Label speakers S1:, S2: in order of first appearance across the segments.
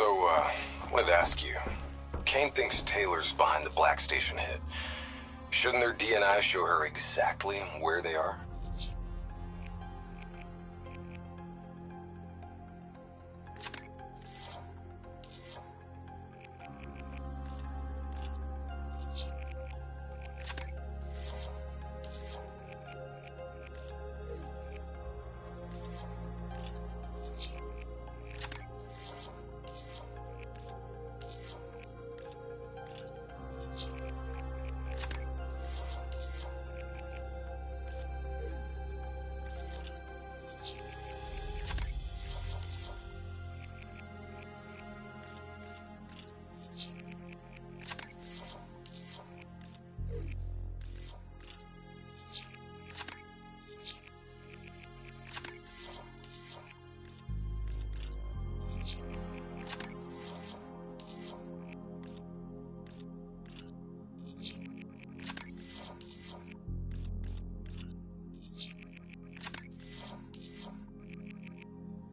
S1: I wanted to ask you. Kane thinks Taylor's behind the Black Station hit. Shouldn't their DNI show her exactly where they are?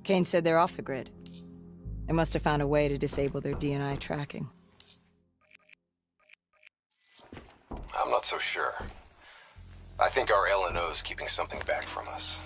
S2: Kane said they're off the grid. They must have found a way to disable their DNI tracking.
S1: I'm not so sure. I think our LNO is keeping something back from us.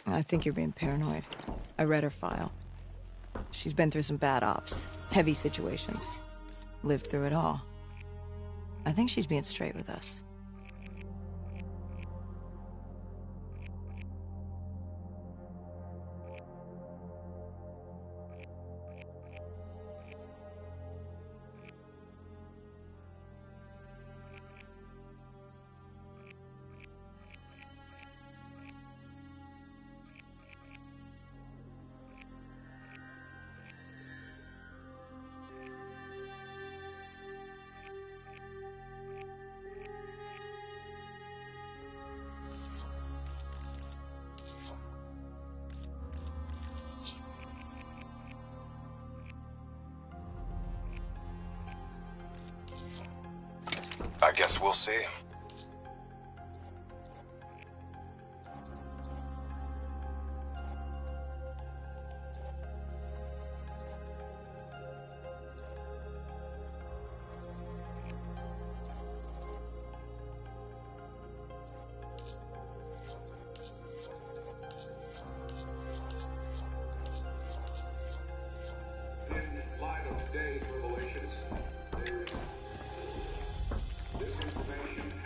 S2: I think you're being paranoid. I read her file. She's been through some bad ops, heavy situations. Lived through it all. I think she's being straight with us.
S1: I guess we'll see.
S3: In light of today's revelations, this information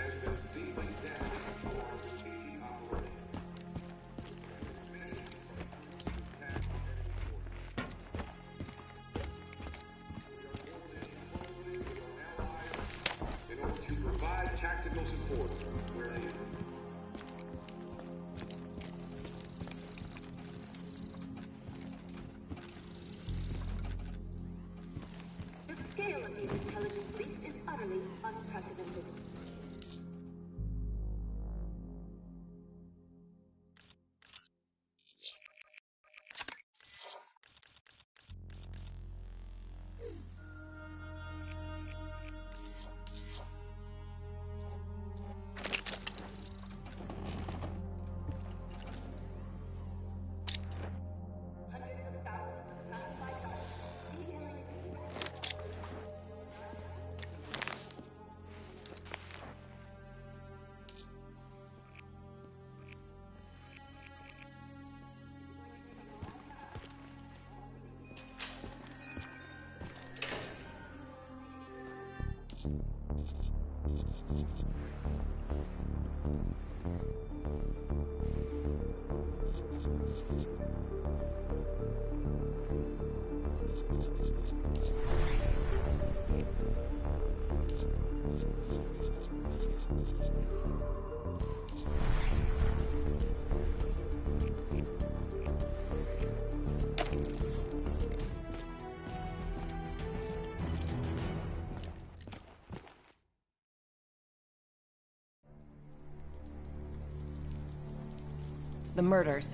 S3: The murders.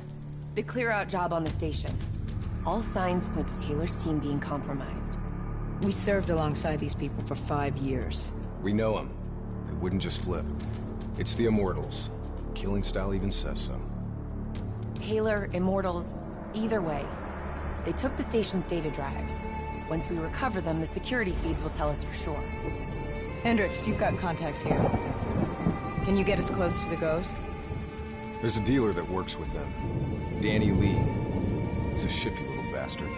S3: The clear-out job on the station. All signs point to Taylor's team being compromised.
S2: We served alongside these people for 5 years.
S1: We know them. They wouldn't just flip. It's the Immortals. Killing style even says so.
S3: Taylor, Immortals, either way. They took the station's data drives. Once we recover them, the security feeds will tell us for sure.
S2: Hendricks, you've got contacts here. Can you get us close to the Goes?
S1: There's a dealer that works with them. Danny Lee. He's a shifty little bastard,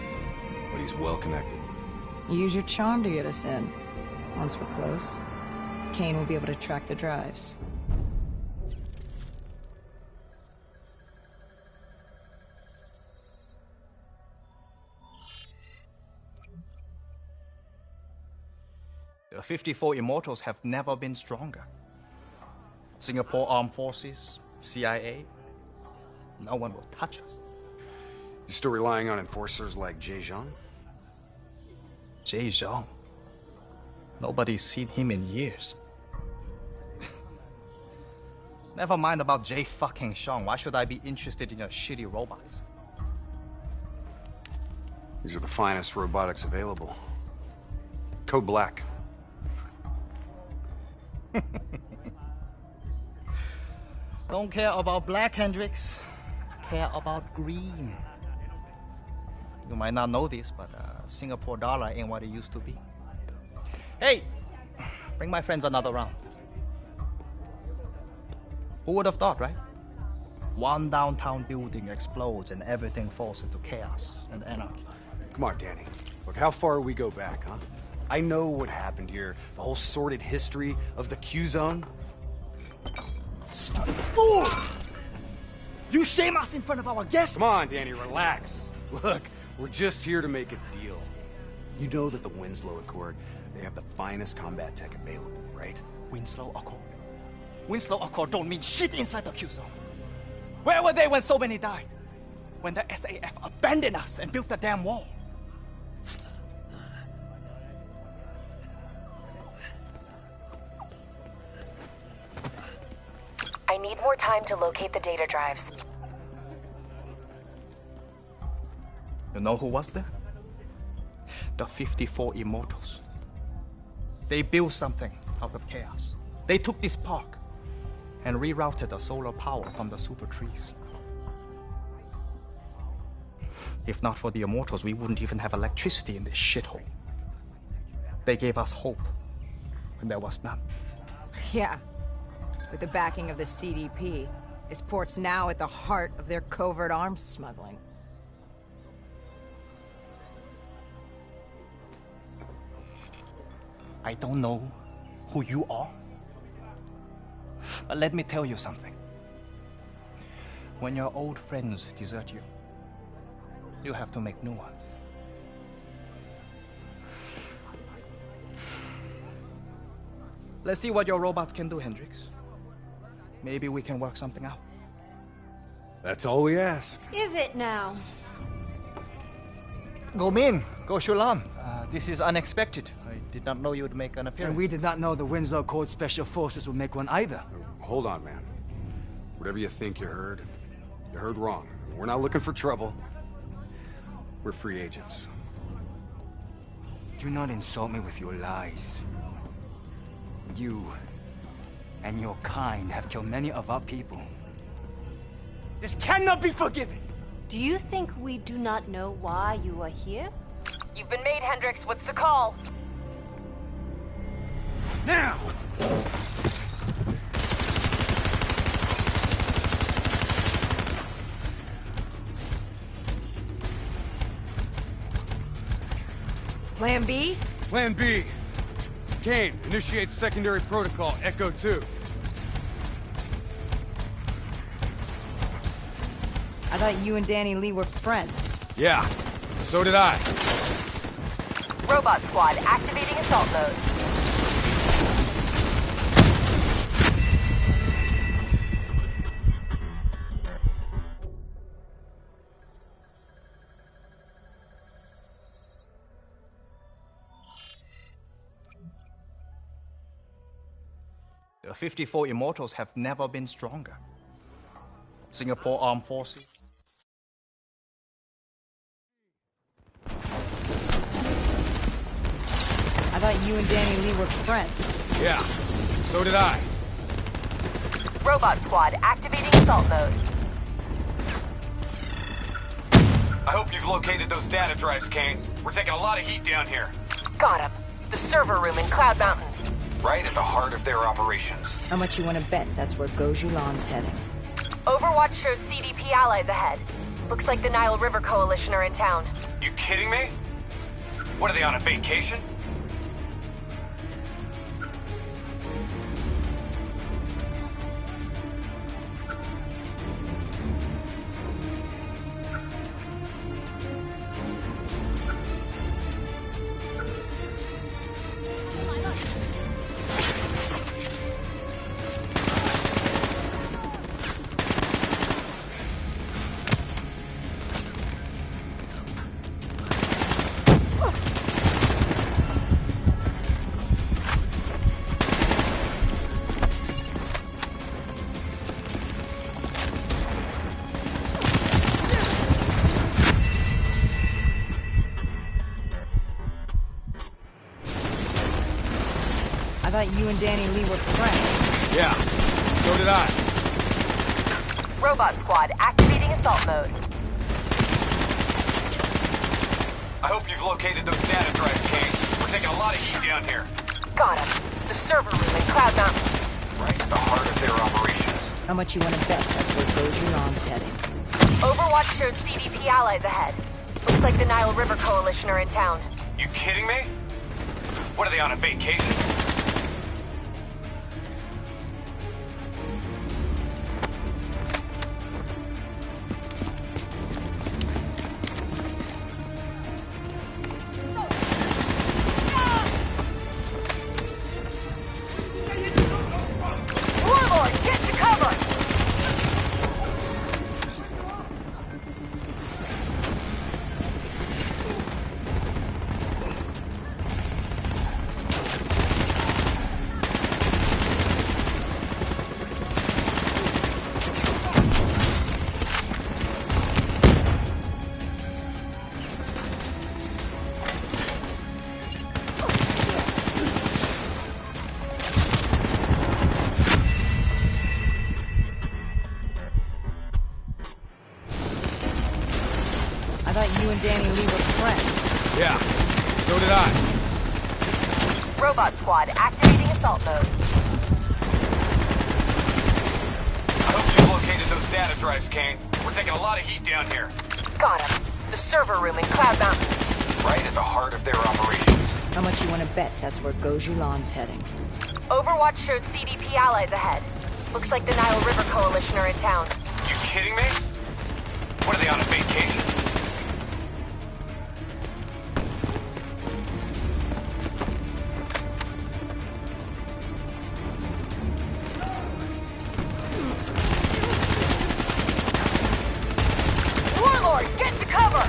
S1: but he's well connected.
S2: Use your charm to get us in. Once we're close, Kane will be able to track the drives.
S4: The 54 Immortals have never been stronger. Singapore Armed Forces, CIA, no one will touch us.
S5: You still relying on enforcers like Jay Zhang?
S4: Jay Zhang. Nobody's seen him in years. Never mind about Jay fucking Zhang. Why should I be interested in your shitty robots?
S5: These are the finest robotics available. Code Black.
S4: Don't care about black, Hendricks. Care about green. You might not know this, but Singapore dollar ain't what it used to be. Hey, bring my friends another round. Who would have thought, right? One downtown building explodes and everything falls into chaos and anarchy.
S5: Come on, Danny. Look, how far we go back, huh? I know what happened here. The whole sordid history of the Q-Zone.
S4: Stupid fool! You shame us in front of our guests!
S5: Come on, Danny, relax. Look, we're just here to make a deal. You know that the Winslow Accord, they have the finest combat tech available, right?
S4: Winslow Accord? Winslow Accord don't mean shit inside the Q-Zone. Where were they when so many died? When the SAF abandoned us and built the damn wall?
S3: I need more time to locate the data drives.
S4: You know who was there? The 54 Immortals. They built something out of chaos. They took this park and rerouted the solar power from the super trees. If not for the Immortals, we wouldn't even have electricity in this shithole. They gave us hope when there was none.
S2: Yeah. With the backing of the CDP, this port's now at the heart of their covert arms smuggling.
S4: I don't know who you are, but let me tell you something. When your old friends desert you, you have to make new ones. Let's see what your robots can do, Hendricks. Maybe we can work something out.
S5: That's all we ask.
S6: Is it now?
S4: Go Min, go Shulan. This is unexpected. I did not know you would make an appearance.
S7: And we did not know the Winslow Accord Special Forces would make one either.
S5: Hold on, man. Whatever you think you heard wrong. We're not looking for trouble. We're free agents.
S7: Do not insult me with your lies. You and your kind have killed many of our people. This cannot be forgiven!
S6: Do you think we do not know why you are here?
S3: You've been made, Hendricks. What's the call?
S7: Now!
S2: Plan B?
S5: Plan B. Kane, initiate secondary protocol, Echo 2.
S2: I thought you and Danny Lee were friends.
S5: Yeah, so did I.
S3: Robot squad activating assault mode.
S4: The 54 Immortals have never been stronger. Singapore Armed Forces.
S2: I thought you and Danny Lee were friends.
S5: Yeah, so did I.
S3: Robot squad activating assault mode.
S5: I hope you've located those data drives, Kane. We're taking a lot of heat down here.
S3: Got him. The server room in Cloud Mountain.
S1: Right at the heart of their operations.
S2: How much you want to bet that's where Gojulan's heading?
S3: Overwatch shows CDP allies ahead. Looks like the Nile River Coalition are in town.
S5: You kidding me? What, are they on a vacation?
S2: I thought you and Danny Lee were friends.
S5: Yeah, so did I.
S3: Robot squad activating assault mode.
S5: I hope you've located those data drives, Kane. We're taking a lot of heat down here.
S3: Got him. The server room in Cloud Mountain.
S1: Right at the heart of their operations.
S2: How much you want to bet that's where Gojulan's heading?
S3: Overwatch shows CDP allies ahead. Looks like the Nile River Coalition are in town.
S5: You kidding me? What, are they on a vacation?
S3: Warlord, get to cover!
S2: I thought you and Danny Lee were friends.
S5: Yeah, so did I.
S3: Robot squad activating assault mode.
S5: I hope you've located those data drives, Kane. We're taking a lot of heat down here.
S3: Got him. The server room in Cloud Mountain.
S1: Right at the heart of their operations.
S2: How much you want to bet that's where Gojulan's heading?
S3: Overwatch shows CDP allies ahead. Looks like the Nile River Coalition are in town.
S5: You kidding me? What, are they on a vacation?
S3: Warlord, get to cover!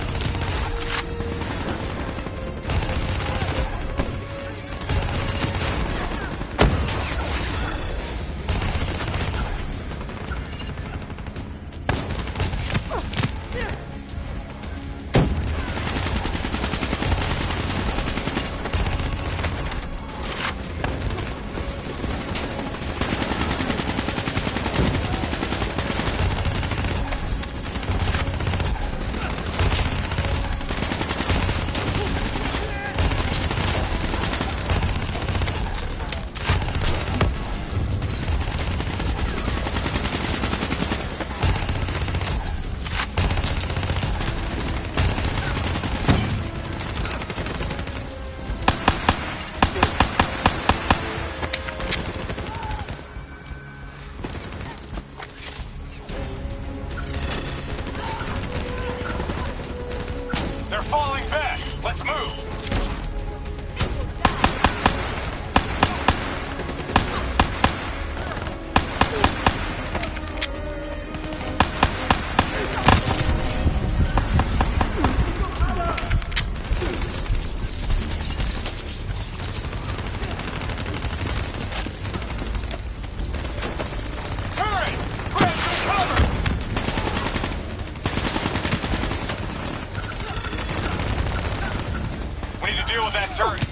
S1: turret.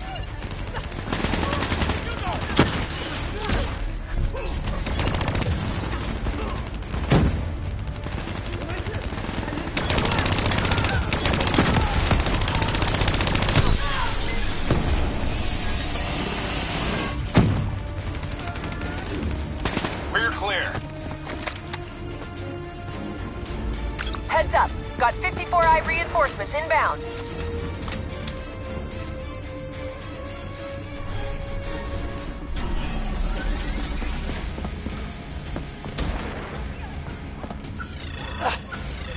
S1: We're clear.
S3: Heads up. Got 54I reinforcements inbound.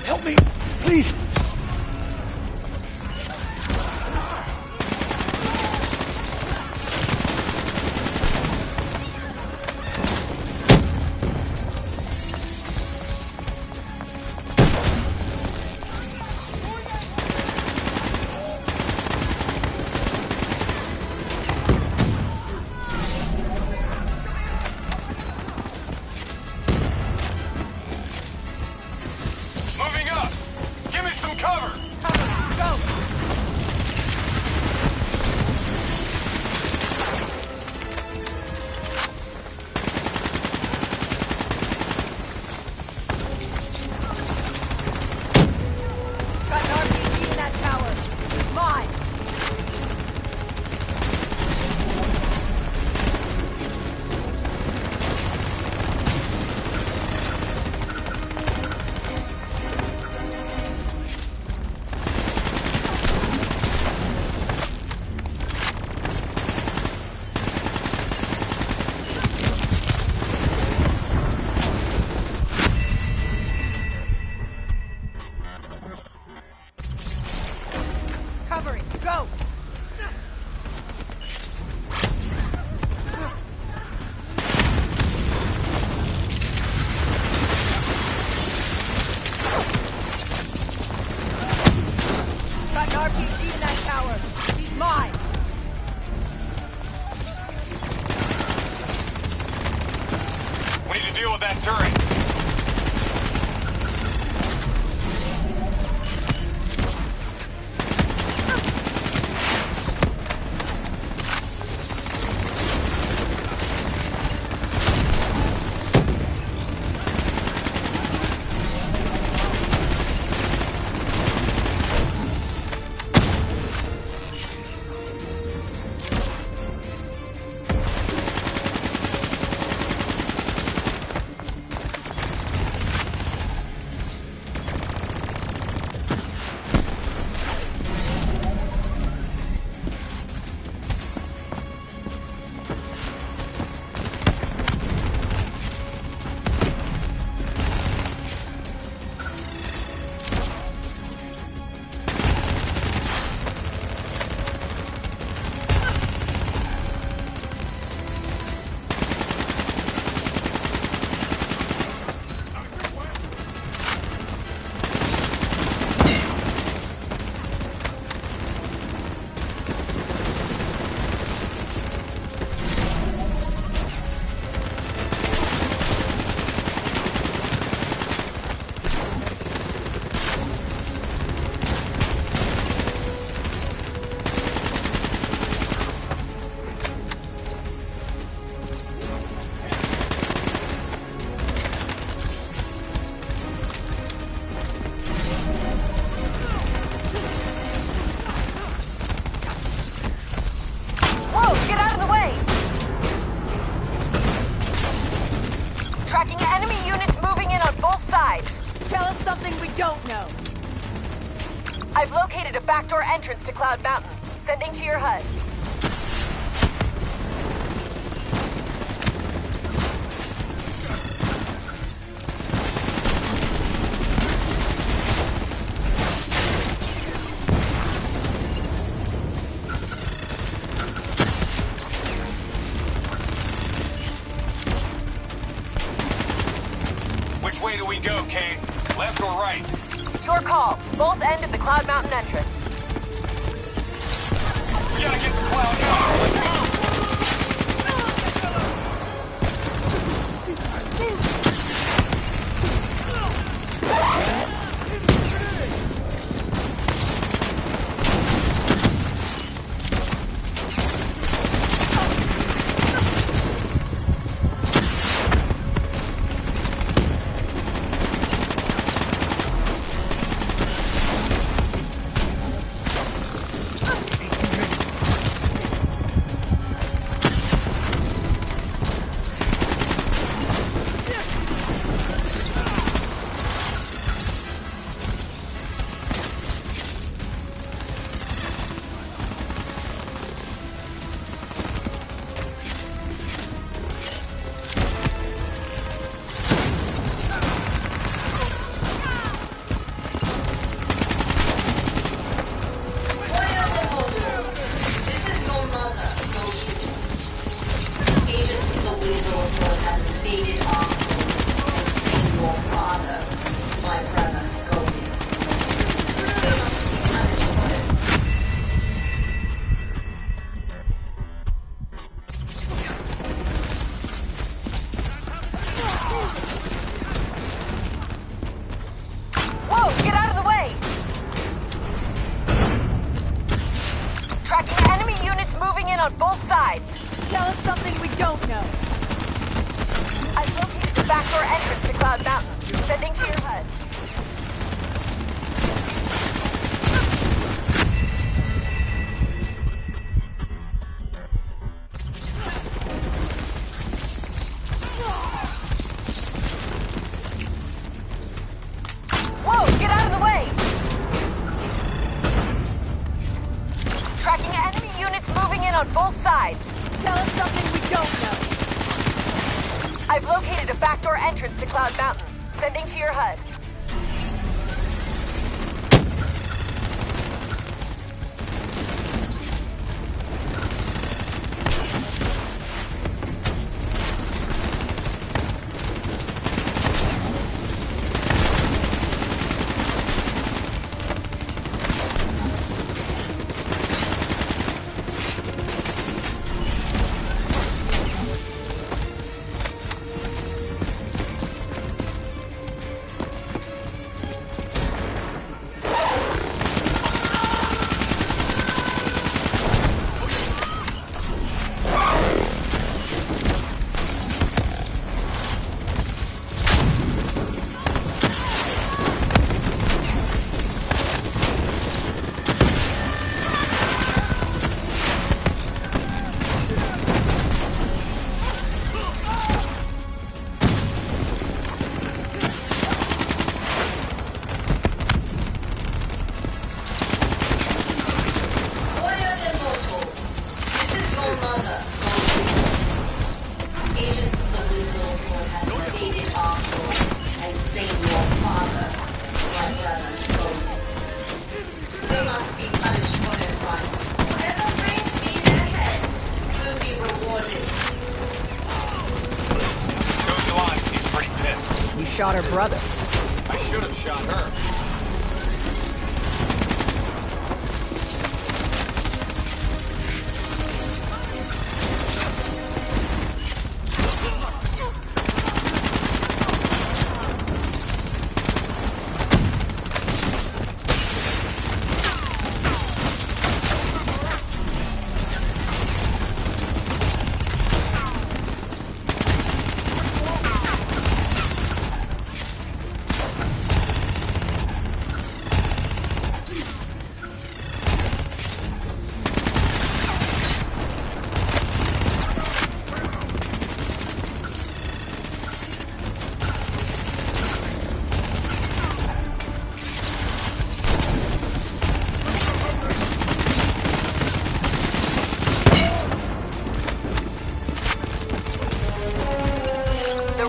S5: Help me, please.
S1: Moving up. Give me some cover.
S3: Got an RPG in that tower. It's mine. Covering. Go. Got an RPG in that tower. He's mine.
S1: We need to deal with that turret.
S3: Whoa, get out of the way! Tracking enemy units moving in on both sides.
S2: Tell us something we don't know.
S3: I've located a backdoor entrance to Cloud Mountain. Sending to your HUD.
S1: Which way do we go, Kane? Left or right?
S3: Your call. Both end at the Cloud Mountain entrance.
S1: We gotta get to Cloud Mountain. Let's move!
S3: on both sides.
S2: Tell us something we don't know.
S3: I've located the backdoor entrance to Cloud Mountain. Sending to your HUD. Whoa, get out of the way! Tracking enemy units moving in on both sides.
S2: Tell us something we don't know.
S3: I've located a backdoor entrance to Cloud Mountain. Sending to your HUD.
S2: Shot her brother.
S1: I should have shot her.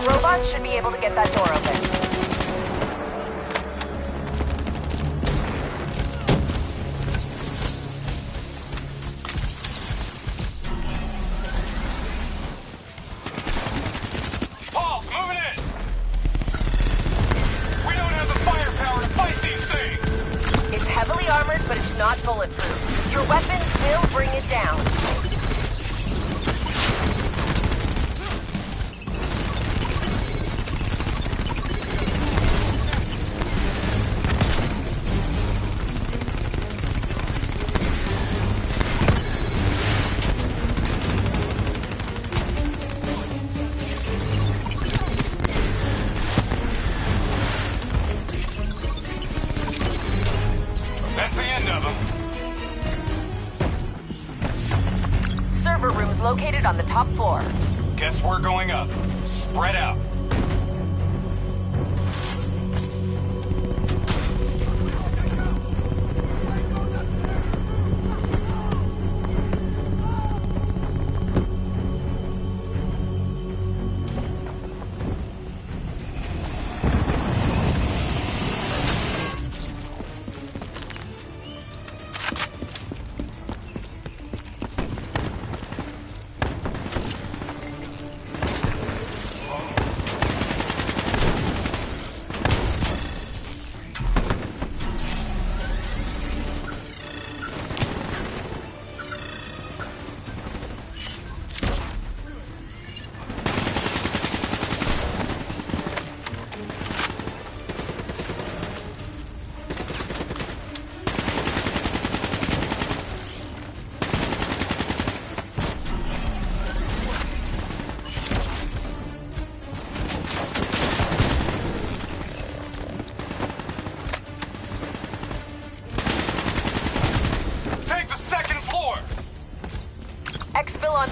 S3: Robots should be able to get that door open.
S1: Paul's moving in! We don't have the firepower to fight these things!
S3: It's heavily armored, but it's not bulletproof. Your weapons will bring it down.
S1: That's the end of them.
S3: Server rooms located on the top floor.
S1: Guess we're going up. Spread out.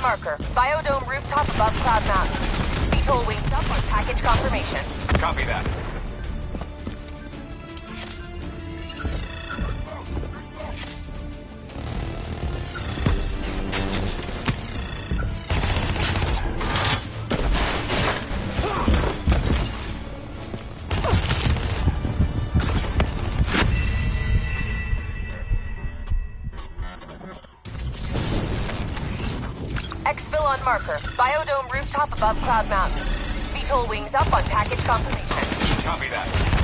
S3: marker. Biodome rooftop above Cloud Mountain. VTOL wings up on package confirmation.
S5: Copy that.
S3: Exfil on marker. Biodome rooftop above Cloud Mountain. VTOL wings up on package confirmation.
S5: Copy that.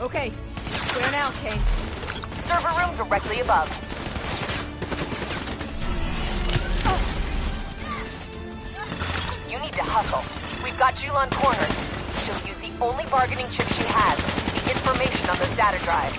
S3: Okay, clear now, Kane. Server room directly above. You need to hustle. We've got Julon cornered. She'll use the only bargaining chip she has, the information on those data drives.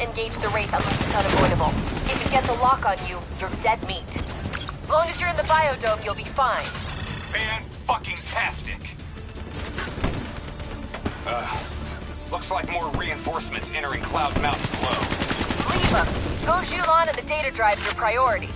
S3: Engage the Wraith unless it's unavoidable. If it gets a lock on you, you're dead meat. As long as you're in the biodome, you'll be fine.
S5: Fan-fucking-tastic. Looks like more reinforcements entering Cloud Mountain below.
S3: Leave them. Go Julon and the data drive's your priority.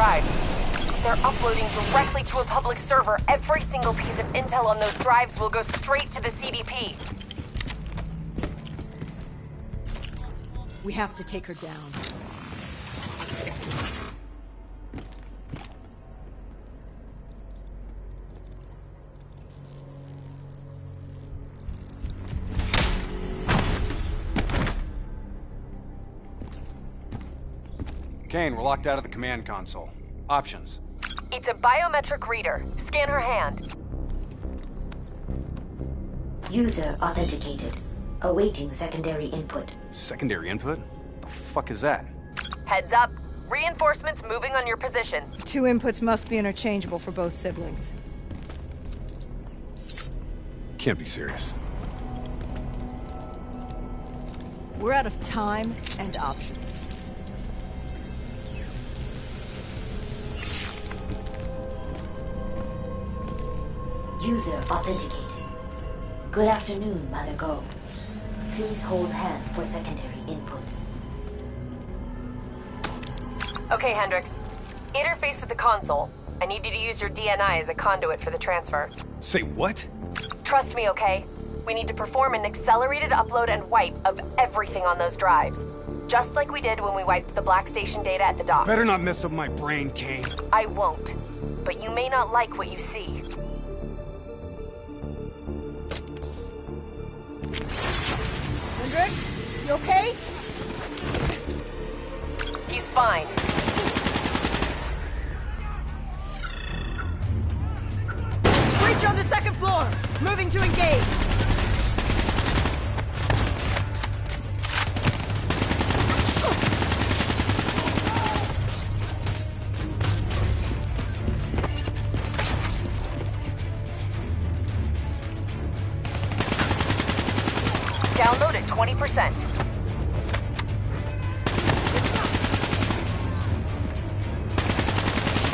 S3: drives. They're uploading directly to a public server. Every single piece of intel on those drives will go straight to the CDP.
S2: We have to take her down.
S5: Kane, we're locked out of the command console. Options.
S3: It's a biometric reader. Scan her hand.
S8: User authenticated. Awaiting secondary input.
S5: Secondary input? The fuck is that?
S3: Heads up. Reinforcements moving on your position.
S2: 2 inputs must be interchangeable for both siblings.
S5: Can't be serious.
S2: We're out of time and options.
S8: User authenticated. Good afternoon, Mother Go. Please hold hand for secondary input.
S3: Okay, Hendricks. Interface with the console. I need you to use your DNI as a conduit for the transfer.
S5: Say what?
S3: Trust me, okay? We need to perform an accelerated upload and wipe of everything on those drives. Just like we did when we wiped the Black Station data at the dock.
S5: Better not mess up my brain, Kane.
S3: I won't. But you may not like what you see.
S2: Hendricks, you okay?
S3: He's fine.
S2: Breach on the 2nd floor! Moving to engage!
S3: Download at 20%.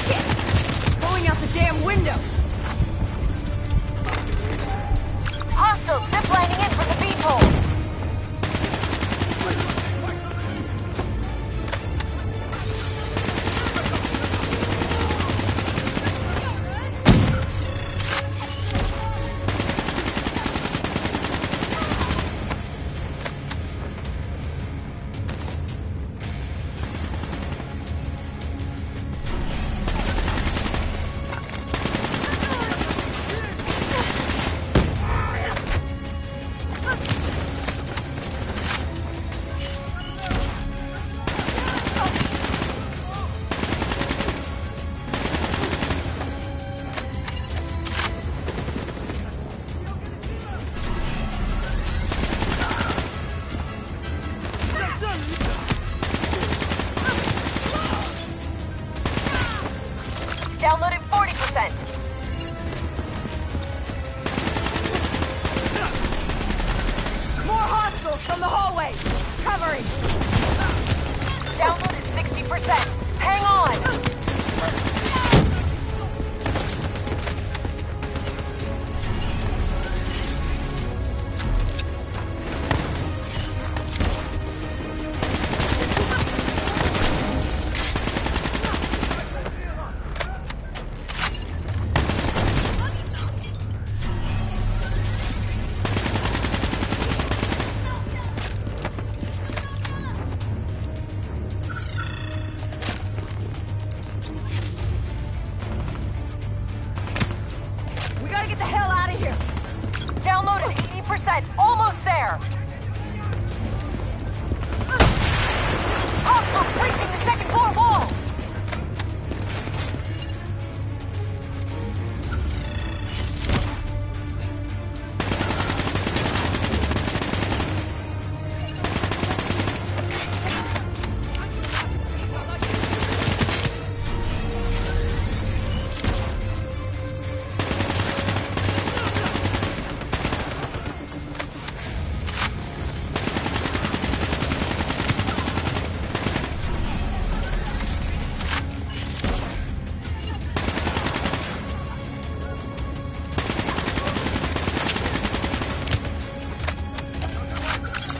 S2: Shit! Going out the damn window!
S3: Hostiles ziplining in from the beephole. Downloaded 40%.
S2: More hostiles from the hallway! Covering!
S3: Downloaded 60%. Hang on.
S2: We gotta get the hell out of here!
S3: Downloaded 80%. Almost there. Hostiles breaching the 2nd floor wall.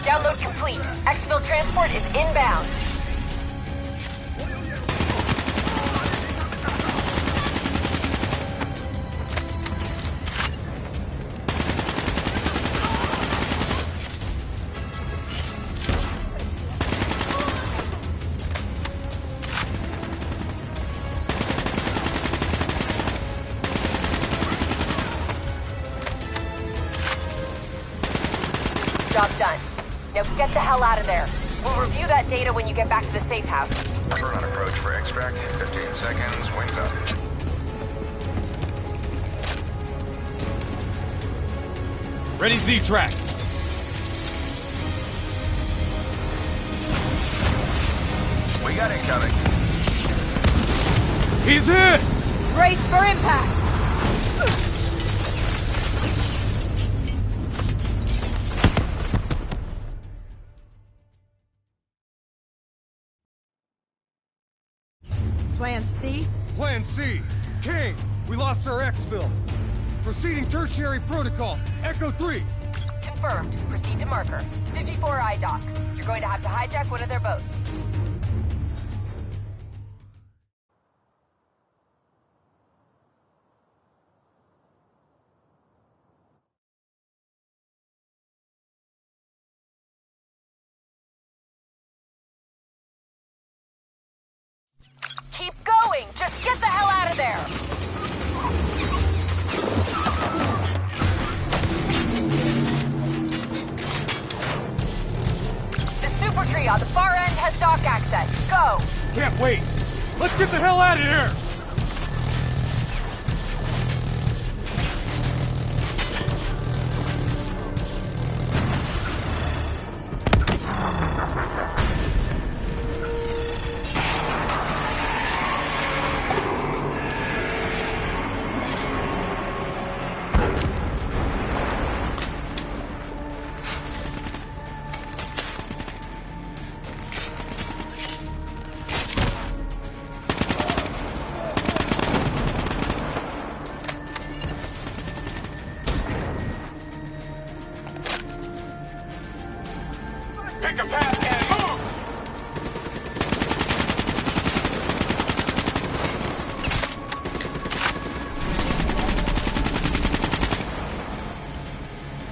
S3: Download complete. Exfil transport is inbound. done. Now get the hell out of there. We'll review that data when you get back to the safe house.
S9: Burn on approach for extract in 15 seconds. Wings up.
S10: Ready Z-Tracks.
S9: We got incoming.
S10: He's hit!
S2: Brace for impact! Plan C?
S10: Plan C. King, we lost our exfil. Proceeding tertiary protocol. Echo 3.
S3: Confirmed. Proceed to marker. 54 IDOC. You're going to have to hijack one of their boats. Keep going! Just get the hell out of there! The super tree on the far end has dock access. Go!
S10: Can't wait. Let's get the hell out of here! Pick a path and move!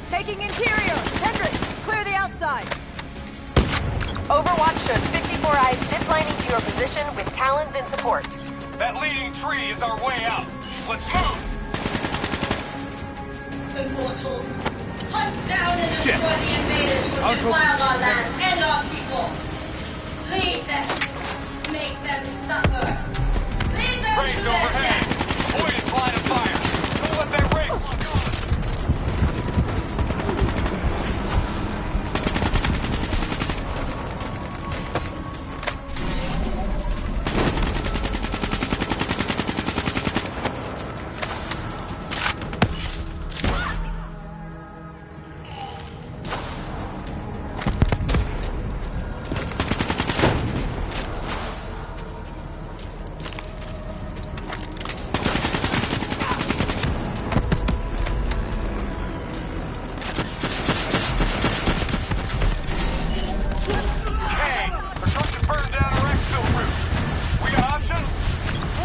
S2: Taking interior! Hendricks, clear the outside!
S3: Overwatch shows 54 eyes ziplining to your position with Talons in support.
S10: That leading tree is our way out. Let's move!
S11: Immortals, hunt down and
S10: Shit.
S11: destroy the invaders who
S10: I was
S11: defile our land and our people. Lead them. Make them suffer. Lead them
S10: Crane's
S11: to their
S10: overhead.
S11: death.
S10: Avoid its line of fire. Don't let that rig lock on.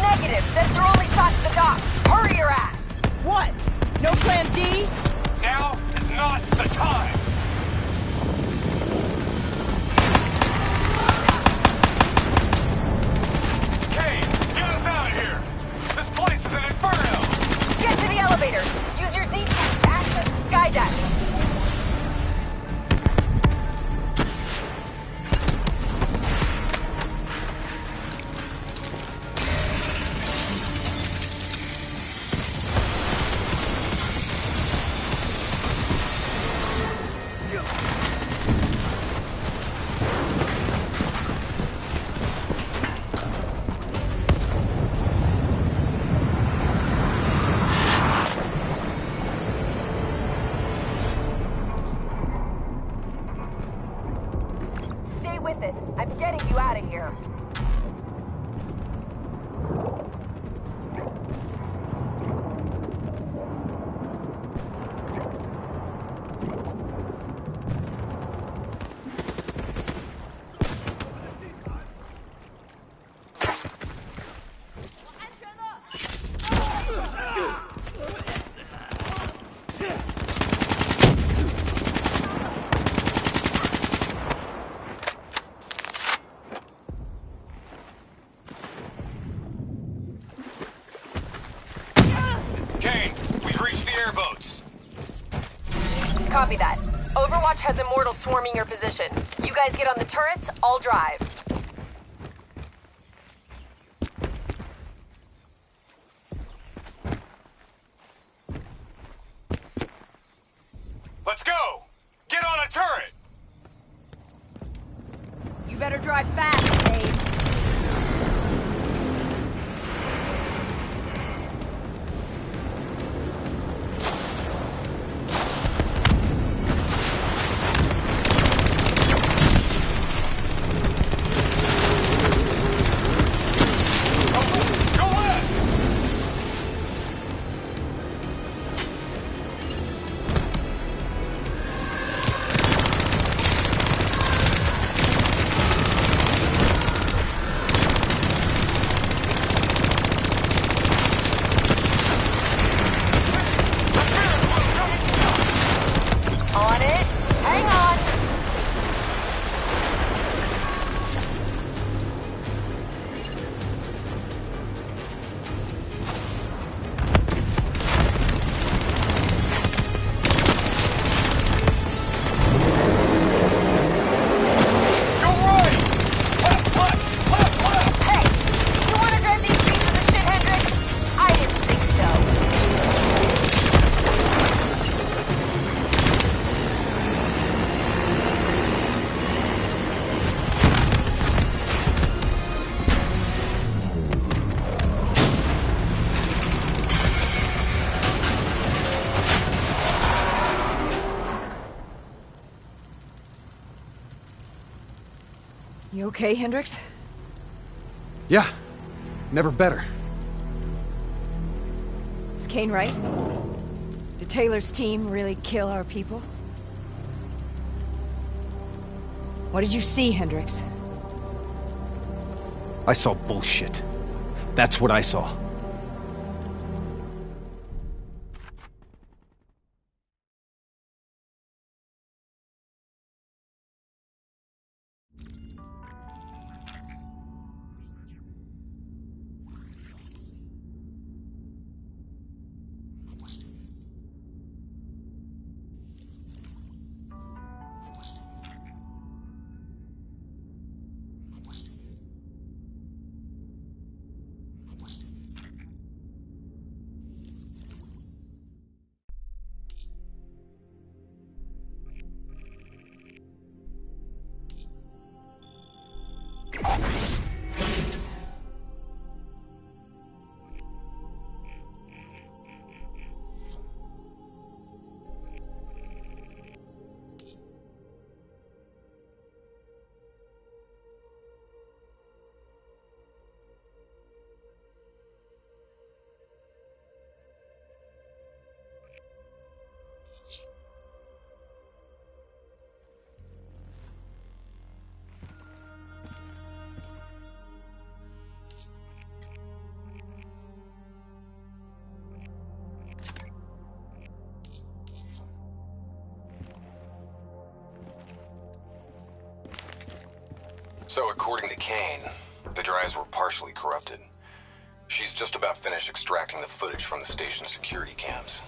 S3: Negative. That's your only shot to the dock. Hurry your ass.
S2: What? No plan D?
S10: Now is not the time. Kane, get us out of here. This place is an inferno.
S3: Get to the elevator. Use your Z-Tank to access the skydeck. Stay with it. I'm getting you out of here.
S10: Kane, we've reached the airboats.
S3: Copy that. Overwatch Overwatch has Immortals swarming your position. You guys get on the turrets, I'll drive.
S10: Let's go! Get on a turret!
S2: You better drive fast, Dave. You okay, Hendricks?
S5: Yeah. Never better.
S2: Is Kane right? Did Taylor's team really kill our people? What did you see, Hendricks?
S5: I saw bullshit. That's what I saw.
S1: So according to Kane, the drives were partially corrupted. She's just about finished extracting the footage from the station's security cams.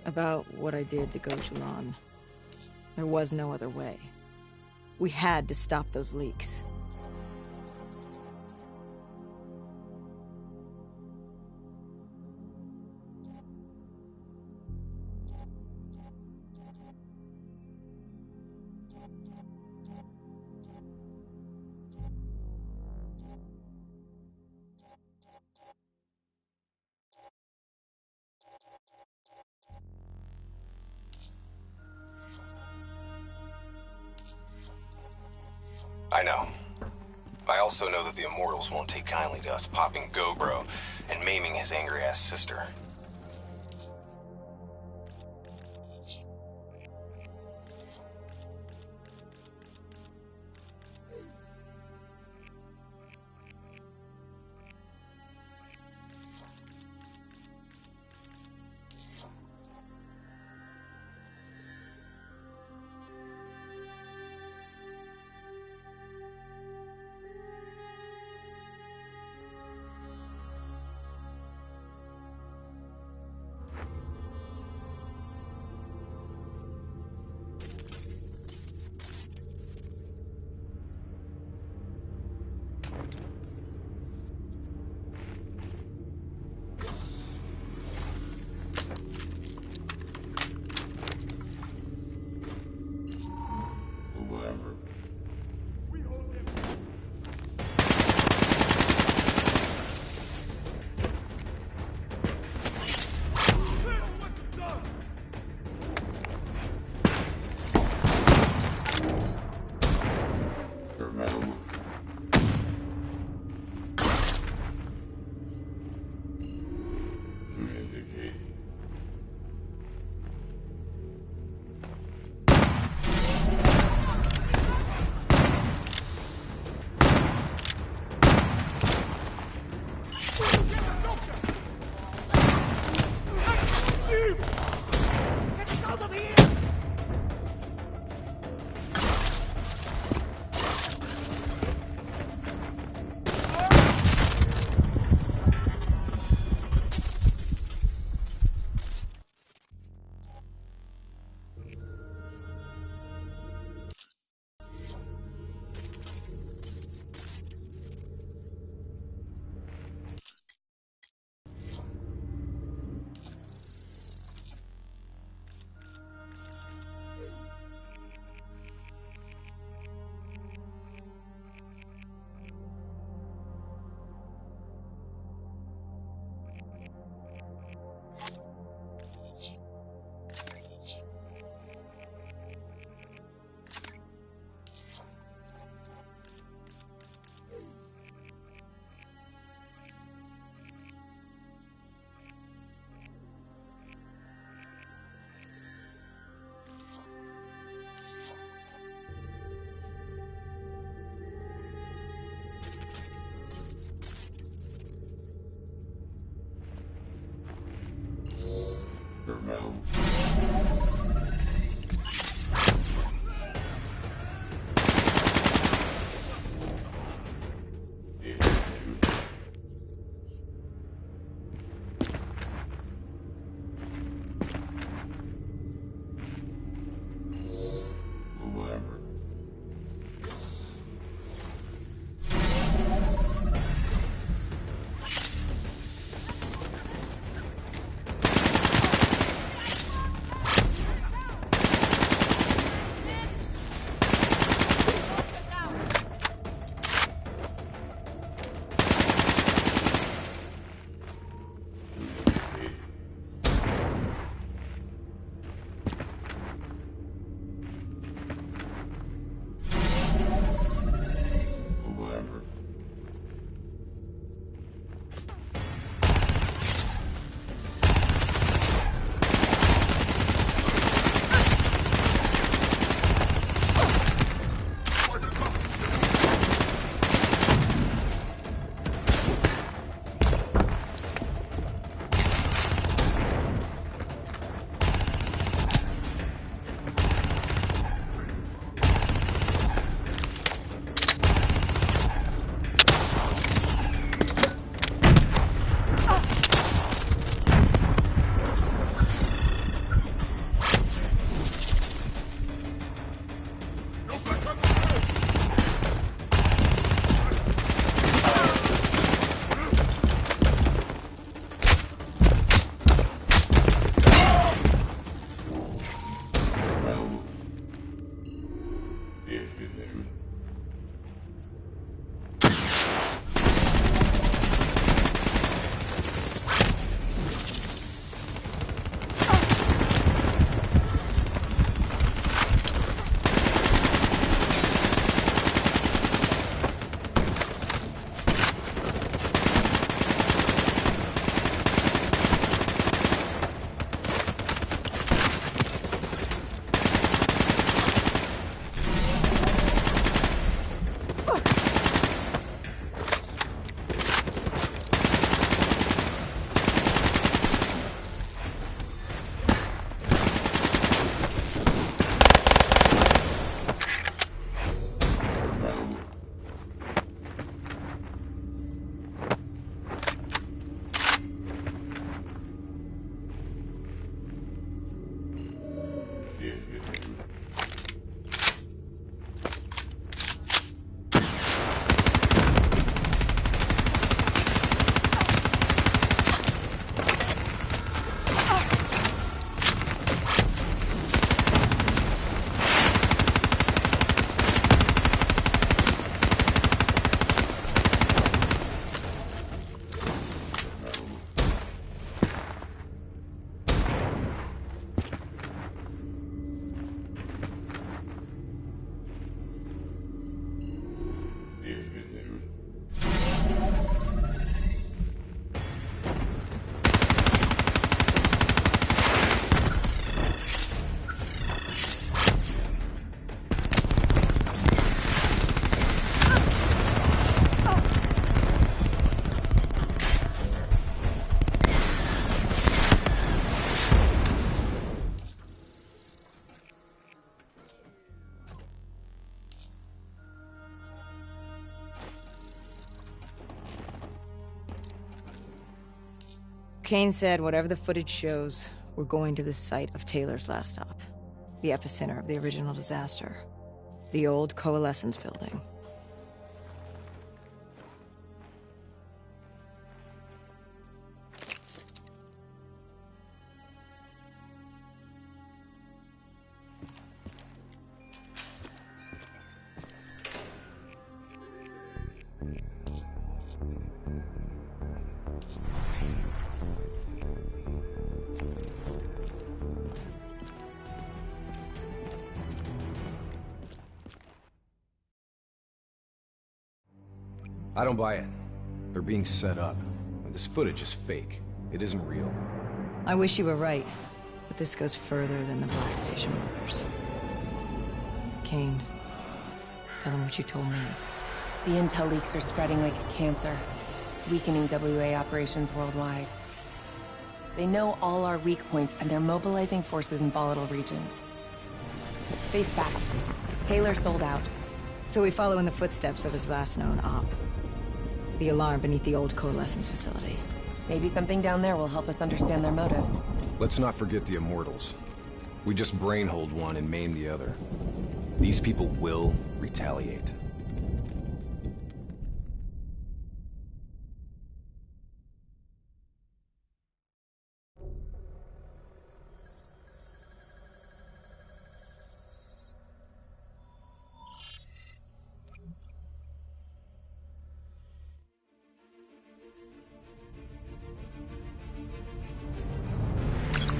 S2: About what I did to Gauchelan. There was no other way. We had to stop those leaks.
S1: I know. I also know that the Immortals won't take kindly to us popping Go-Bro and maiming his angry-ass sister.
S2: Kane said whatever the footage shows, we're going to the site of Taylor's last stop. The epicenter of the original disaster. The old Coalescence building.
S5: I don't buy it. They're being set up. This footage is fake. It isn't real.
S2: I wish you were right, but this goes further than the Black Station murders. Kane, tell him what you told me.
S3: The intel leaks are spreading like cancer, weakening WA operations worldwide. They know all our weak points, and they're mobilizing forces in volatile regions. Face facts. Taylor sold out.
S2: So we follow in the footsteps of his last known op. The alarm beneath the old Coalescence facility.
S3: Maybe something down there will help us understand their motives.
S5: Let's not forget the Immortals. We just brainhold one and maim the other. These people will retaliate.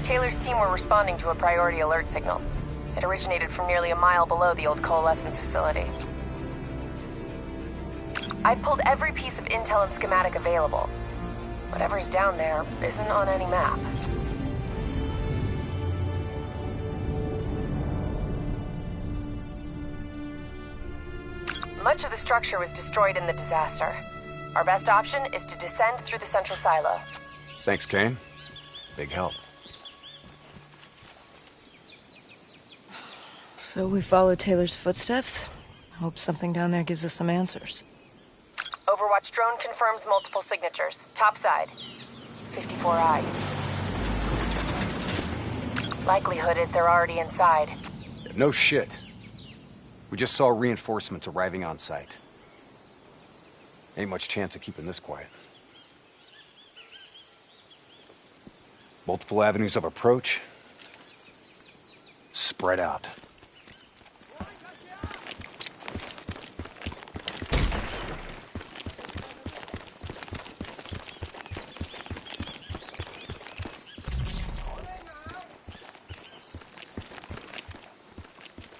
S3: Taylor's team were responding to a priority alert signal. It originated from nearly a mile below the old Coalescence facility. I've pulled every piece of intel and schematic available. Whatever's down there isn't on any map. Much of the structure was destroyed in the disaster. Our best option is to descend through the central silo.
S5: Thanks, Kane. Big help.
S2: So we follow Taylor's footsteps. Hope something down there gives us some answers.
S3: Overwatch drone confirms multiple signatures. Topside. 54I. Likelihood is they're already inside.
S5: No shit. We just saw reinforcements arriving on site. Ain't much chance of keeping this quiet. Multiple avenues of approach. Spread out.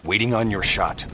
S5: Waiting on your shot.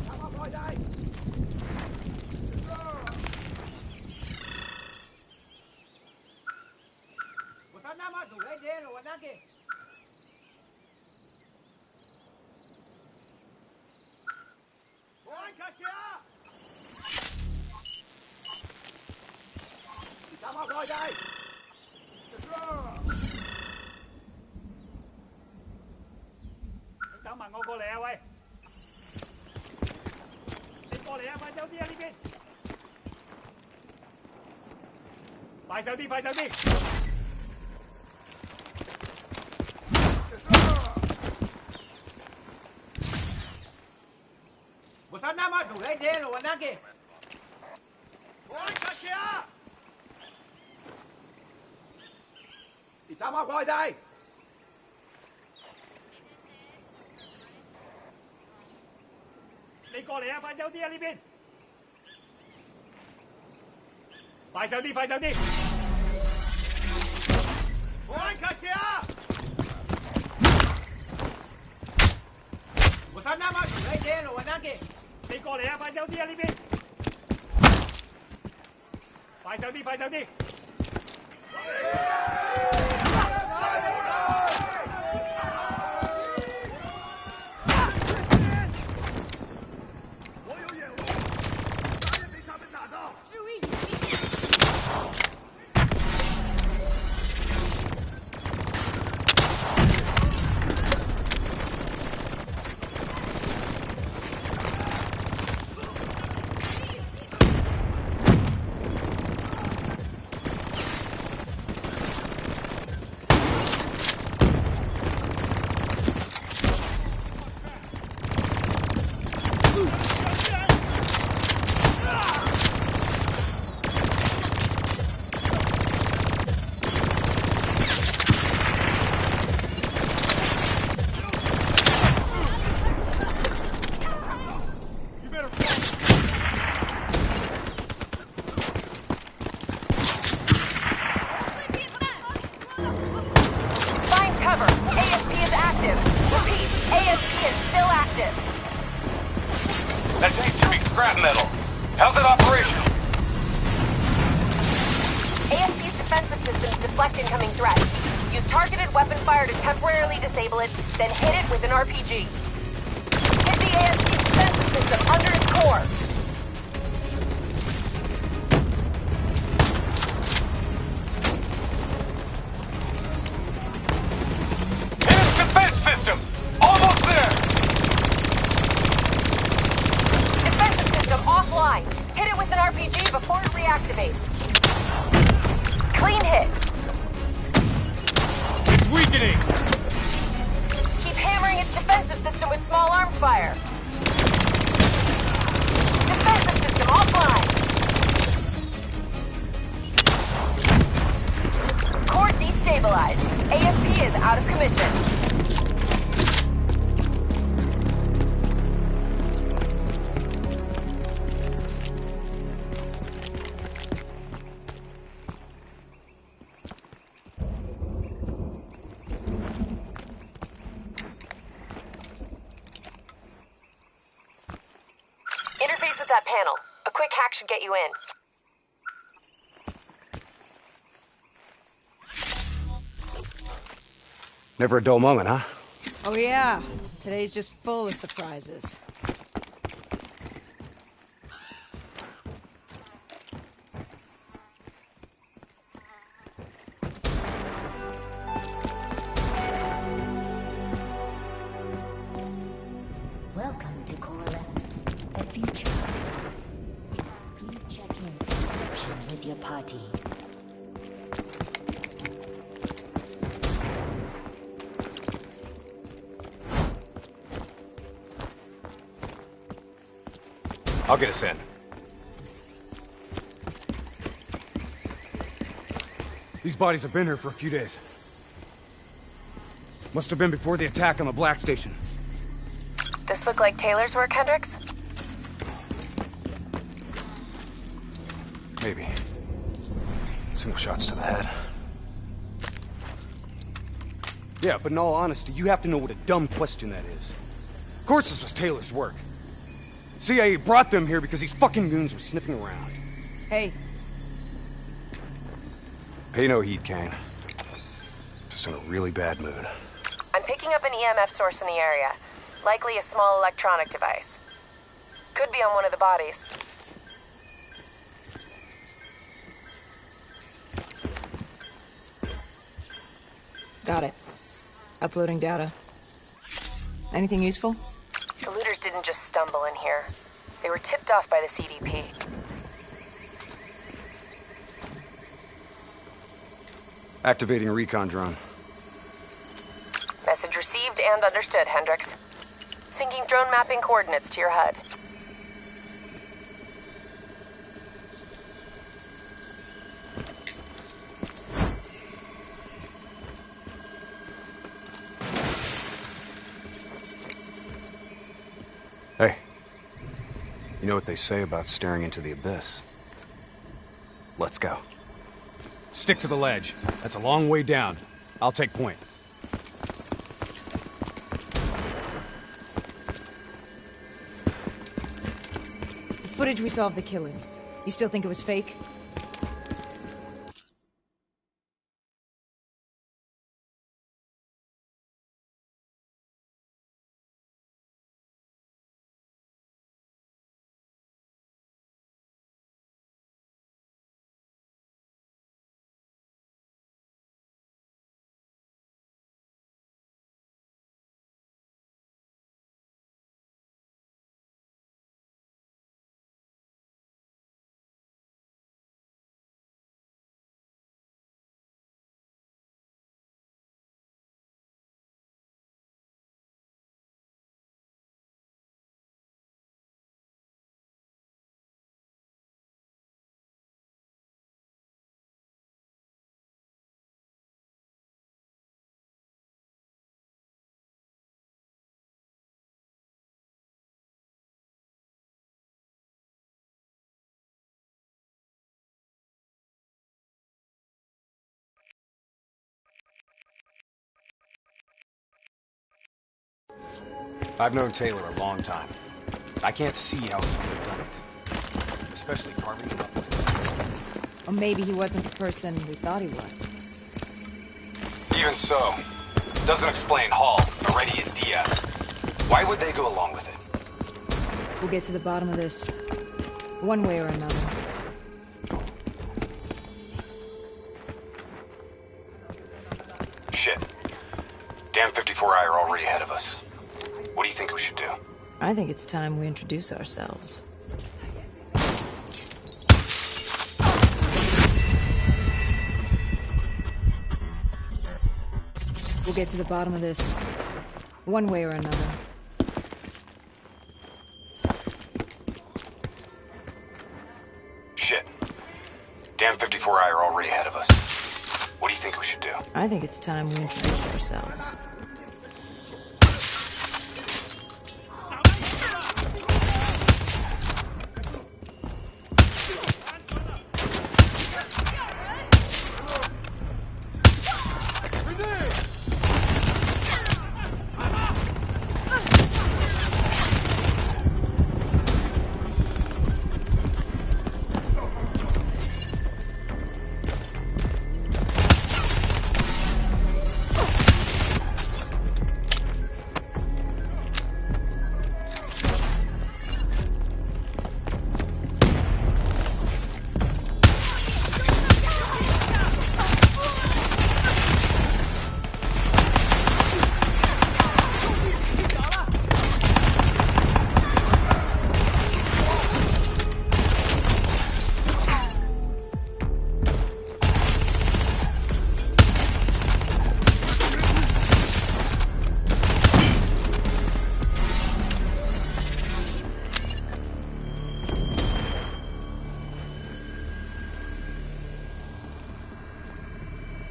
S1: scrap metal. How's it operational?
S3: ASP's defensive systems deflect incoming threats. Use targeted weapon fire to temporarily disable it, then hit it with an RPG. Hit the ASP's defensive system under its core.
S1: Hit its defense system! Almost there!
S3: Defensive system offline. Hit it with an RPG before it reactivates. Clean hit.
S10: It's weakening!
S3: Keep hammering its defensive system with small arms fire. Defensive system offline. Core destabilized. ASP is out of commission. Interface with that panel. A quick hack should get you in.
S5: Never a dull moment, huh?
S2: Oh yeah, today's just full of surprises.
S8: Welcome to Coalescence, the future. Please check in at reception with your party.
S5: I'll get us in.
S10: These bodies have been here for a few days. Must have been before the attack on the Black Station.
S3: This look like Taylor's work, Hendricks?
S5: Maybe. Single shots to the head.
S10: Yeah, but in all honesty, you have to know what a dumb question that is. Of course this was Taylor's work. CIA brought them here because these fucking goons were sniffing around.
S2: Hey,
S5: Pay no heed, Kane. Just in a really bad mood.
S3: I'm picking up an EMF source in the area. Likely a small electronic device. Could be on one of the bodies.
S2: got it. Uploading data. Anything useful?
S3: The looters didn't just stumble in here. They were tipped off by the CDP.
S5: Activating recon drone.
S3: Message received and understood, Hendricks. Syncing drone mapping coordinates to your HUD.
S5: Hey. You know what they say about staring into the abyss? Let's go.
S10: Stick to the ledge. That's a long way down. I'll take point.
S2: The footage we saw of the killings. You still think it was fake?
S5: I've known Taylor a long time. I can't see how he could have done it. especially carving him up.
S2: Or maybe he wasn't the person we thought he was.
S1: Even so, doesn't explain Hall, Moretti, and Diaz. Why would they go along with it?
S2: We'll get to the bottom of this, one way or another.
S1: Shit. Damn 54I are already ahead of us. What do you think we should do?
S2: I think it's time we introduce ourselves. We'll get to the bottom of this, one way or another.
S1: Shit. Damn 54I are already ahead of us. What do you think we should do?
S2: I think it's time we introduce ourselves.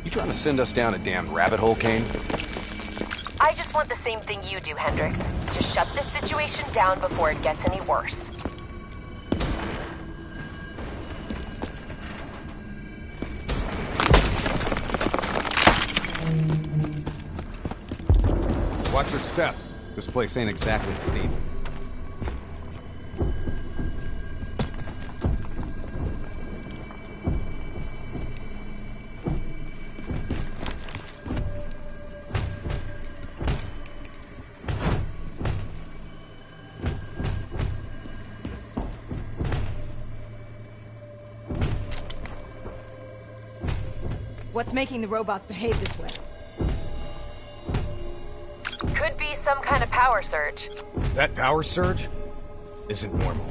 S10: You trying to send us down a damn rabbit hole, Kane?
S3: I just want the same thing you do, Hendricks. To shut this situation down before it gets any worse.
S10: Watch your step. This place ain't exactly steep.
S2: What's making the robots behave this way?
S3: Could be some kind of power surge.
S10: That power surge isn't normal.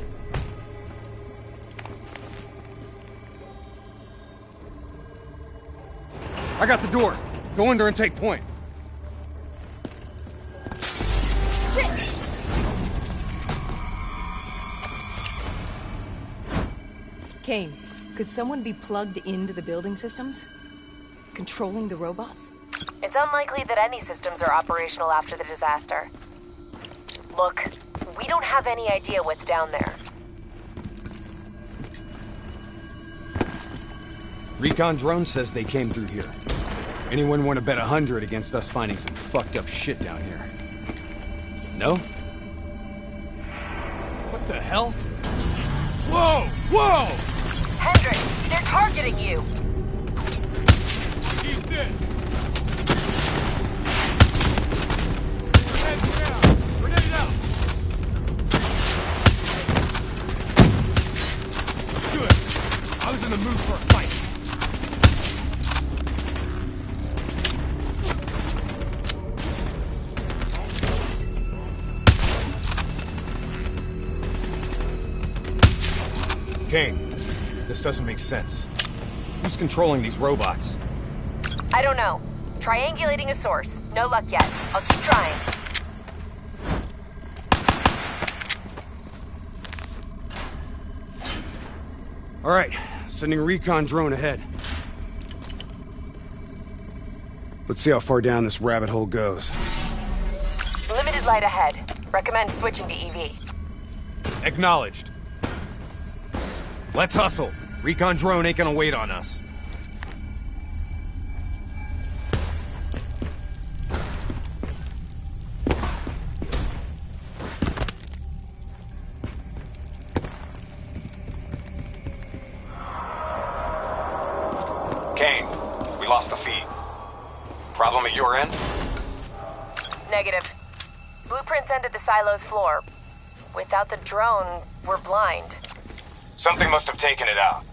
S10: I got the door. Go in there and take point.
S2: Kane, could someone be plugged into the building systems? Controlling the robots?
S3: It's unlikely that any systems are operational after the disaster. Look, we don't have any idea what's down there.
S10: Recon drone says they came through here. Anyone want to bet 100 against us finding some fucked up shit down here? No? What the hell? Whoa! Whoa!
S3: Hendricks, they're targeting you!
S10: Keep this! Grenade out! Good. I was in the mood for a fight. Kane, this doesn't make sense. Who's controlling these robots?
S3: I don't know. Triangulating a source. No luck yet. I'll keep trying.
S10: All right, sending a recon drone ahead. Let's see how far down this rabbit hole goes.
S3: Limited light ahead. Recommend switching to EV.
S10: Acknowledged. Let's hustle. Recon drone ain't gonna wait on us.
S1: we're in?
S3: Negative. Blueprints end at the silo's floor. Without the drone, we're blind.
S1: Something must have taken it out.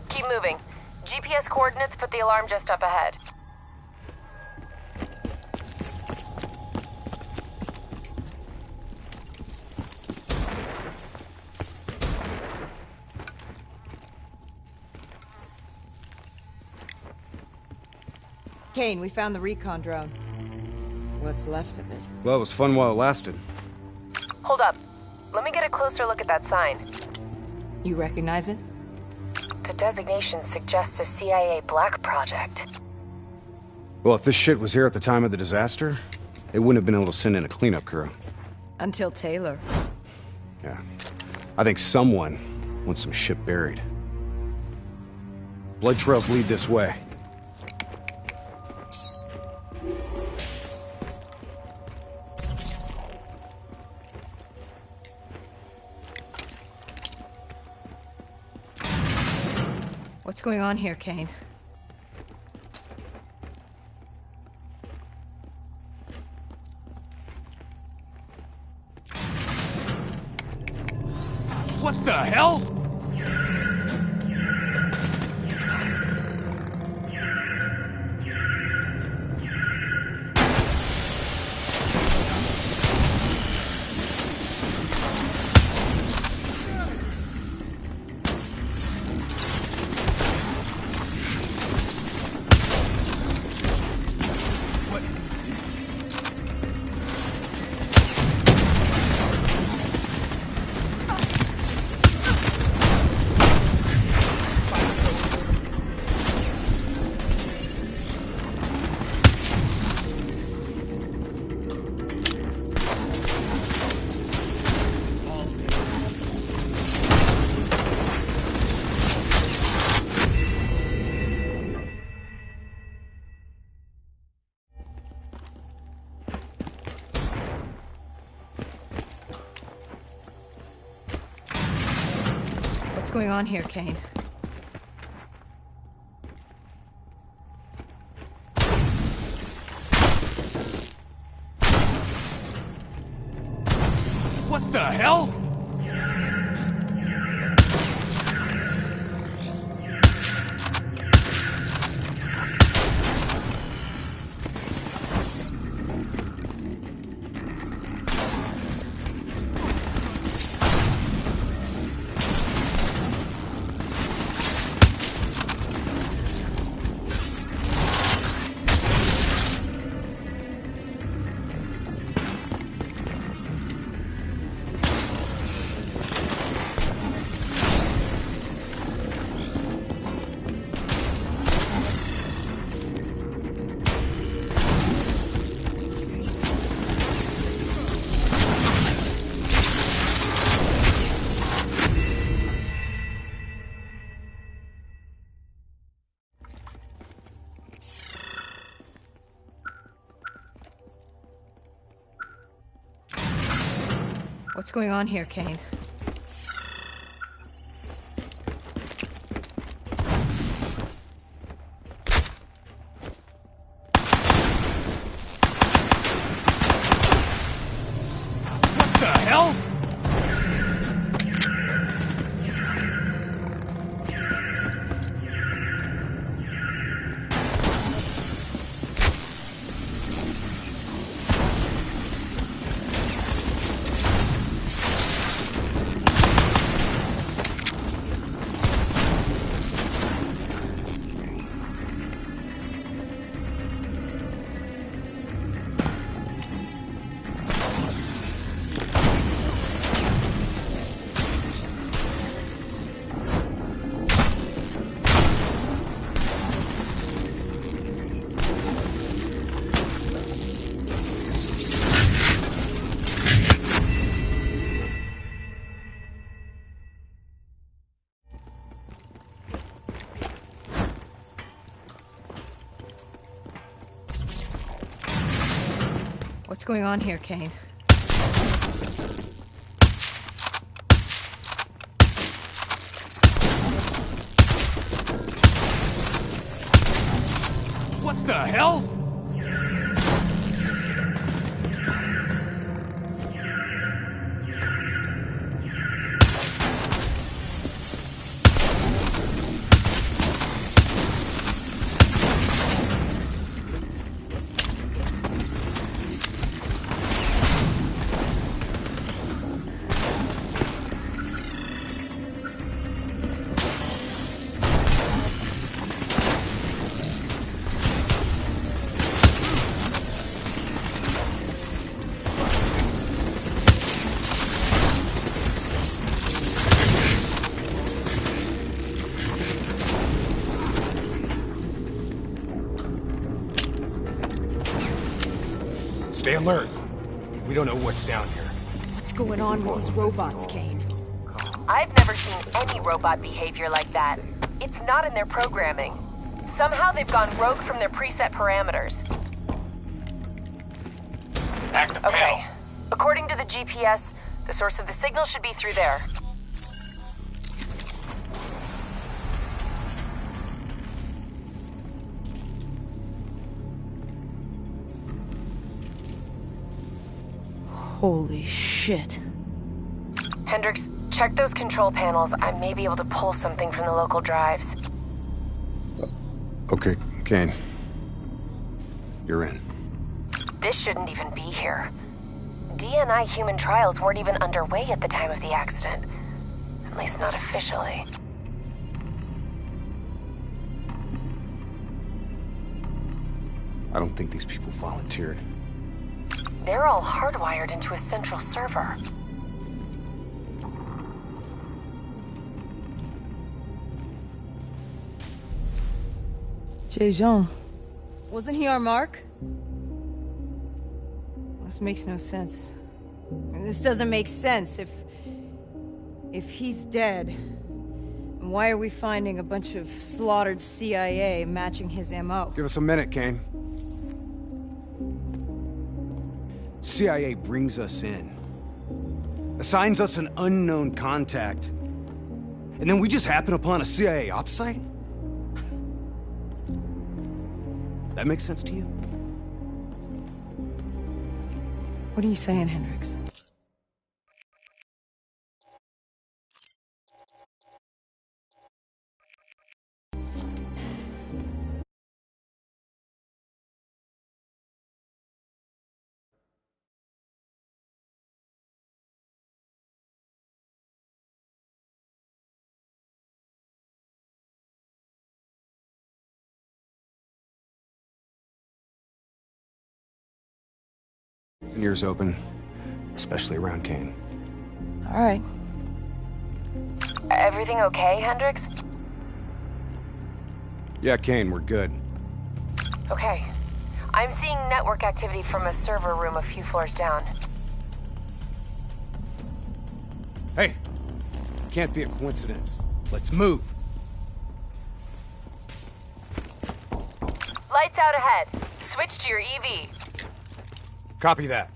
S3: Keep moving. GPS coordinates put the alarm just up ahead.
S2: Kane, we found the recon drone. What's left of it?
S10: Well, it was fun while it lasted.
S3: Hold up. Let me get a closer look at that sign.
S2: You recognize it?
S3: The designation suggests a CIA black project.
S10: Well, if this shit was here at the time of the disaster, they wouldn't have been able to send in a cleanup crew.
S2: Until Taylor.
S10: Yeah. I think someone wants some shit buried. Blood trails lead this way.
S2: What's going on here, Kane?
S10: What the hell?
S2: What's going on here, Kane?
S10: What the hell?
S2: What's going on here, Kane?
S10: What the hell?
S2: What's going on here, Kane?
S10: What the hell? Stay alert. We don't know what's down here.
S2: What's going on with these robots, Kane?
S3: I've never seen any robot behavior like that. It's not in their programming. Somehow they've gone rogue from their preset parameters.
S1: Hack the panel.
S3: Okay. According to the GPS, the source of the signal should be through there.
S2: Holy shit.
S3: Hendricks, check those control panels. I may be able to pull something from the local drives.
S10: Okay, Kane. You're in.
S3: This shouldn't even be here. DNI human trials weren't even underway at the time of the accident. At least not officially.
S10: I don't think these people volunteered.
S3: They're all hardwired into a central server.
S2: Jean. Wasn't he our mark? This makes no sense. This doesn't make sense. If he's dead, why are we finding a bunch of slaughtered CIA matching his MO?
S10: Give us a minute, Kane. CIA brings us in, assigns us an unknown contact, and then we just happen upon a CIA ops site? That makes sense to you?
S2: What are you saying, Hendricks?
S10: An ear's open, especially around Kane.
S2: All right.
S3: Everything okay, Hendricks?
S10: Yeah, Kane, we're good.
S3: Okay. I'm seeing network activity from a server room a few floors down.
S10: Hey! Can't be a coincidence. Let's move!
S3: Lights out ahead. Switch to your EV.
S10: Copy that.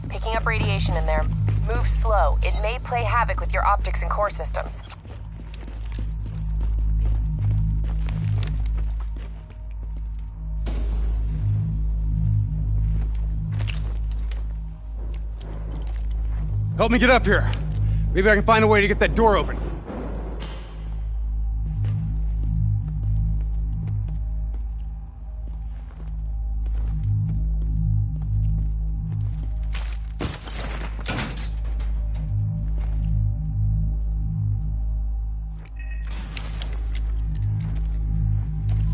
S3: Picking up radiation in there. Move slow. It may play havoc with your optics and core systems.
S10: Help me get up here. Maybe I can find a way to get that door open.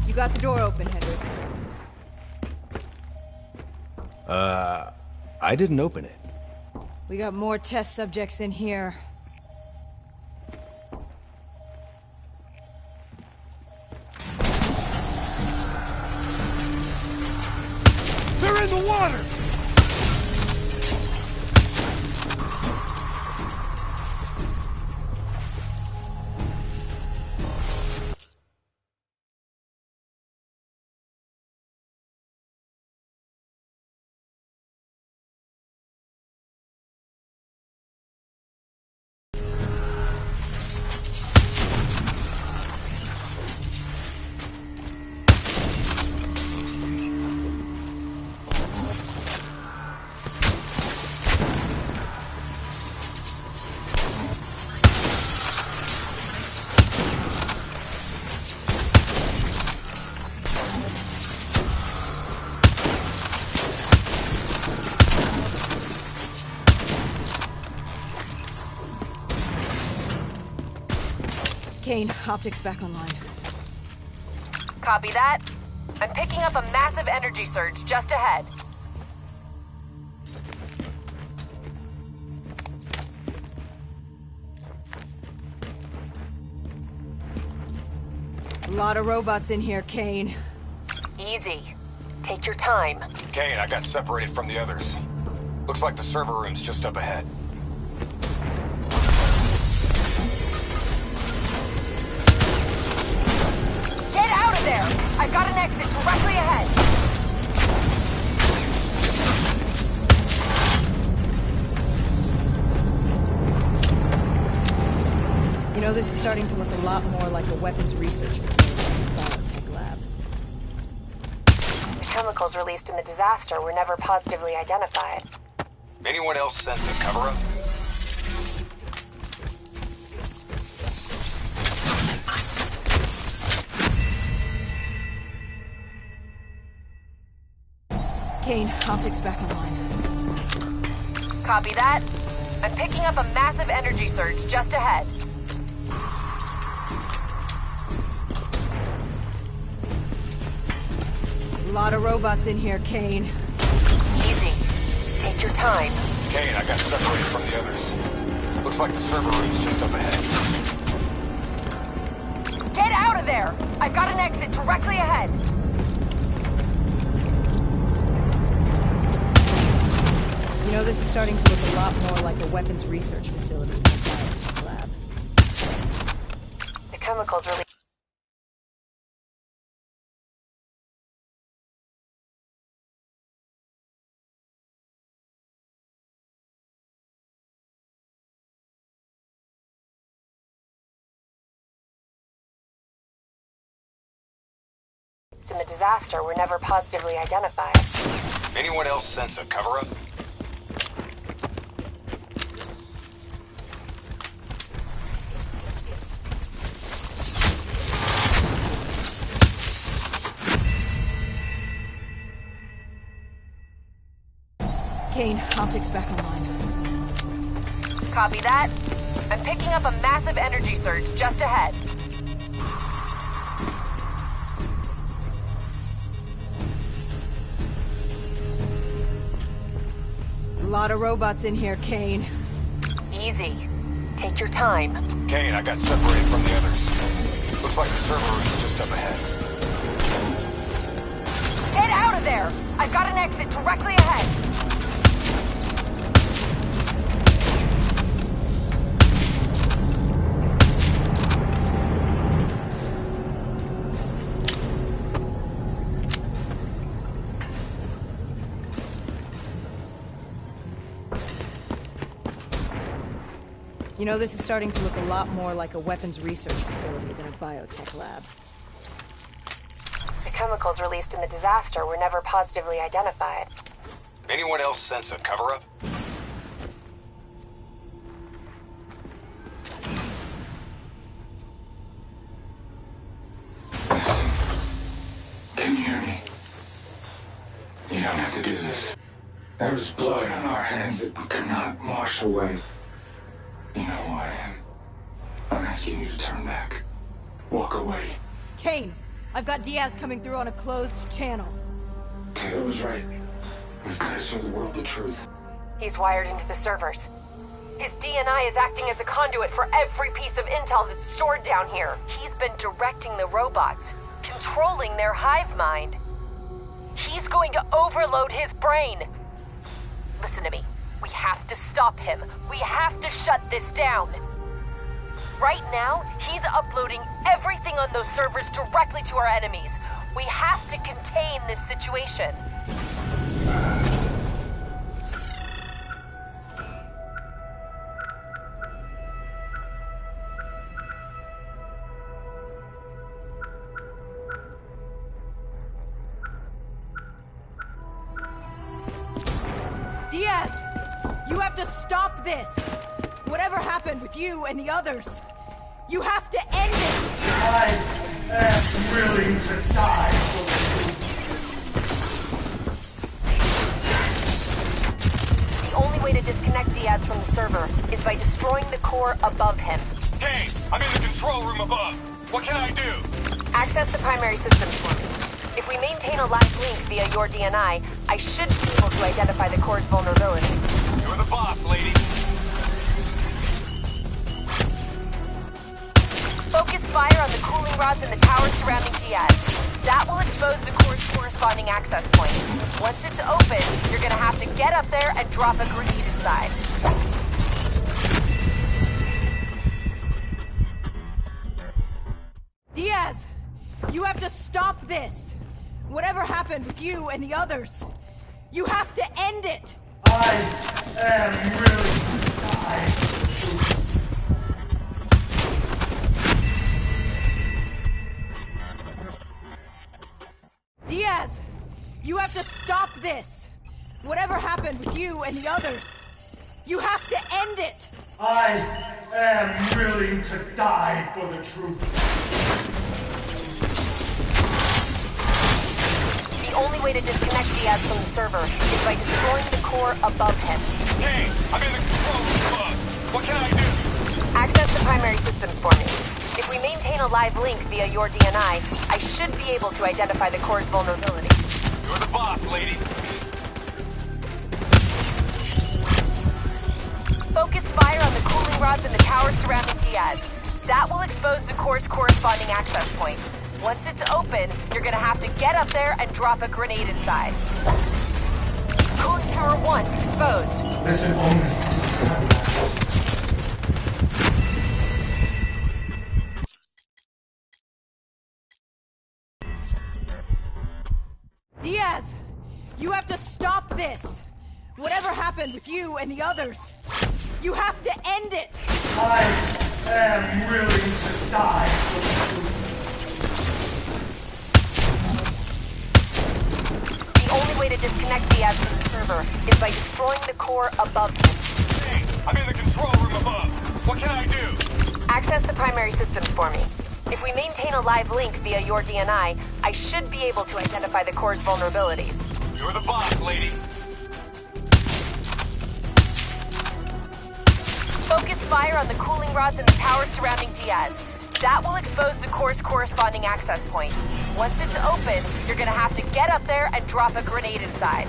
S2: You got the door open, Hendricks.
S10: I didn't open it.
S2: We got more test subjects in here.
S10: They're in the water!
S2: Kane, optics back online.
S3: Copy that. I'm picking up a massive energy surge just ahead.
S2: A lot of robots in here, Kane.
S3: Easy. Take your time.
S1: Kane, I got separated from the others. Looks like the server room's just up ahead.
S3: Get out of there! I've got an exit directly ahead.
S2: You know, this is starting to look a lot more like a weapons research facility than a biotech lab.
S3: The chemicals released in the disaster were never positively identified.
S1: Anyone else sense a cover-up?
S2: Kane, optics back online.
S3: Copy that. I'm picking up a massive energy surge just ahead.
S2: A lot of robots in here, Kane.
S3: Easy. Take your time.
S1: Kane, I got separated from the others. Looks like the server room's just up ahead.
S3: Get out of there! I've got an exit directly ahead.
S2: You know, this is starting to look a lot more like a weapons research facility than a biotech lab.
S3: The chemicals released in the disaster were never positively identified.
S1: Anyone else sense a cover-up?
S2: Kane, optics back online.
S3: Copy that. I'm picking up a massive energy surge just ahead.
S2: A lot of robots in here, Kane.
S3: Easy. Take your time.
S1: Kane, I got separated from the others. Looks like the server room's just up ahead.
S3: Get out of there! I've got an exit directly ahead.
S2: You know, this is starting to look a lot more like a weapons research facility than a biotech lab.
S3: The chemicals released in the disaster were never positively identified.
S1: Anyone else sense a cover-up?
S12: Listen. Can you hear me? You don't have to do this. There was blood on our hands that we could not wash away. You know who I am. I'm asking you to turn back. Walk away.
S2: Kane, I've got Diaz coming through on a closed channel.
S12: Taylor was right. We've got to show the world the truth.
S3: He's wired into the servers. His DNI is acting as a conduit for every piece of intel that's stored down here. He's been directing the robots, controlling their hive mind. He's going to overload his brain. Listen to me. We have to stop him. We have to shut this down. Right now, he's uploading everything on those servers directly to our enemies. We have to contain this situation.
S2: Diaz! You have to stop this! Whatever happened with you and the others, you have to end it!
S13: I am willing to die for
S3: The only way to disconnect Diaz from the server is by destroying the core above him.
S1: Kane, I'm in the control room above. What can I do?
S3: Access the primary systems for me. If we maintain a last link via your DNI, I should be able to identify the core's vulnerabilities.
S1: You're the boss, lady.
S3: Focus fire on the cooling cooling rods in the towers surrounding Diaz. That will expose the core's corresponding access point. Once it's open, you're gonna have to get up there and drop a grenade inside.
S2: Diaz! You have to stop this! Whatever happened with you and the others, you have to end it!
S13: I am willing to die.
S2: Diaz! You have to stop this! Whatever happened with you and the others, you have to end it!
S13: I am willing to die for the truth.
S3: The only way to disconnect Diaz from the server is by destroying the core above him.
S1: Hey, I'm in the control room above. What can I do?
S3: Access the primary systems for me. If we maintain a live link via your DNI, I should be able to identify the core's vulnerability.
S1: You're the boss, lady.
S3: Focus fire on the cooling rods in the towers surrounding Diaz. That will expose the core's corresponding access point. Once it's open, you're gonna have to get up there and drop a grenade inside. Cooling tower 1 exposed.
S13: Listen only to the sound of my voice.
S2: Diaz! You have to stop this! Whatever happened with you and the others, you have to end it!
S13: I am willing to die for the truth.
S3: The only way to disconnect Diaz from the server is by destroying the core above him.
S1: Hey, I'm in the control room above. What can I do?
S3: Access the primary systems for me. If we maintain a live link via your DNI, I should be able to identify the core's vulnerabilities.
S1: You're the boss, lady.
S3: Focus fire on the cooling rods in the towers surrounding Diaz. That will expose the core's corresponding access point. Once it's open, you're gonna have to get up there and drop a grenade inside.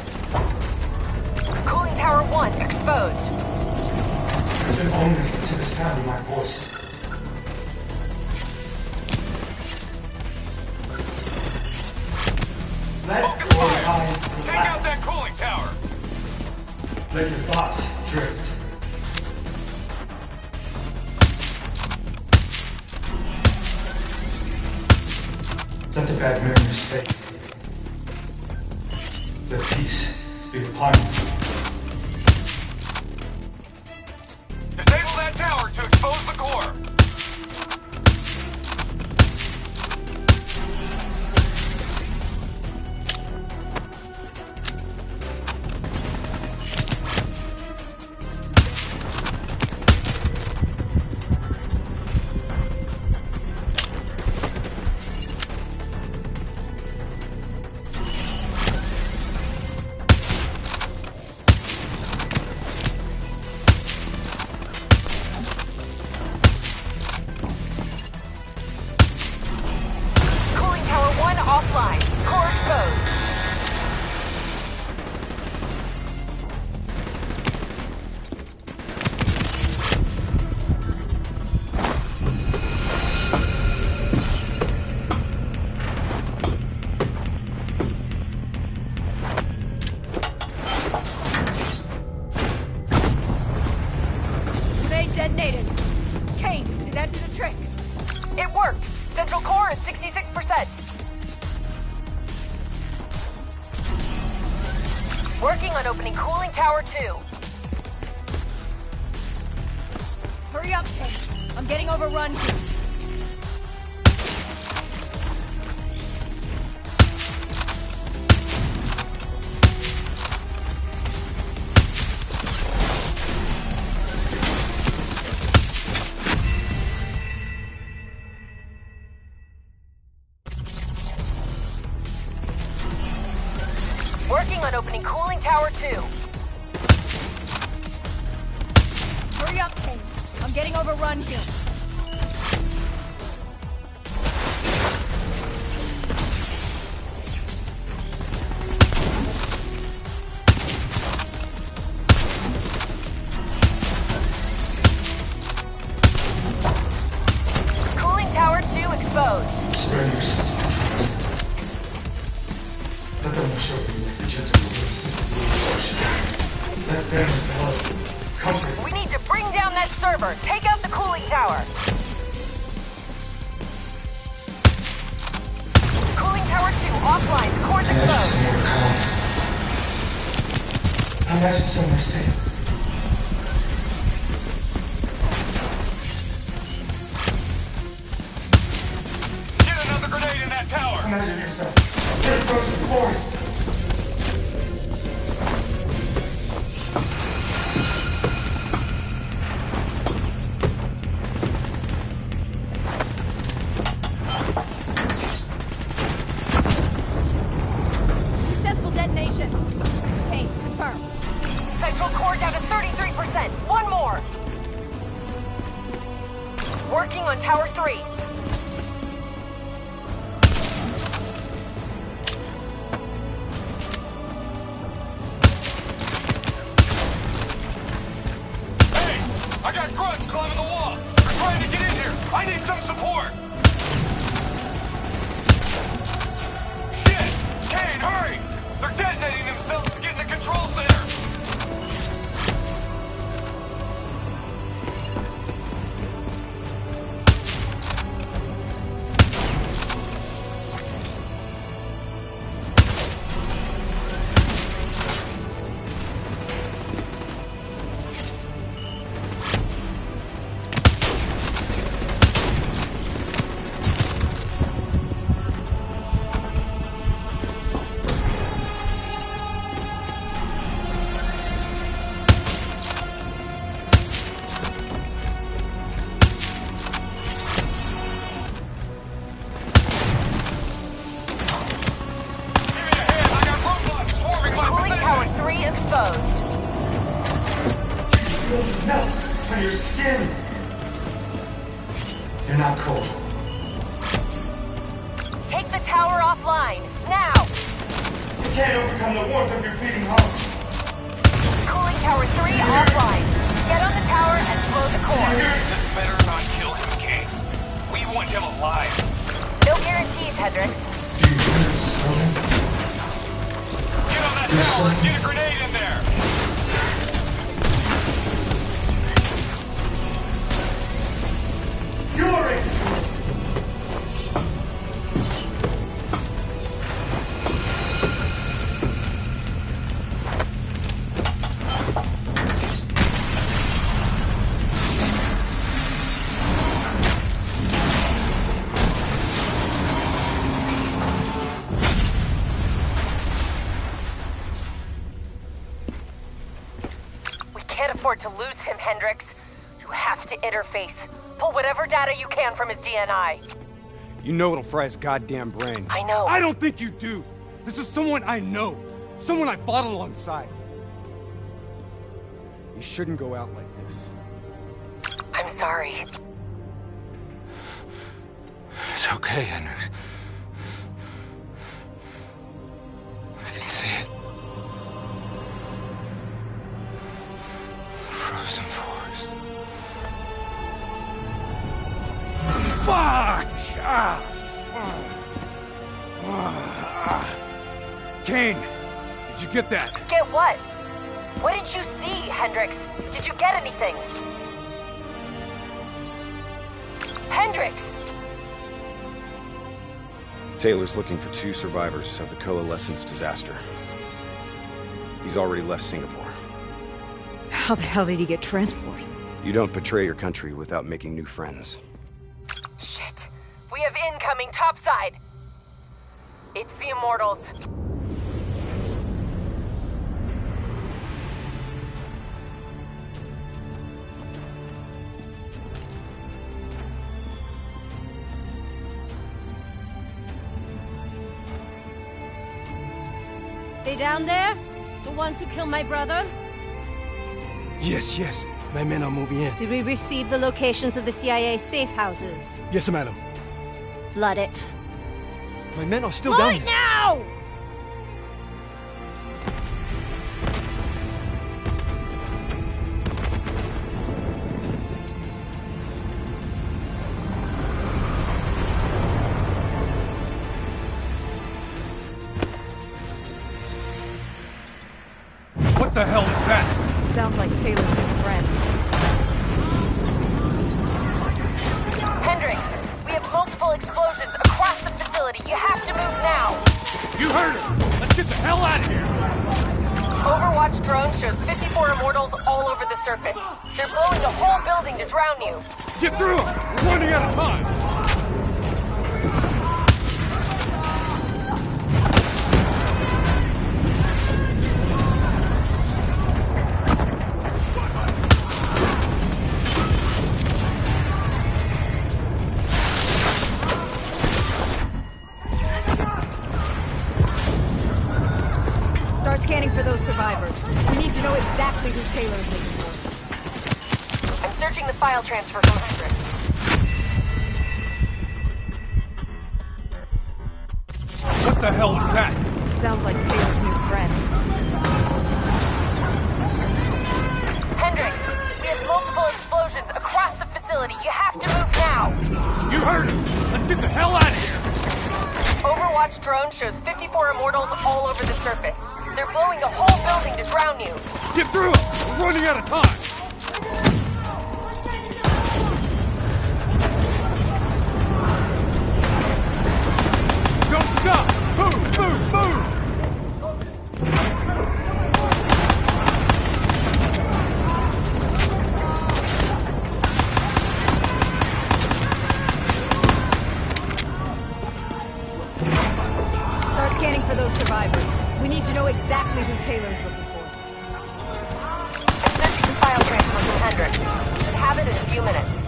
S3: Cooling tower 1 exposed.
S13: Listen only to the sound of my voice. Let
S1: Focus
S13: your
S1: fire.
S13: mind
S1: Take
S13: relax.
S1: out that cooling tower.
S13: Let your thoughts drift. Let the bad memories fade. Let peace be upon you.
S1: Disable that tower to expose the core.
S3: Offline. Core exposed.
S2: Grenade detonated. Kane, did that do the trick?
S3: It worked. Central core is 66%. Working on opening cooling tower 2.
S2: Hurry up, Kane. I'm getting overrun here.
S3: Working on opening cooling tower 2.
S2: Hurry up, Kane. I'm getting overrun here.
S3: Cooling tower 2 exposed.
S6: exposed.
S12: Spread yourself, Trust. Let them show you like the gentleman with a simple devotion. Let them envelop you. Comfort.
S6: We need to bring down that server. Take out the cooling tower. Cooling tower 2 offline. The core's exposed.
S12: Imagine somewhere safe.
S9: Get another grenade in that tower!
S12: Imagine yourself in a frozen forest.
S2: Successful detonation. Kane, confirm.
S6: Central core down to 33%. One more. Working on tower 3.
S9: I got grunts climbing the walls! They're trying to get in here! I need some support! Shit! Kane, hurry! They're detonating themselves to get in the control center!
S6: Cooling tower 3 exposed.
S12: You feel melt on your skin. You're not cold.
S6: Take the tower offline. Now!
S12: You can't overcome the warmth of your beating heart.
S6: Cooling tower 3 offline. Get on the tower and blow the core.
S9: This better not kill him, Kane. We want him alive.
S6: No guarantees, Hendricks.
S12: Do you hear it swelling?
S9: Get on that tower and get a grenade in there!
S12: You're in control.
S6: We can't afford to lose him, Hendricks. You have to interface. Pull whatever data you can from his DNI.
S10: You know it'll fry his goddamn brain.
S6: I know.
S10: I don't think you do. This is someone I know. Someone I fought alongside. You shouldn't go out like this.
S6: I'm sorry.
S7: It's okay, Hendricks. I can see it. Frozen forest.
S10: Fuck! Kane, did you get that?
S6: Get what? What did you see, Hendricks? Did you get anything? Hendricks!
S1: Taylor's looking for 2 survivors of the Coalescence disaster. He's already left Singapore.
S2: How the hell did he get transported?
S1: You don't betray your country without making new friends.
S6: Shit. We have incoming topside. It's the Immortals.
S11: They down there? The ones who killed my brother?
S14: Yes, yes. My men are moving in.
S11: Did we receive the locations of the CIA safe houses?
S14: Yes, madam.
S11: Flood it.
S14: My men are still
S11: Blow
S14: down
S11: it
S14: here.
S11: now!
S13: the hell is that?
S2: Sounds like Taylor's new friends.
S6: Hendricks, we have multiple explosions across the facility. You have to move now.
S13: You heard her. Let's get the hell out of here.
S6: Overwatch drone shows 54 immortals all over the surface. They're blowing the whole building to drown you.
S13: Get through them. We're running out of time.
S2: Start scanning for those survivors. We need to know exactly who Taylor is looking for.
S6: I'm searching the file transfer from Hendricks.
S13: What the hell is that?
S2: Sounds like Taylor's new friends.
S6: Hendricks, we have multiple explosions across the facility. You have to move now.
S13: You heard her. Let's get the hell out of here.
S6: Overwatch drone shows 54 immortals all over the surface. They're blowing the whole building to drown you.
S13: Get through them. We're running out of time. Don't stop. Move, move, move.
S2: Start scanning for those survivors. We need to know exactly who Taylor is looking for.
S6: I'm searching the file transfer from Hendricks. Should have it in a few minutes.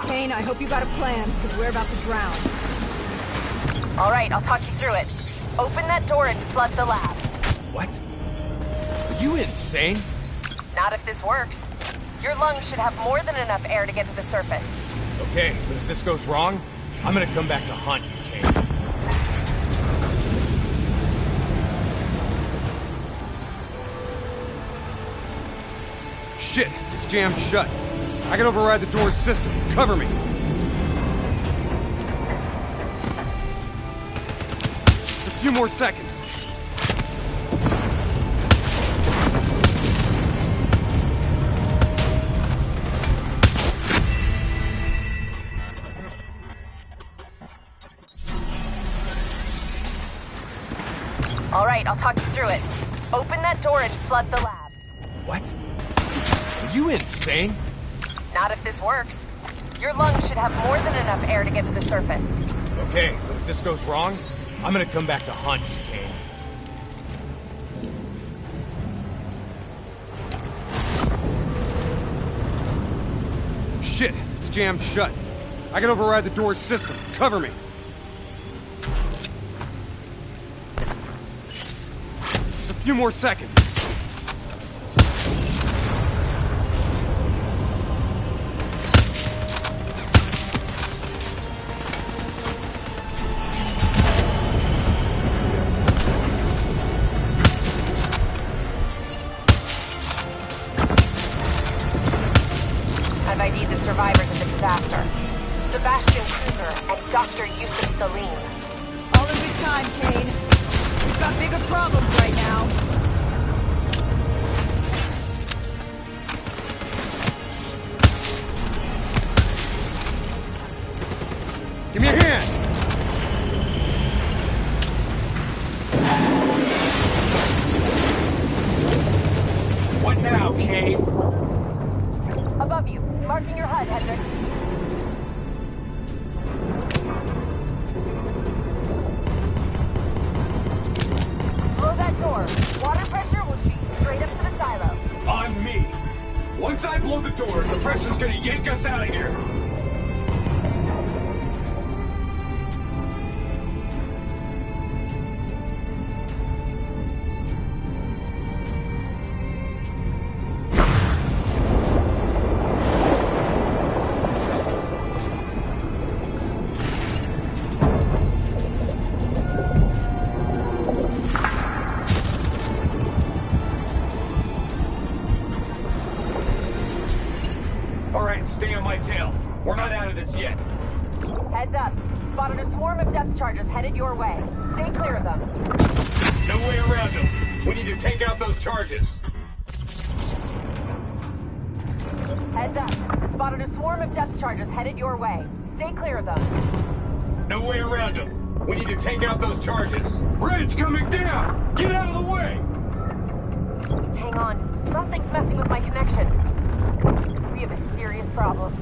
S2: Kane, I hope you got a plan, because we're about to drown.
S6: All right, I'll talk you through it. Open that door and flood the lab.
S13: What? Are you insane?
S6: Not if this works. Your lungs should have more than enough air to get to the surface.
S13: Okay, but if this goes wrong, I'm gonna come back to haunt you, Kane.
S10: Shit, it's jammed shut. I can override the door's system. Cover me. Just a few more seconds.
S6: All right, I'll talk you through it. Open that door and flood the lab.
S13: What? Are you insane?
S6: Not if this works. Your lungs should have more than enough air to get to the surface.
S13: Okay, but if this goes wrong, I'm gonna come back to haunt you, Kane.
S10: Shit, it's jammed shut. I can override the door's system. Cover me. Just a few more seconds.
S6: I've ID'd the survivors of the disaster. Sebastian Kruger and Dr. Yusuf Salim.
S2: All in good time, Kane. We've got bigger problems right now.
S10: Give me a hand!
S13: What now, Kane?
S6: Above you, marking your HUD, Hendrik. Blow that door. Water pressure will shoot you straight up to the silo.
S9: On me. Once I blow the door, the pressure's gonna yank us out of here. right, stay on my tail. We're not out of this yet.
S6: Heads up. Spotted a swarm of depth charges headed your way. Stay clear of them.
S9: No way around them. We need to take out those charges.
S6: Heads up. Spotted a swarm of depth charges headed your way. Stay clear of them.
S9: No way around them. We need to take out those charges. Bridge coming down! Get out of the way!
S6: Hang on. Something's messing with my connection. We have a serious problem.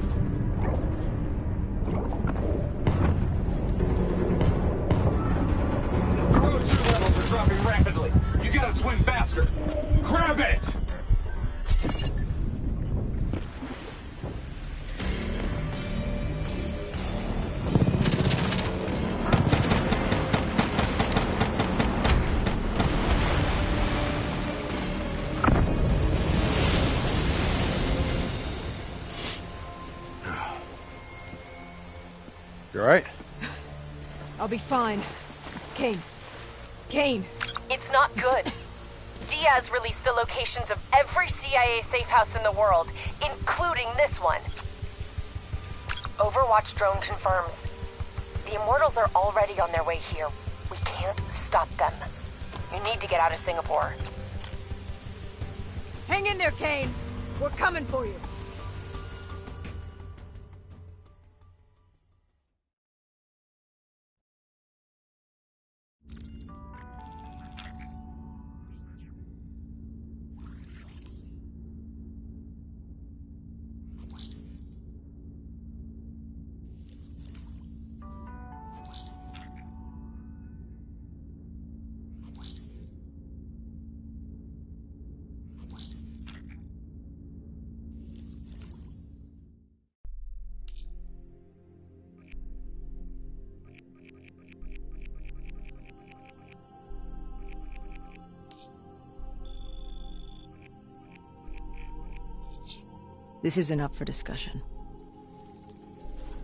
S9: Crew 2 levels are dropping rapidly. You gotta swim faster. Grab it!
S10: You alright?
S2: I'll be fine. Kane. Kane!
S6: It's not good. Diaz released the locations of every CIA safe house in the world, including this one. Overwatch drone confirms. The Immortals are already on their way here. We can't stop them. You need to get out of Singapore.
S2: Hang in there, Kane! We're coming for you! This isn't up for discussion.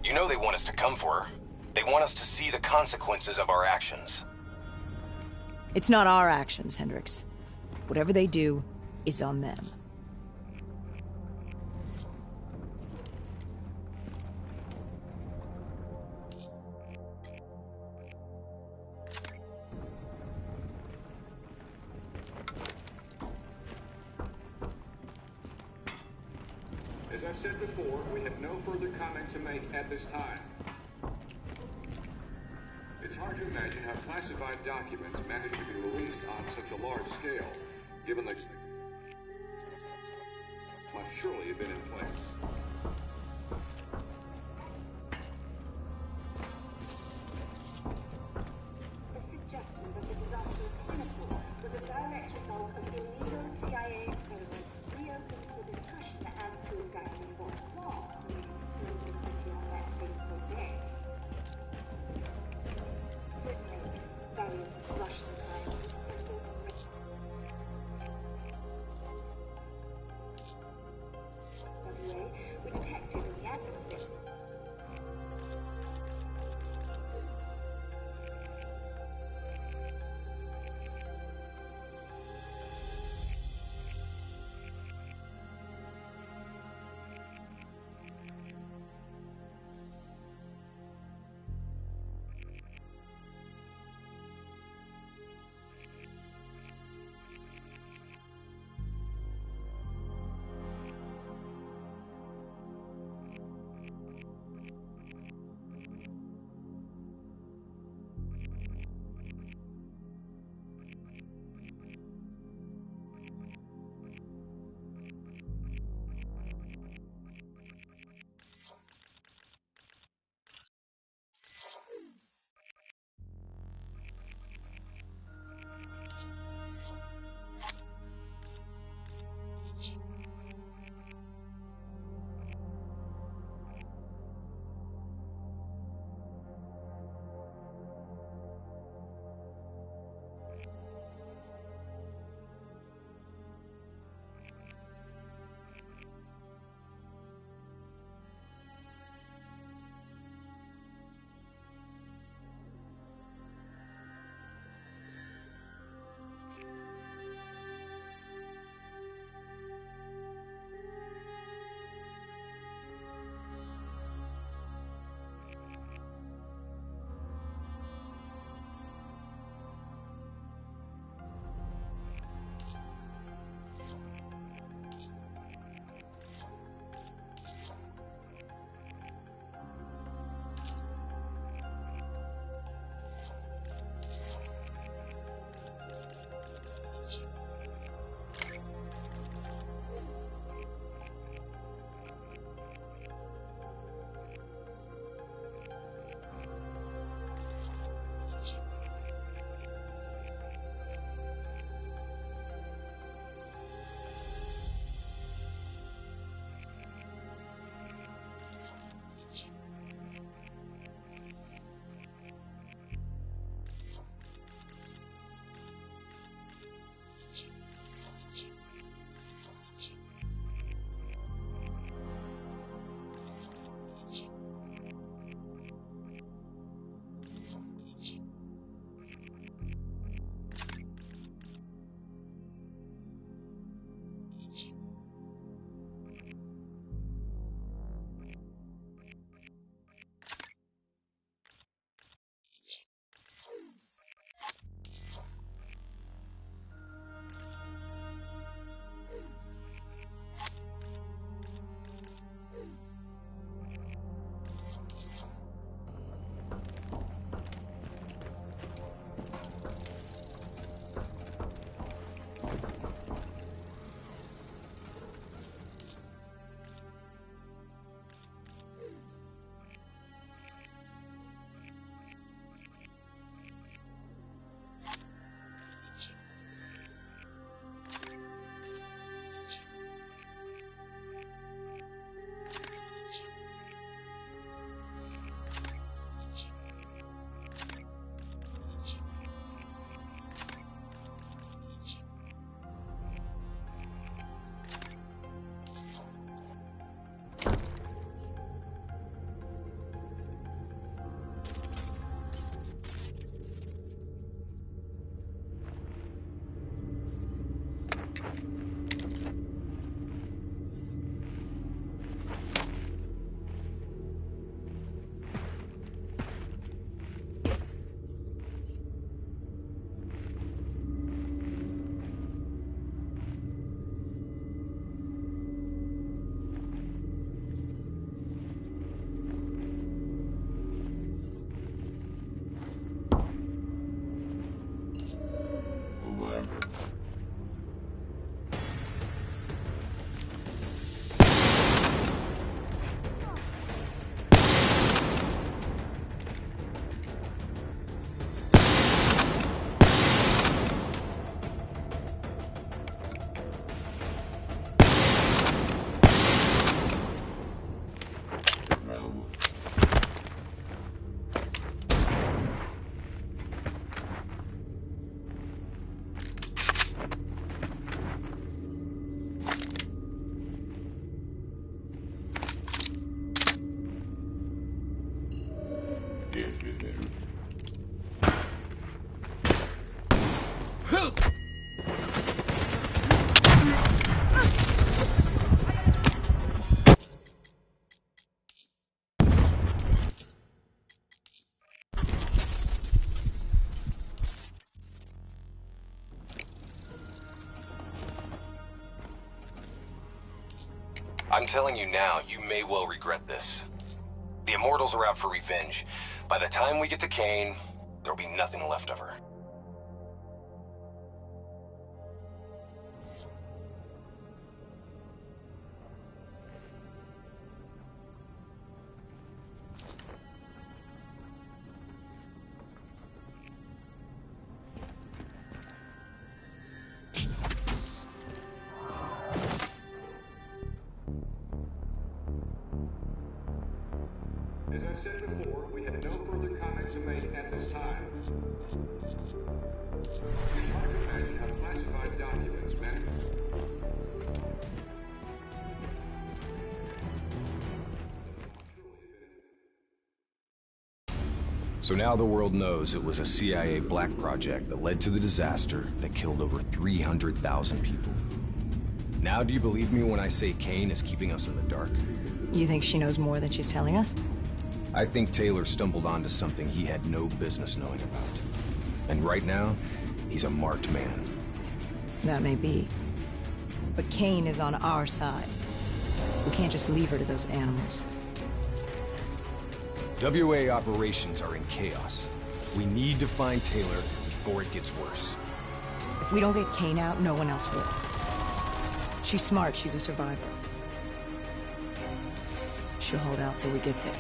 S1: You know they want us to come for her. They want us to see the consequences of our actions.
S2: It's not our actions, Hendricks. Whatever they do is on them.
S15: As I said before, we have no further comment to make at this time. It's hard to imagine how classified documents managed to be released on such a large scale, given the... must surely have been in place.
S11: The suggestion that the disaster in Singapore was a direct result of illegal CIA experiments reopened for discussion as to exactly what was leading on that fateful day. Certainly, various Russian scientists have been WA
S1: I'm telling you now, you may well regret this. The Immortals are out for revenge. By the time we get to Kane, there'll be nothing left of her.
S15: As I said before, we have no further comments to make at this time. Your target men have classified documents meant.
S1: So now the world knows it was a CIA black project that led to the disaster that killed over 300,000 people. Now do you believe me when I say Kane is keeping us in the dark?
S2: You think she knows more than she's telling us?
S1: I think Taylor stumbled onto something he had no business knowing about. And right now, he's a marked man.
S2: That may be. But Kane is on our side. We can't just leave her to those animals.
S1: WA operations are in chaos. We need to find Taylor before it gets worse.
S2: If we don't get Kane out, no one else will. She's smart, she's a survivor. She'll hold out till we get there.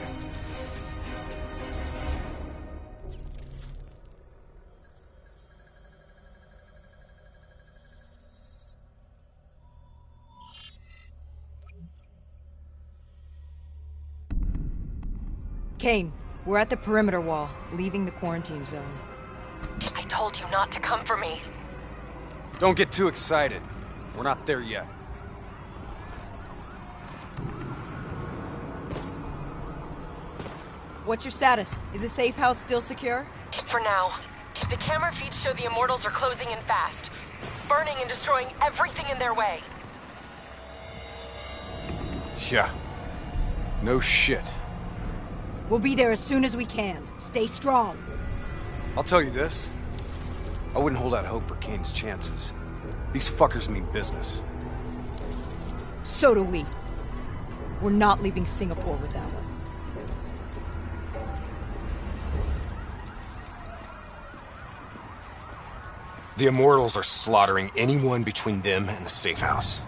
S2: Kane, we're at the perimeter wall, leaving the quarantine zone.
S6: I told you not to come for me.
S10: Don't get too excited. We're not there yet.
S2: What's your status? Is the safe house still secure?
S6: For now. The camera feeds show the Immortals are closing in fast, burning and destroying everything in their way.
S10: Yeah. No shit.
S2: We'll be there as soon as we can. Stay strong.
S10: I'll tell you this. I wouldn't hold out hope for Kane's chances. These fuckers mean business.
S2: So do we. We're not leaving Singapore without her.
S1: The Immortals are slaughtering anyone between them and the safe house.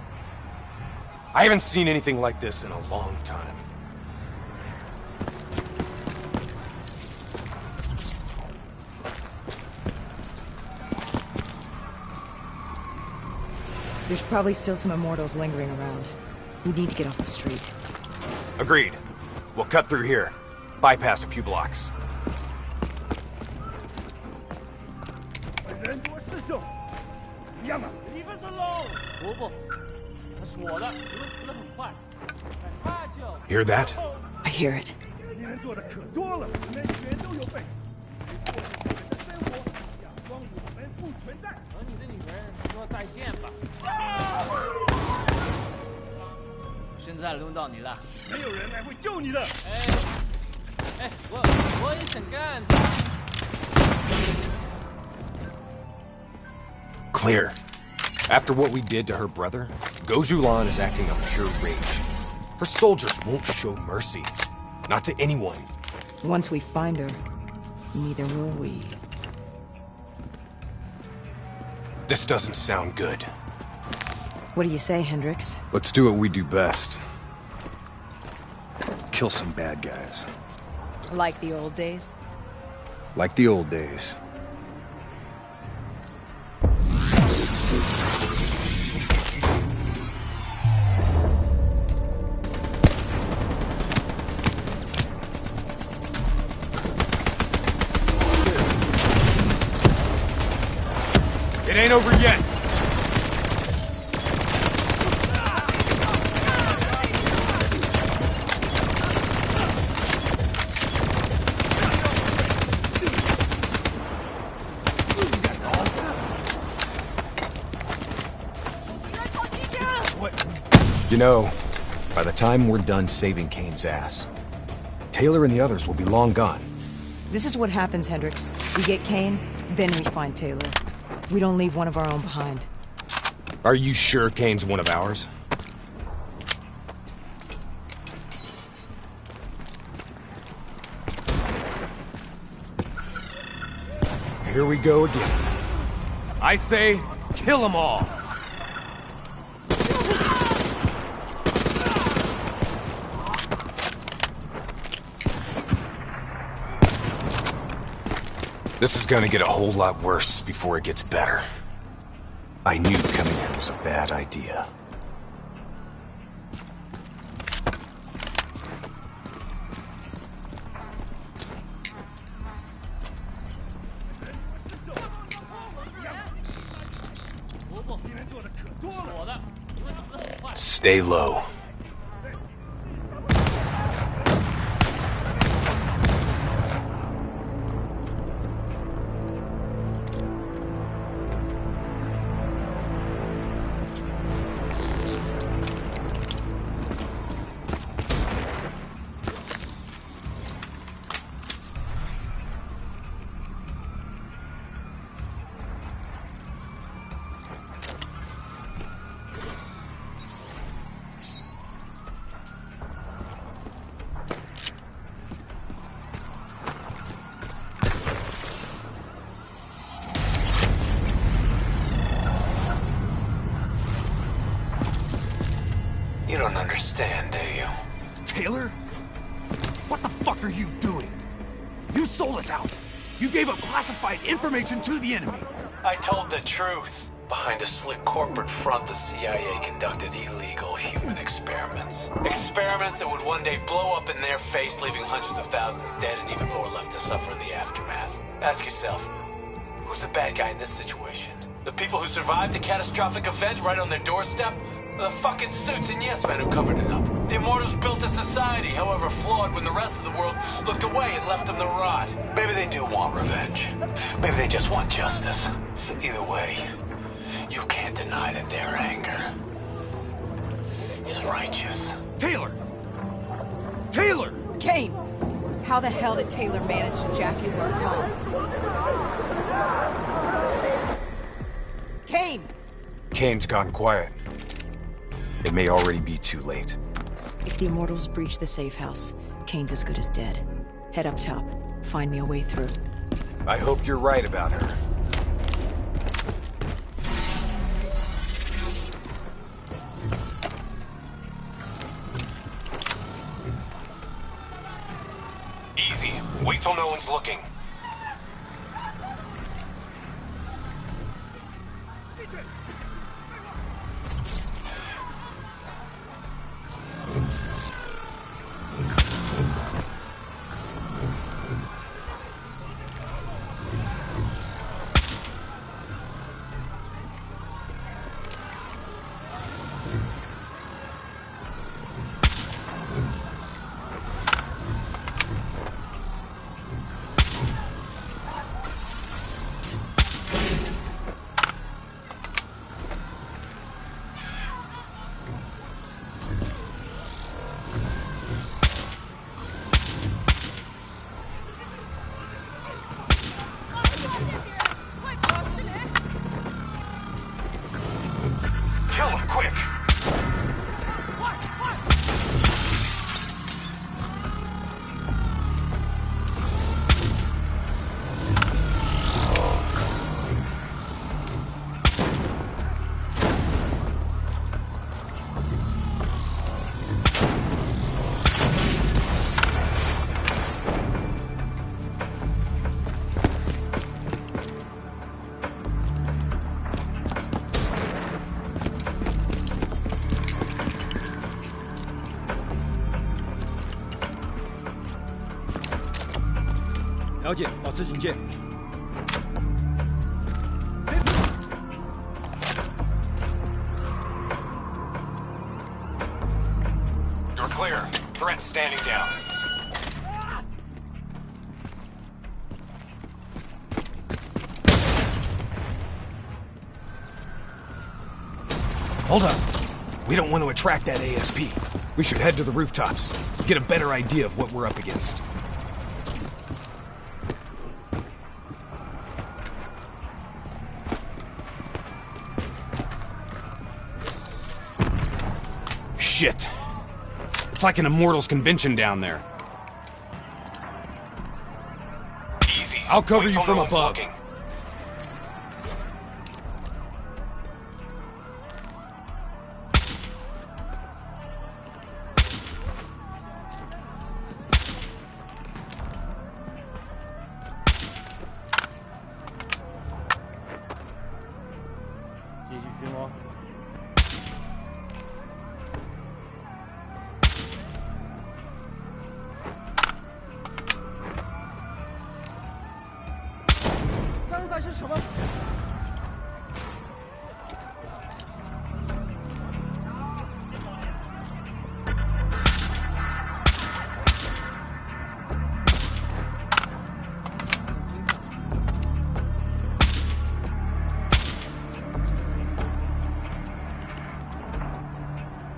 S1: I haven't seen anything like this in a long time.
S2: There's probably still some Immortals lingering around. We need to get off the street.
S1: Agreed. We'll cut through here. Bypass a few blocks.
S13: 人多势众，一样啊！你们是龙。不，他是我的，你们死得很快。他就。
S1: Hear that?
S2: I hear it.
S13: 你们做的可多了，你们全都有份。过着你们的生活，假装我们不存在。和你的女人说再见吧。
S16: 现在轮到你了。
S13: 没有人来会救你的。
S16: 我也想干他。
S1: Clear. After what we did to her brother, Gojulan is acting on pure rage. Her soldiers won't show mercy. Not to anyone.
S2: Once we find her, neither will we.
S1: This doesn't sound good.
S2: What do you say, Hendricks?
S10: Let's do what we do best. Kill some bad guys.
S2: Like the old days?
S10: Like the old days.
S1: It ain't over yet. You know, by the time we're done saving Kane's ass, Taylor and the others will be long gone.
S2: This is what happens, Hendricks. We get Kane, then we find Taylor. We don't leave one of our own behind.
S1: Are you sure Kane's one of ours? Here we go again. I say, kill them all! This is gonna get a whole lot worse before it gets better. I knew coming in was a bad idea. Stay low.
S17: You don't understand, do you?
S13: Taylor? What the fuck are you doing? You sold us out. You gave up classified information to the enemy.
S17: I told the truth. Behind a slick corporate front, the CIA conducted illegal human experiments. Experiments that would one day blow up in their face, leaving hundreds of thousands dead and even more left to suffer in the aftermath. Ask yourself, who's the bad guy in this situation? The people who survived a catastrophic event right on their doorstep? The fucking suits and yes men who covered it up. The Immortals built a society, however flawed, when the rest of the world looked away and left them to rot. Maybe they do want revenge. Maybe they just want justice. Either way, you can't deny that their anger is righteous.
S13: Taylor! Taylor!
S2: Kane! How the hell did Taylor manage to jack into our comms? Kane!
S1: Kane's gone quiet. It may already be too late.
S2: If the Immortals breach the safe house, Kane's as good as dead. Head up top. Find me a way through.
S1: I hope you're right about her. Easy. Wait till no one's looking. Kill him, quick! You're clear. Threat's standing down.
S13: Hold up.
S1: We don't want to attract that ASP. We should head to the rooftops, get a better idea of what we're up against. Shit. It's like an Immortals convention down there.
S9: Easy.
S1: I'll cover
S9: Wait
S1: you
S9: till
S1: from
S9: no one's
S1: above.
S9: looking.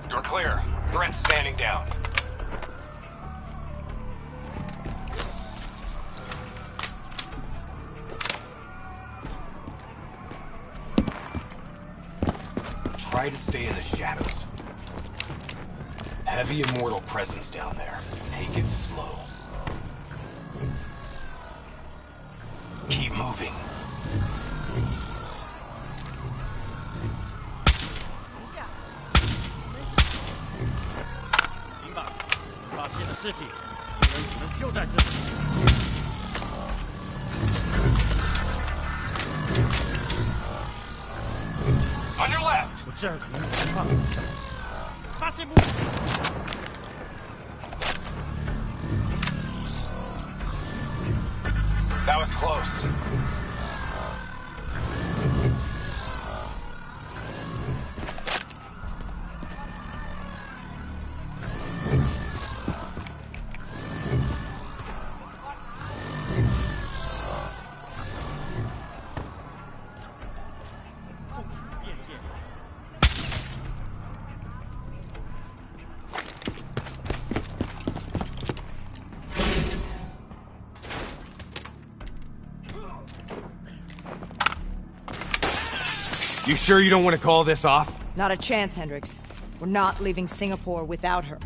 S9: You're clear. Threat's standing down.
S1: Try to stay in the shadows. Heavy Immortal presence down there. Take it slow. Keep moving.
S13: 明白，发现了尸体，敌人可能就在这里。
S9: On your left.
S13: 我这儿可能有情况，发现目标。
S9: That was close.
S1: You sure you don't want to call this off?
S2: Not a chance, Hendricks. We're not leaving Singapore without her.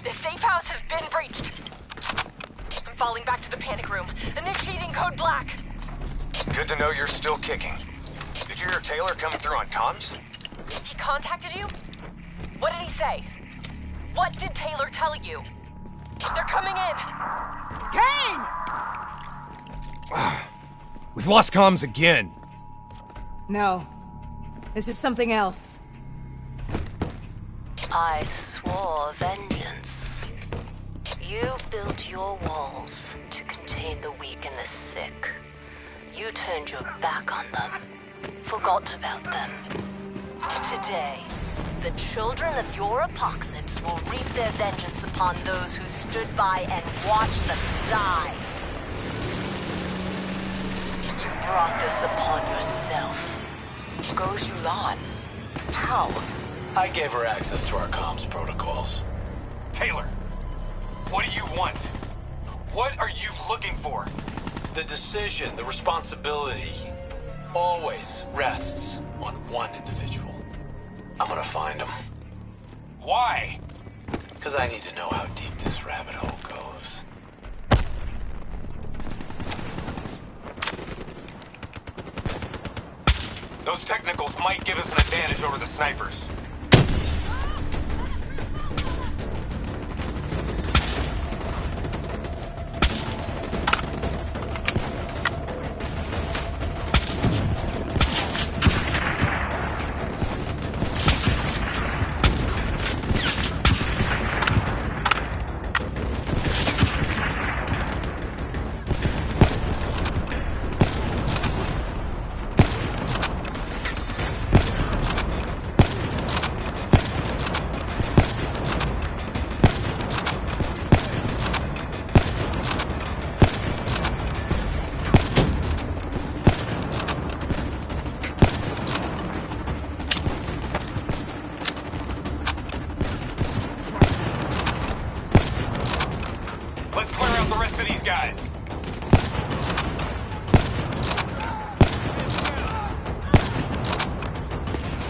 S6: The safe house has been breached. I'm falling back to the panic room. Initiating code black.
S9: Good to know you're still kicking. Did you hear Taylor coming through on comms?
S6: He contacted you? What did he say? What did Taylor tell you? They're coming in!
S2: Kane!
S1: We've lost comms again.
S2: No. This is something else.
S18: I swore vengeance. You built your walls to contain the weak and the sick. You turned your back on them, forgot about them. Today, the children of your apocalypse will reap their vengeance upon those who stood by and watched them die. You brought this upon yourself. Go Yulan. How?
S17: I gave her access to our comms protocols.
S9: Taylor, what do you want? What are you looking for?
S17: The decision, the responsibility, always rests on one individual. I'm gonna find him.
S9: Why?
S17: Because I need to know how deep this rabbit hole goes.
S9: Those technicals might give us an advantage over the snipers.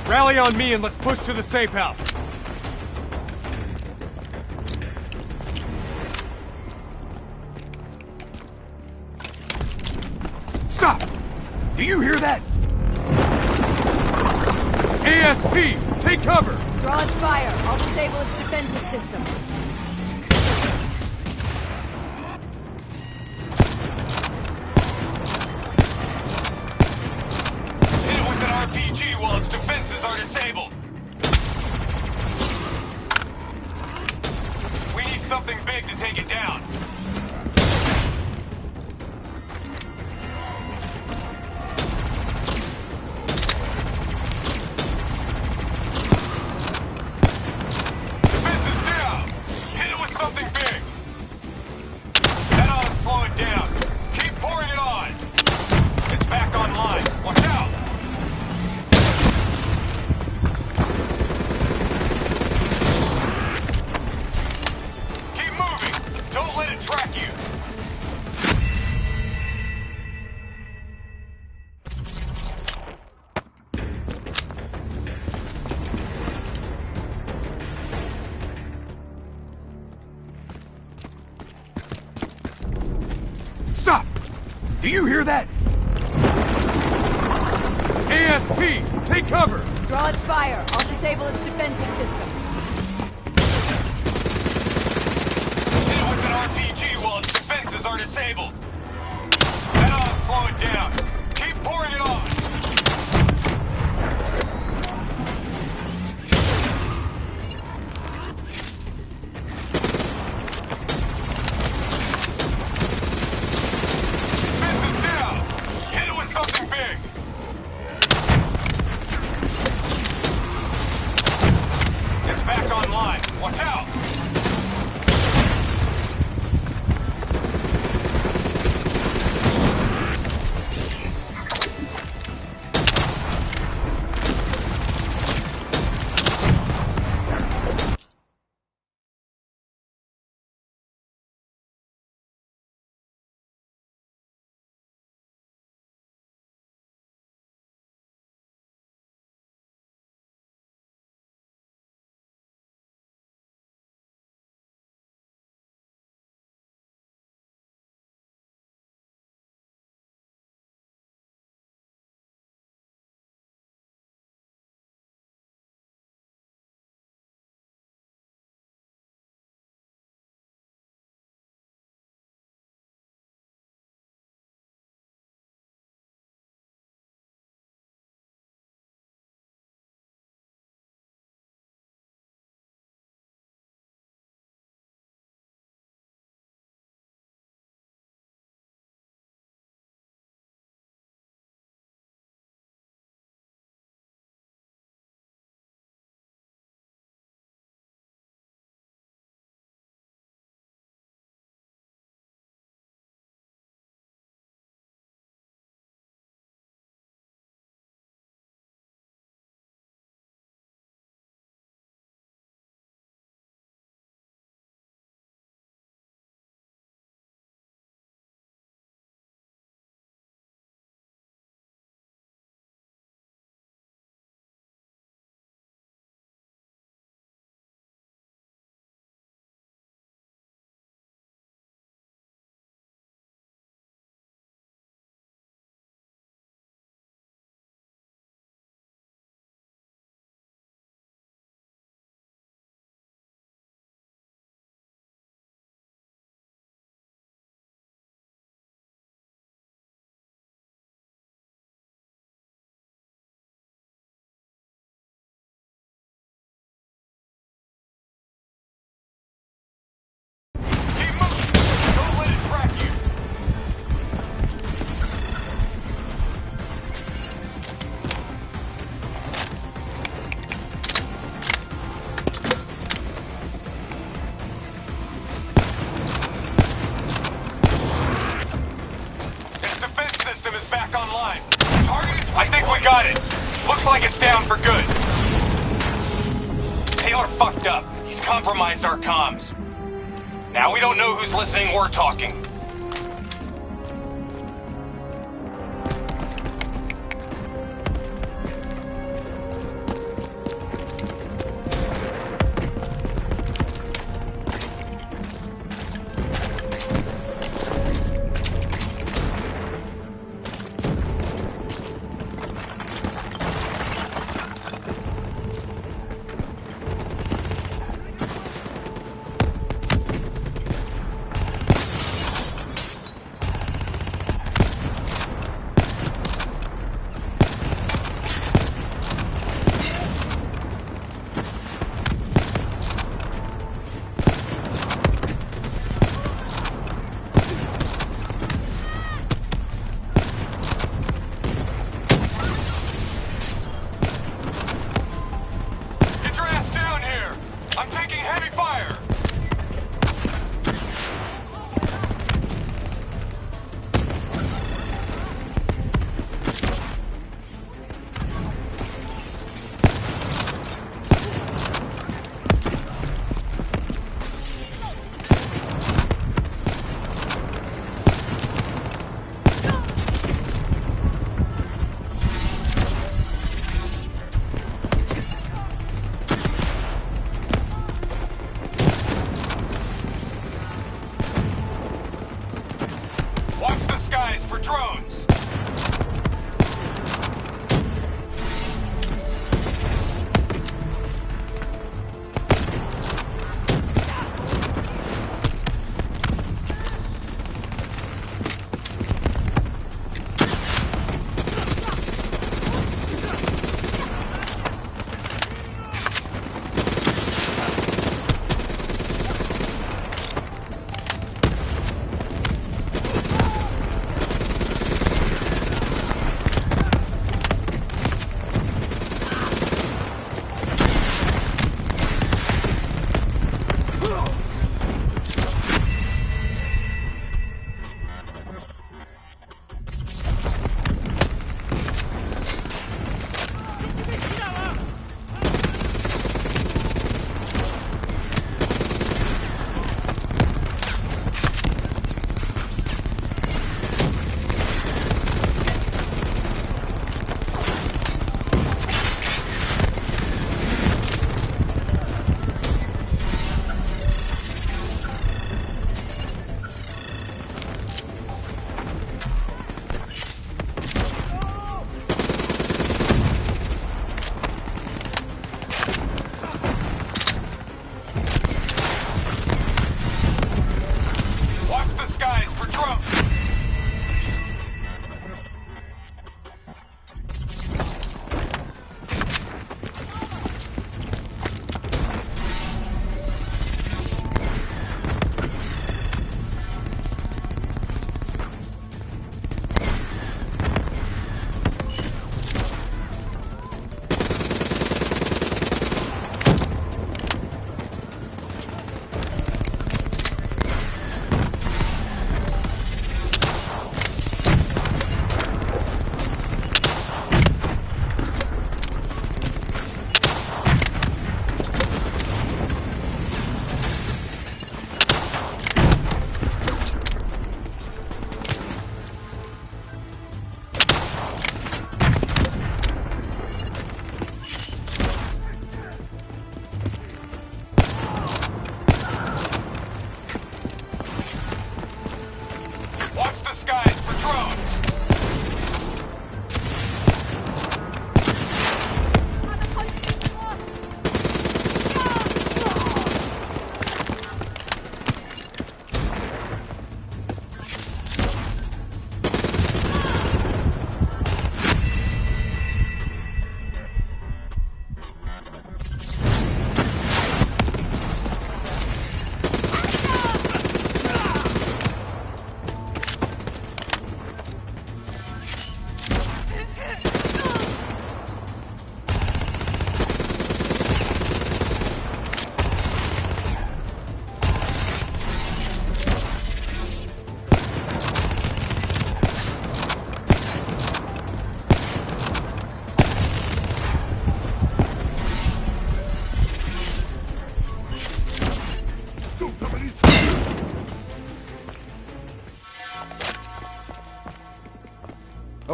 S10: Rally on me and let's push to the safe house. Stop! Do you hear that? ASP, take cover!
S2: Draw its fire. I'll disable its defensive system.
S9: Hit it with an RPG while its defenses are disabled. We need something big to take it down. Something big. That ought to slow it down. Keep pouring it on. It's back online. Watch out. Keep moving. Don't let it track you.
S10: Stop! Do you hear that? ASP, take cover!
S2: Draw its fire. I'll disable its defensive system.
S9: Hit it with an RPG while its defenses are disabled. That ought to slow it down. Keep pouring it on. Something big! It's back online. Watch out! I think we got it. Looks like it's down for good. Taylor fucked up. He's compromised our comms. Now we don't know who's listening or talking.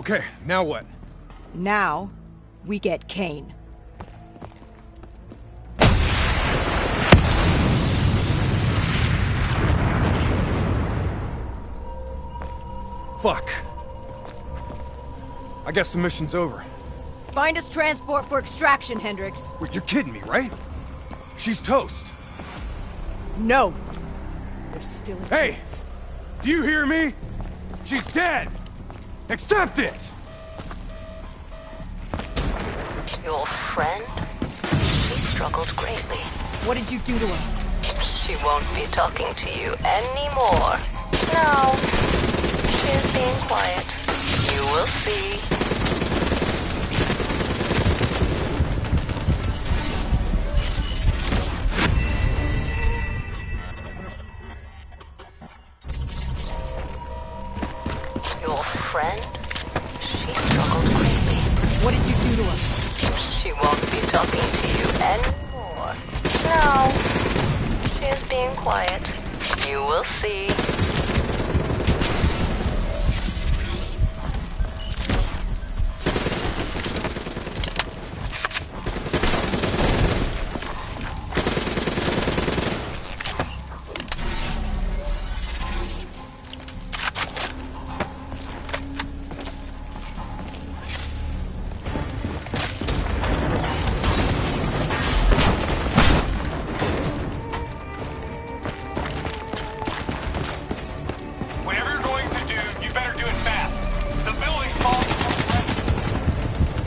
S10: Okay, now what?
S2: Now, we get Kane.
S10: Fuck. I guess the mission's over.
S2: Find us transport for extraction, Hendricks.
S10: Wait, you're kidding me, right? She's toast.
S2: No. There's still a
S10: Hey!
S2: chance.
S10: Do you hear me? She's dead! Accept it!
S18: Your friend? She struggled greatly.
S2: What did you do to her?
S18: She won't be talking to you anymore. No. She is being quiet. You will see. Your friend? She struggled greatly.
S2: What did you do to her?
S18: She won't be talking to you anymore. No. She is being quiet. You will see.
S9: Whatever you're going to do, you better do it fast. The building's falling from the rest.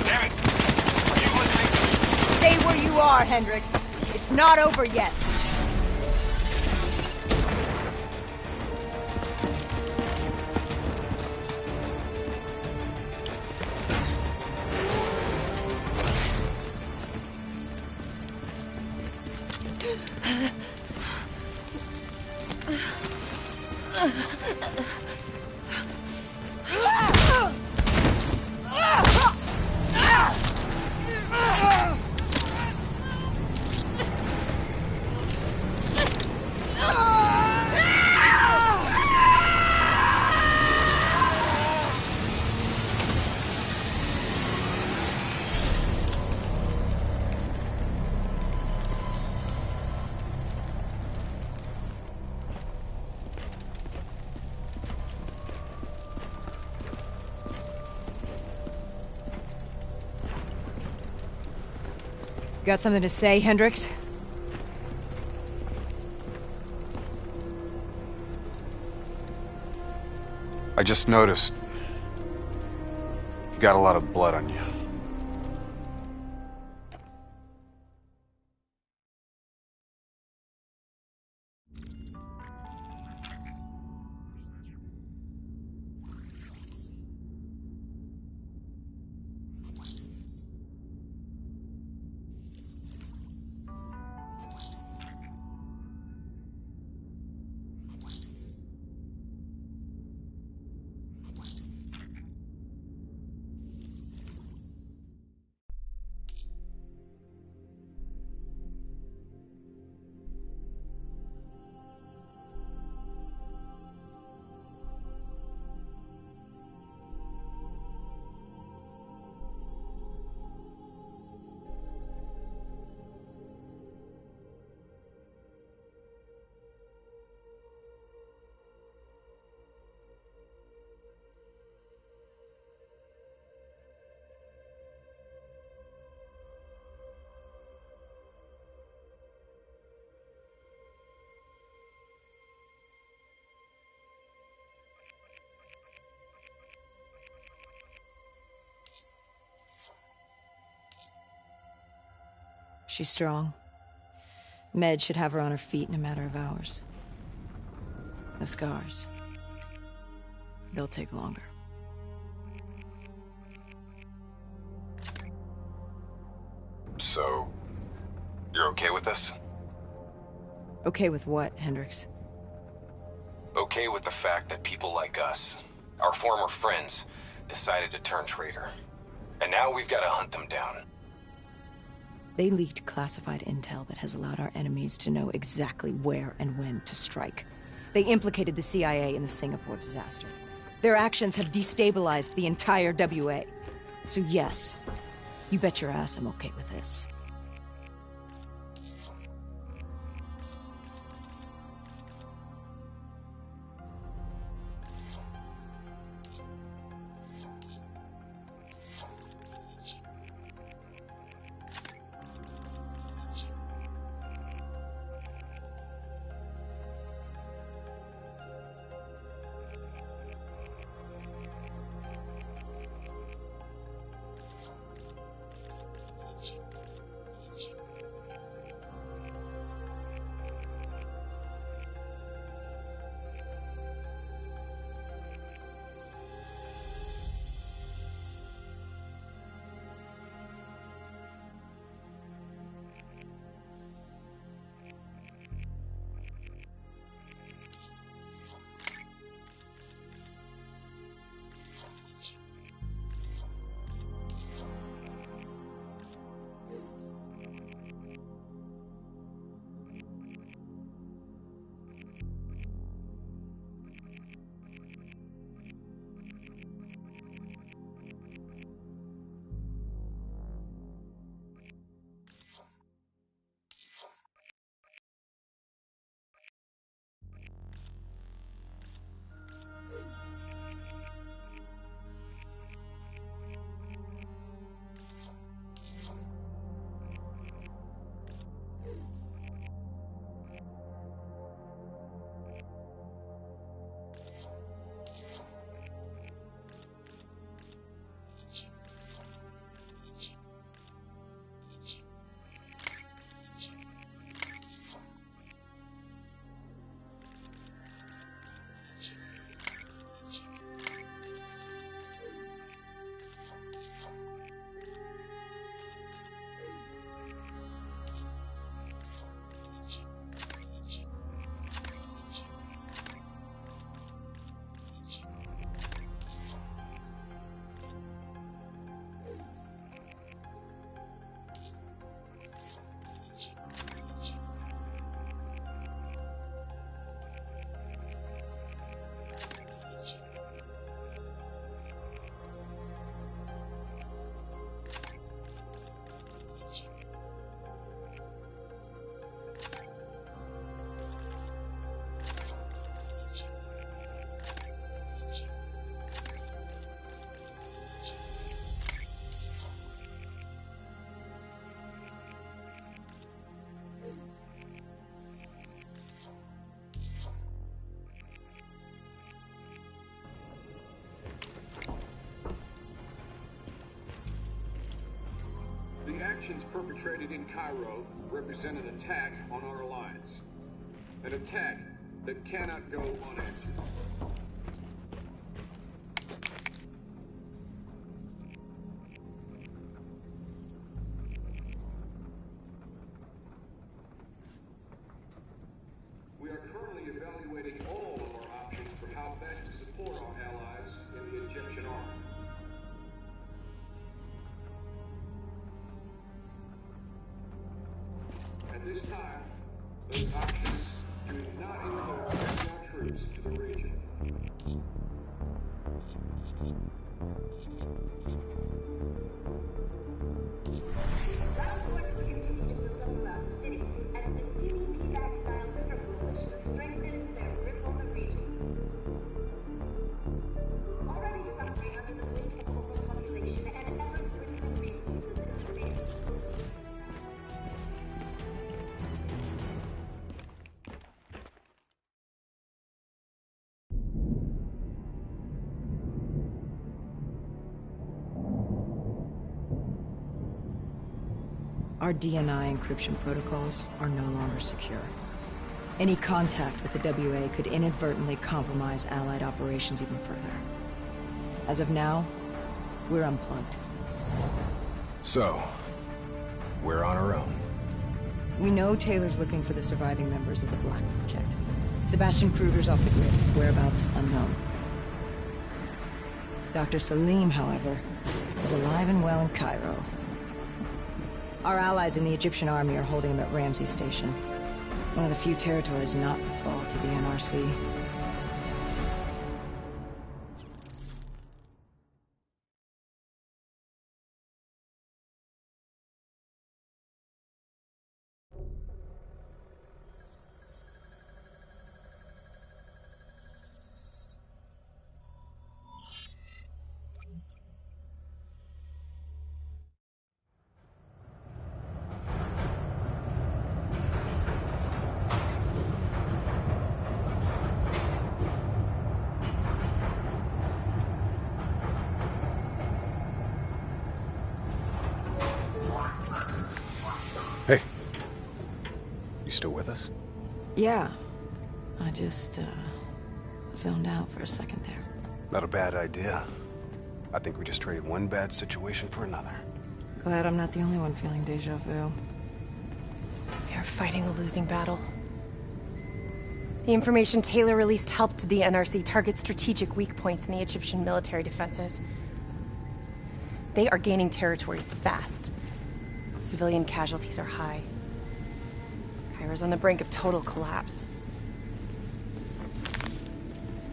S9: Damn it! Are you listening to me?
S2: Stay where you are, Hendricks. It's not over yet. Got something to say, Hendricks?
S5: I just noticed you got a lot of blood on you.
S2: She's strong. Med should have her on her feet in a matter of hours. The scars. They'll take longer.
S1: So, you're okay with this?
S2: Okay with what, Hendricks?
S1: Okay with the fact that people like us, our former friends, decided to turn traitor. And now we've got to hunt them down.
S2: They leaked classified intel that has allowed our enemies to know exactly where and when to strike. They implicated the CIA in the Singapore disaster. Their actions have destabilized the entire WA. So yes, you bet your ass I'm okay with this.
S15: The actions perpetrated in Cairo represent an attack on our alliance. An attack that cannot go unanswered. We are currently evaluating all of our options for how best to support our allies in the Egyptian army. At this time, those options do not include sending our troops to the region.
S2: Our DNI encryption protocols are no longer secure. Any contact with the WA could inadvertently compromise Allied operations even further. As of now, we're unplugged.
S1: So, we're on our own.
S2: We know Taylor's looking for the surviving members of the Black Project. Sebastian Kruger's off the grid, whereabouts unknown. Dr. Salim, however, is alive and well in Cairo. Our allies in the Egyptian army are holding him at Ramsey Station, one of the few territories not to fall to the NRC.
S1: Hey. You still with us?
S2: Yeah. I just, zoned out for a second there.
S1: Not a bad idea. I think we just traded one bad situation for another.
S2: Glad I'm not the only one feeling deja vu.
S3: We are fighting a losing battle. The information Taylor released helped the NRC target strategic weak points in the Egyptian military defenses. They are gaining territory fast. Civilian casualties are high. Cairo's on the brink of total collapse.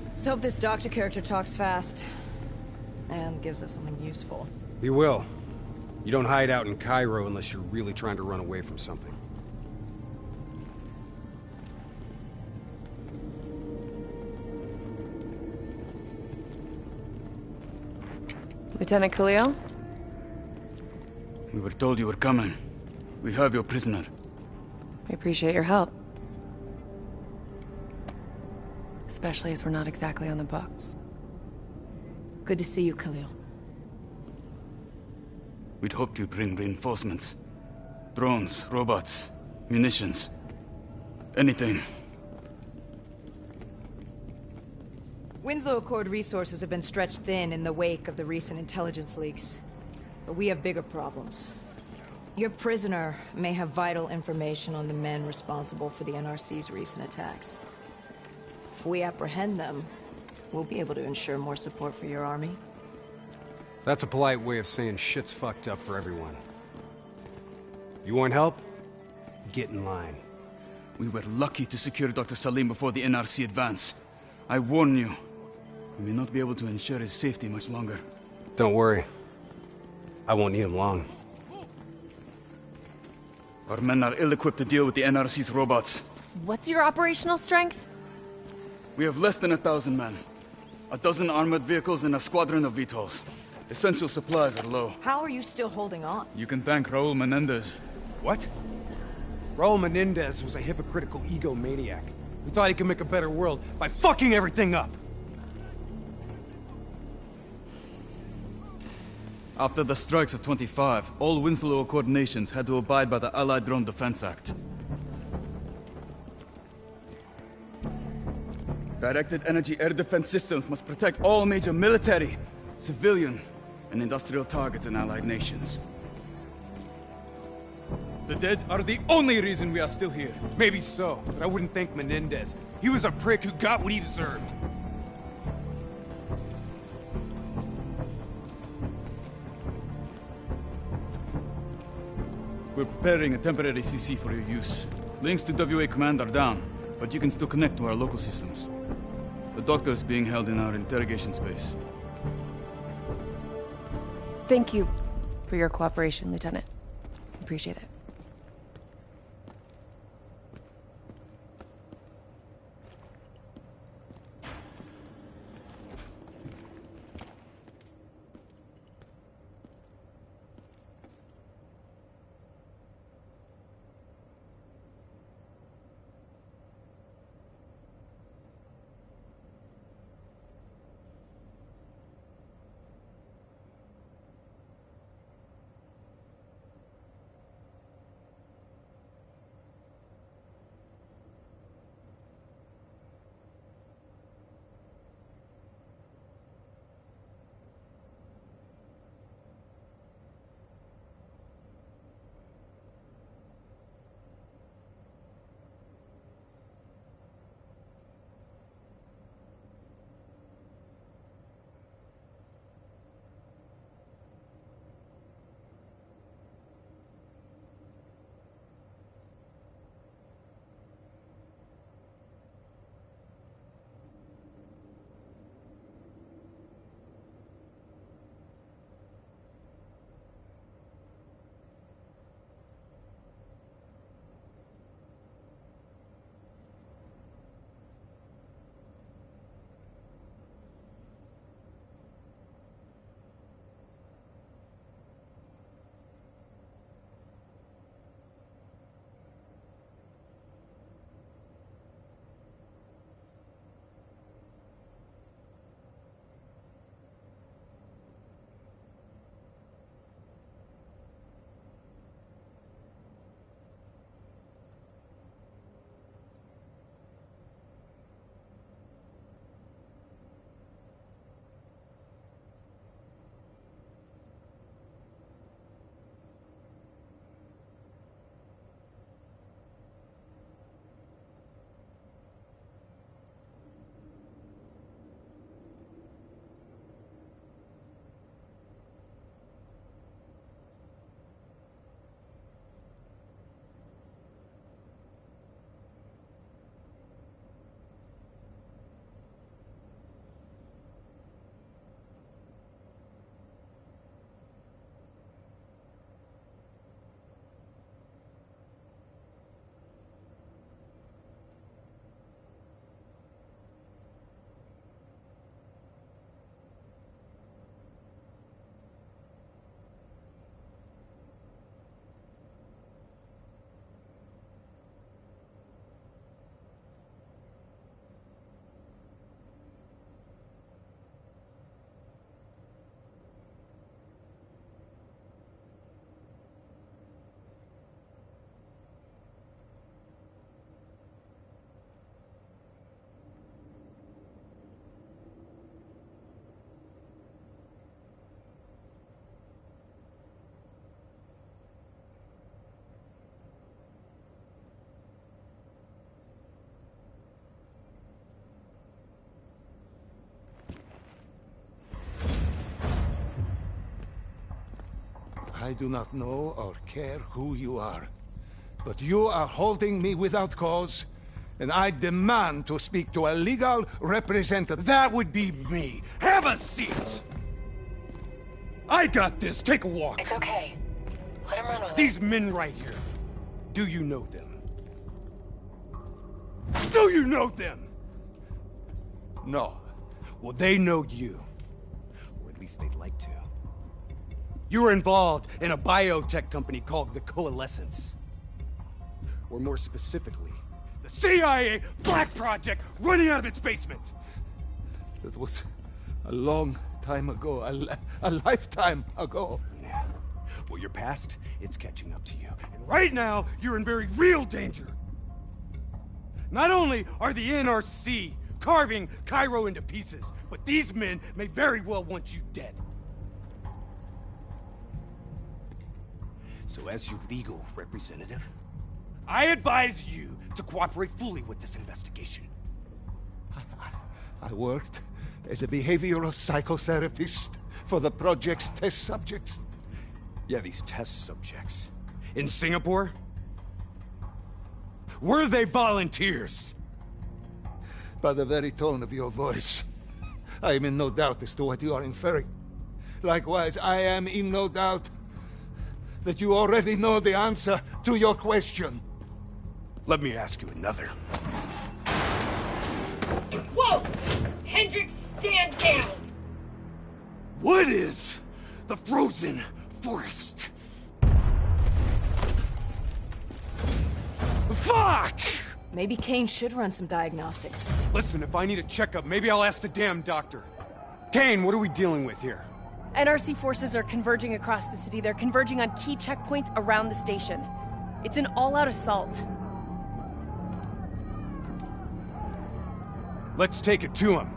S2: Let's hope this doctor character talks fast. And gives us something useful.
S10: He will. You don't hide out in Cairo unless you're really trying to run away from something.
S3: Lieutenant Khalil?
S7: We were told you were coming. We have your prisoner.
S3: We appreciate your help. Especially as we're not exactly on the books.
S2: Good to see you, Khalil.
S7: We'd hoped you'd bring reinforcements. Drones, robots, munitions. Anything.
S2: Winslow Accord resources have been stretched thin in the wake of the recent intelligence leaks. But we have bigger problems. Your prisoner may have vital information on the men responsible for the NRC's recent attacks. If we apprehend them, we'll be able to ensure more support for your army.
S10: That's a polite way of saying shit's fucked up for everyone. You want help? Get in line.
S7: We were lucky to secure Dr. Salim before the NRC advance. I warn you, we may not be able to ensure his safety much longer.
S10: Don't worry. I won't need him long.
S7: Our men are ill-equipped to deal with the NRC's robots.
S3: What's your operational strength?
S7: We have less than 1,000 men. 12 armored vehicles and a squadron of VTOLs. Essential supplies are low.
S2: How are you still holding on?
S7: You can thank Raul Menendez.
S10: What? Raul Menendez was a hypocritical egomaniac. We thought he could make a better world by fucking everything up.
S7: After the strikes of 25, all Winslow Accord nations had to abide by the Allied Drone Defense Act. Directed energy air defense systems must protect all major military, civilian, and industrial targets in Allied nations. The dead are the only reason we are still here.
S10: Maybe so, but I wouldn't thank Menendez. He was a prick who got what he deserved.
S7: We're preparing a temporary CC for your use. Links to WA Command are down, but you can still connect to our local systems. The doctor is being held in our interrogation space.
S3: Thank you for your cooperation, Lieutenant. Appreciate it.
S14: I do not know or care who you are, but you are holding me without cause, and I demand to speak to a legal representative.
S10: That would be me. Have a seat! I got this. Take a walk.
S3: It's okay. Let him run with it.
S10: These men right here. Do you know them? Do you know them?
S14: No.
S10: Well, they know you. Or at least they'd like to. You were involved in a biotech company called the Coalescence. Or more specifically, the CIA Black Project running out of its basement.
S14: That was a long time ago, a lifetime ago.
S10: Yeah. Well, your past, it's catching up to you. And right now, you're in very real danger. Not only are the NRC carving Cairo into pieces, but these men may very well want you dead. So as your legal representative, I advise you to cooperate fully with this investigation.
S14: I worked as a behavioral psychotherapist for the project's test subjects.
S10: Yeah, these test subjects. In Singapore? Were they volunteers?
S14: By the very tone of your voice, I am in no doubt as to what you are inferring. Likewise, I am in no doubt that you already know the answer to your question.
S10: Let me ask you another.
S19: Whoa! Hendricks, stand down!
S10: What is the frozen forest? Fuck!
S2: Maybe Kane should run some diagnostics.
S10: Listen, if I need a checkup, maybe I'll ask the damn doctor. Kane, what are we dealing with here?
S20: NRC forces are converging across the city. They're converging on key checkpoints around the station. It's an all-out assault.
S10: Let's take it to him.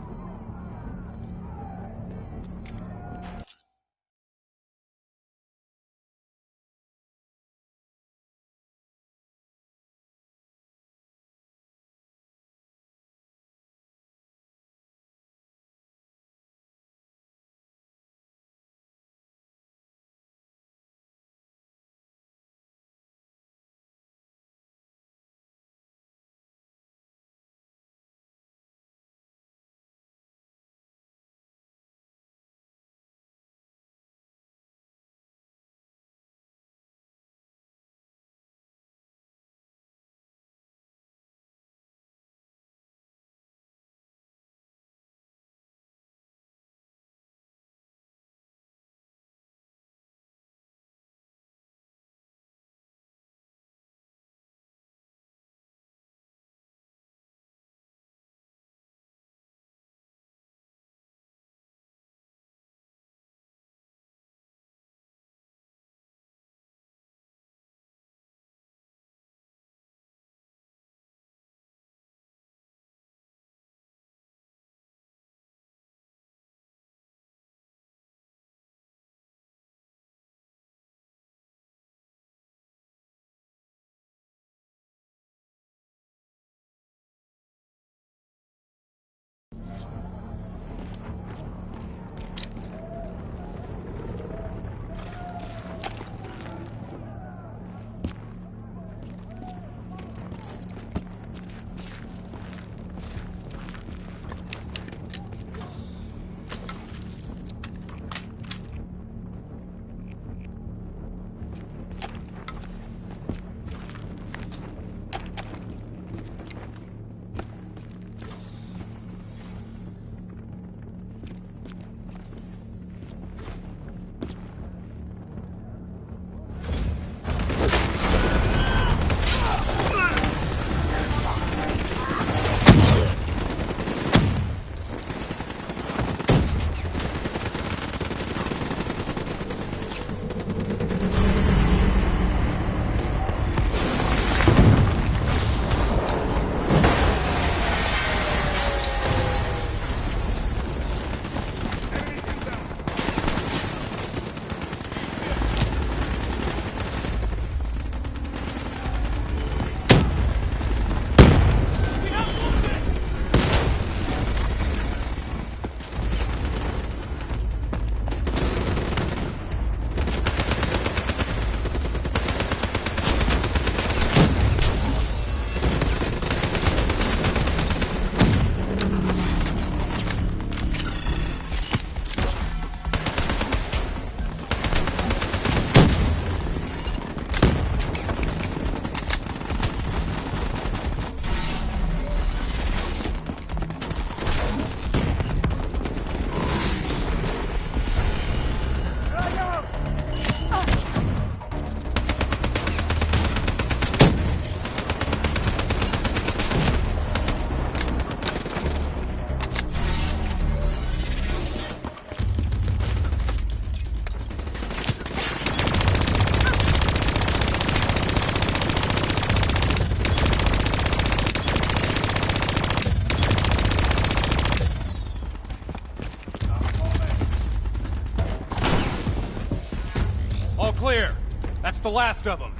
S10: That's the last of them.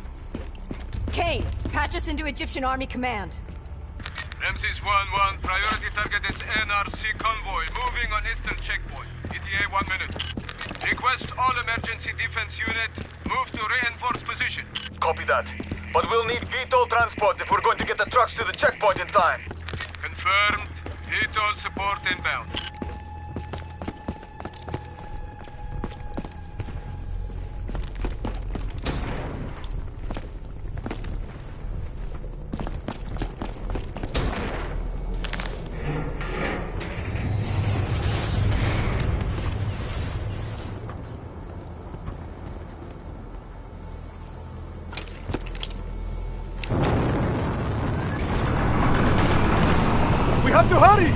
S2: Kane, patch us into Egyptian Army Command.
S15: Ramses 1-1, priority target is NRC convoy, moving on eastern checkpoint. ETA 1 minute. Request all emergency defense unit, move to reinforced position.
S21: Copy that. But we'll need VTOL transports if we're going to get the trucks to the checkpoint in time.
S15: Confirmed. VTOL support inbound.
S10: We have to hurry!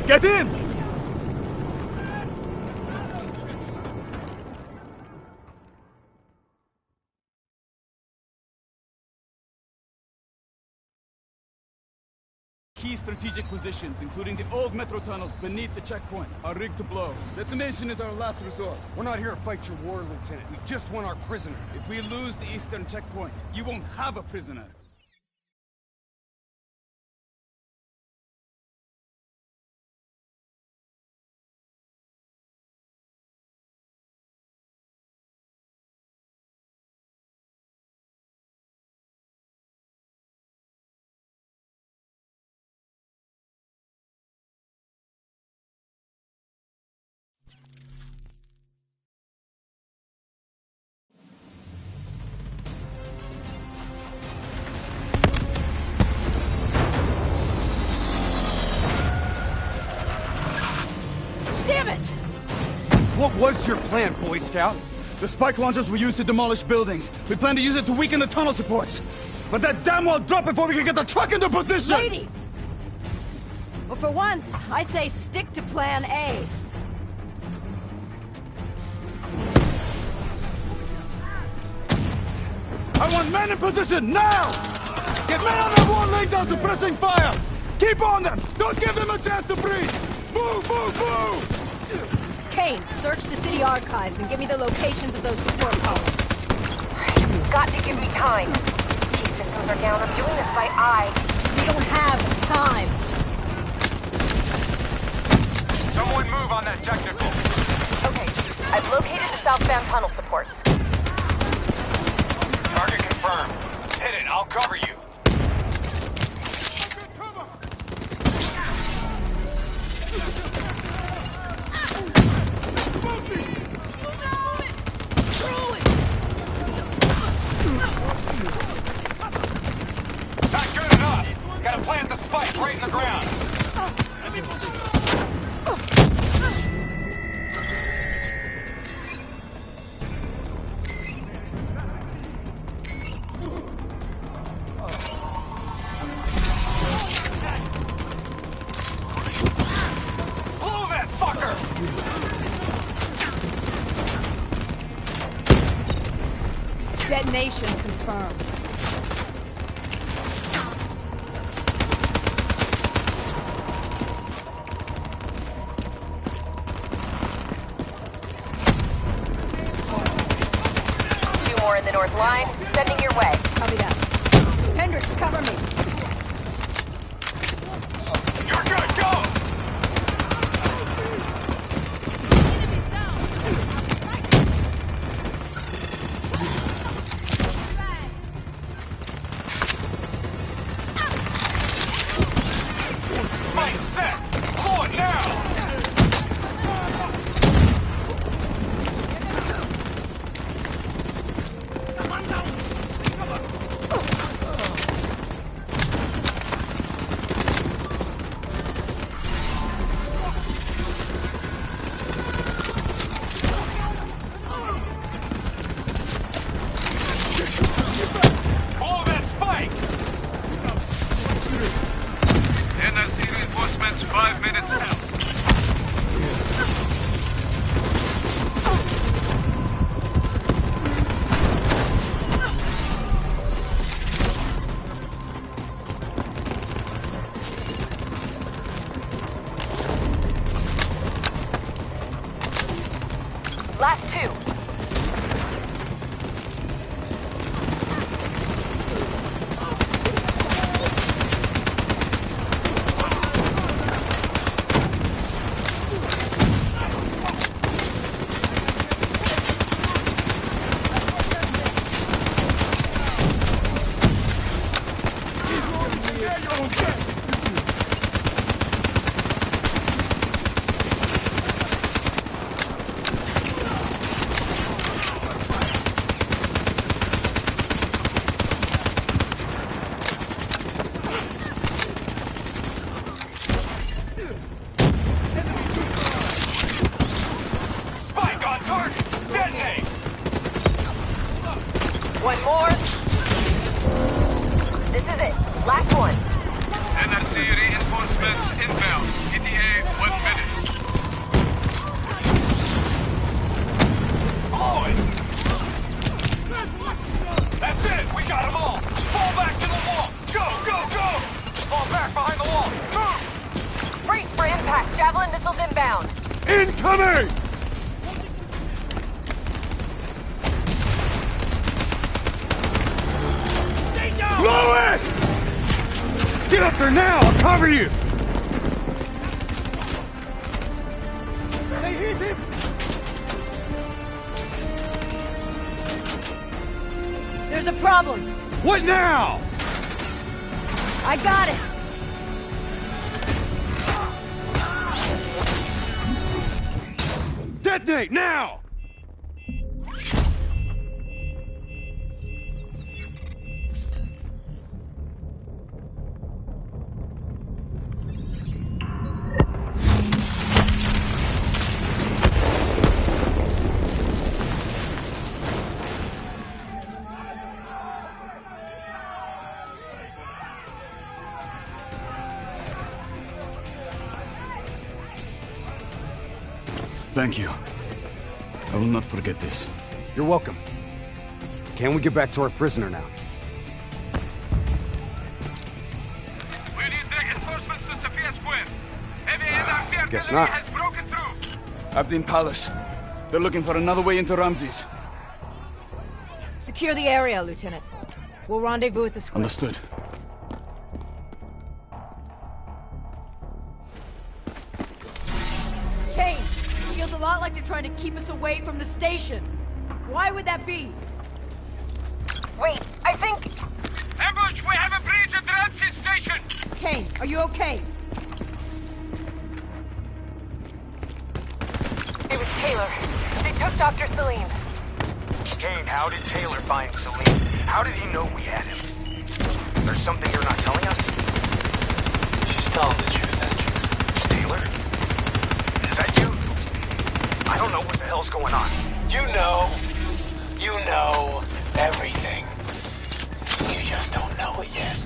S10: Get in! Key strategic positions, including the old metro tunnels beneath the checkpoint, are rigged to blow. Detonation is our last resort. We're not here to fight your war, Lieutenant. We just want our prisoner. If we lose the eastern checkpoint, you won't have a prisoner.
S2: Damn it!
S10: What was your plan, Boy Scout? The spike launchers were used to demolish buildings. We plan to use it to weaken the tunnel supports. But that damn well drop before we can get the truck into position!
S2: Ladies! Well, for once, I say stick to plan A.
S10: I want men in position, now! Get men on that wall laying down suppressing fire! Keep on them! Don't give them a chance to breathe! Move, move, move!
S2: Kane, search the city archives and give me the locations of those support columns.
S6: You've got to give me time. Key systems are down. I'm doing this by eye.
S2: We don't have time.
S9: Someone move on that technical.
S6: Okay, I've located the southbound tunnel supports.
S9: Target confirmed. Hit it, I'll cover you. Not good enough. Gotta plant the spike right in the ground. Blow that fucker!
S2: Detonation confirmed.
S6: Two more in the north line. Sending your way.
S2: Copy that. Hendricks, cover me.
S9: You're good, go! Spike set! Blow it now!
S6: One more. This is it. Last one.
S15: NRC reinforcements inbound. ETA 1 minute.
S9: That's it! We got them all! Fall back to the wall! Go, go, go! Fall back behind the wall! Move!
S6: Brace for impact. Javelin missiles inbound.
S10: Incoming! Blow it! Get up there now! I'll cover you! They hit him!
S2: There's a problem.
S10: What now?
S2: I got it.
S10: Detonate now!
S5: Thank you. I will not forget this.
S10: You're welcome. Can we get back to our prisoner now?
S15: We need reinforcements to Sophia Square. Heavy
S10: guess not.
S15: has broken through.
S5: Abdin Palace. They're looking for another way into Ramses.
S2: Secure the area, Lieutenant. We'll rendezvous at the square.
S5: Understood.
S2: Kane, feels a lot like they're trying to keep us away from the station. Why would that be?
S6: Wait, I think...
S15: Ambush! We have a breach at Ramses Station!
S2: Kane, are you okay?
S6: It was Taylor. They took Dr. Salim.
S5: Kane, how did Taylor find Salim? How did he know we had him? There's something you're not telling us?
S17: She's telling the truth, Hendricks.
S5: Taylor? Is that you? I don't know what the hell's going on.
S17: You know everything. You just don't know it yet.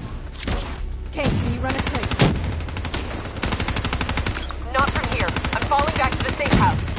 S2: Kane, can you run a trace?
S6: Not from here. I'm falling back to the safe house.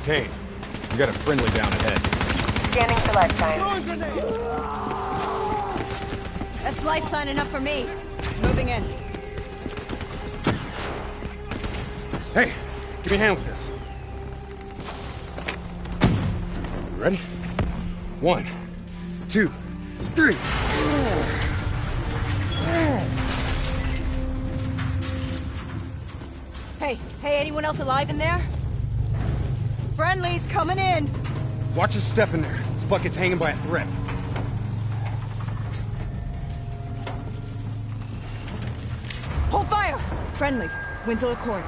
S1: Kane, we got a friendly down ahead.
S6: Scanning for life signs.
S2: That's life sign enough for me. Moving in.
S10: Hey, give me a hand with this. You ready? 1, 2, 3.
S2: Hey, anyone else alive in there? Friendly's coming in.
S10: Watch your step in there. This bucket's hanging by a thread.
S2: Hold fire! Friendly. Winslow Accord.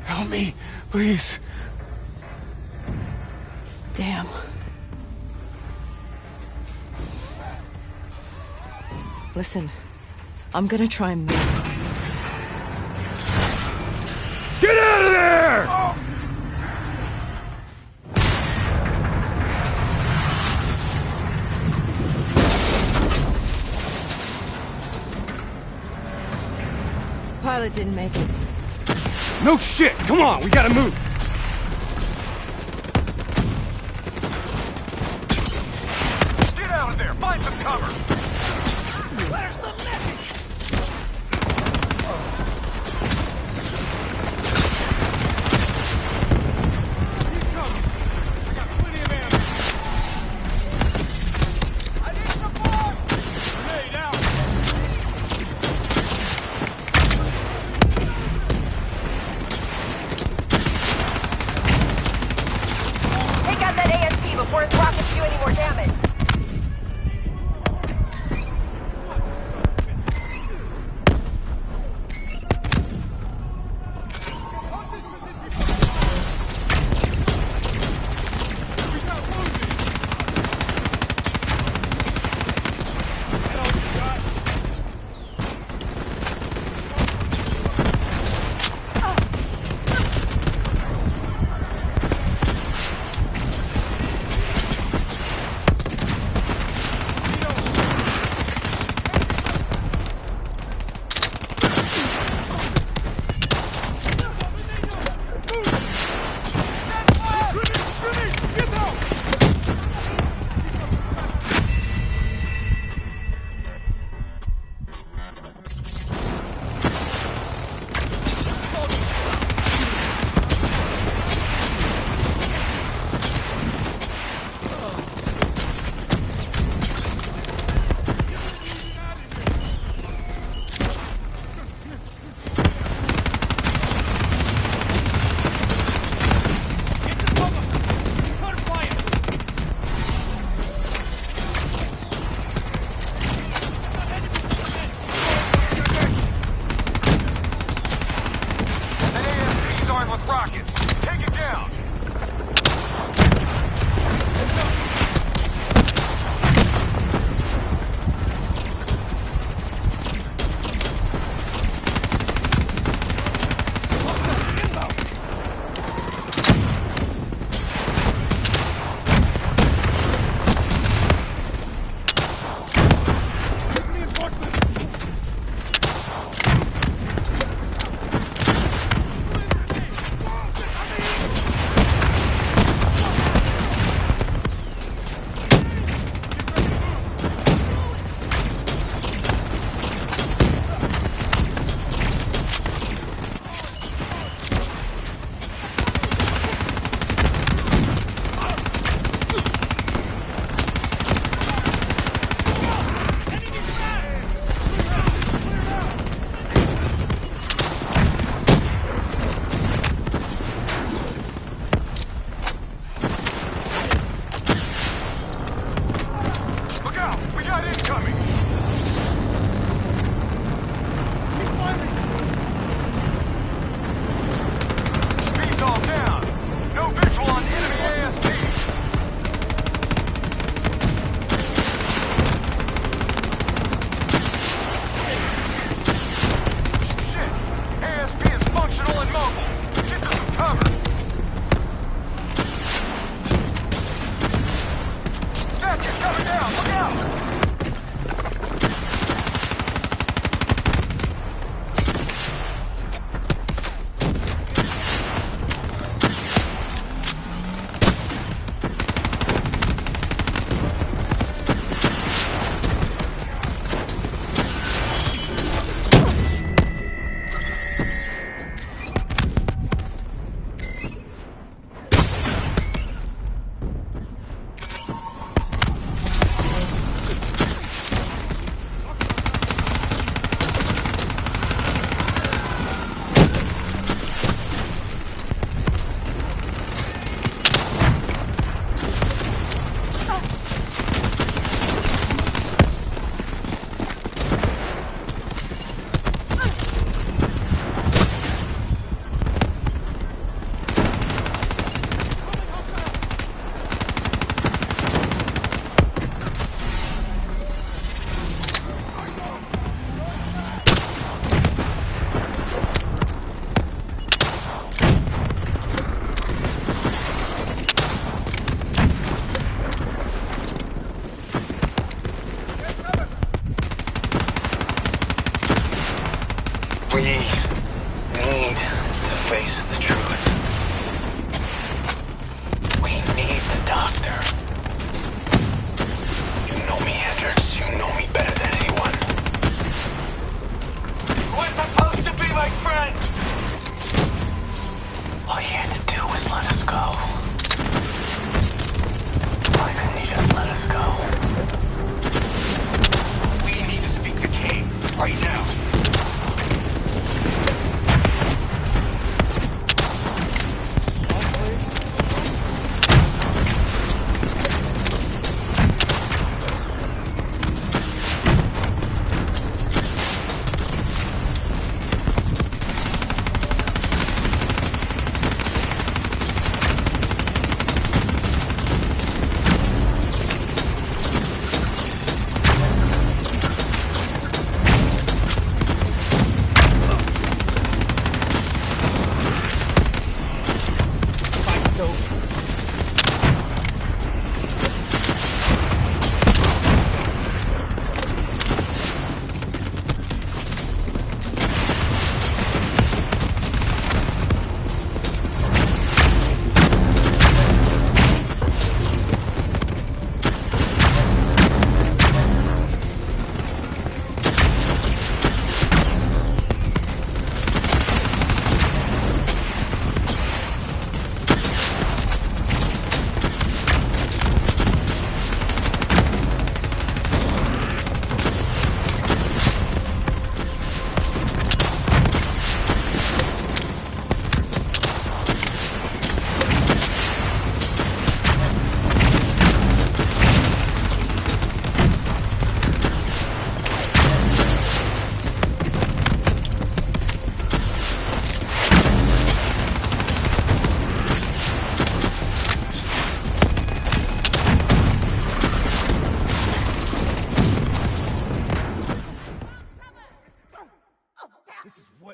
S10: Help me, please.
S2: Damn. Listen, I'm gonna try and move.
S10: Get out of there!
S2: Pilot didn't make it.
S10: No shit! Come on, we gotta move!
S21: Get out of there! Find some cover!
S13: Where's the message?
S9: Keep coming. I got plenty of ammo. I need support! Grenade out!
S6: Take out that ASP before its rockets do any more damage.
S21: With rockets. Take it down.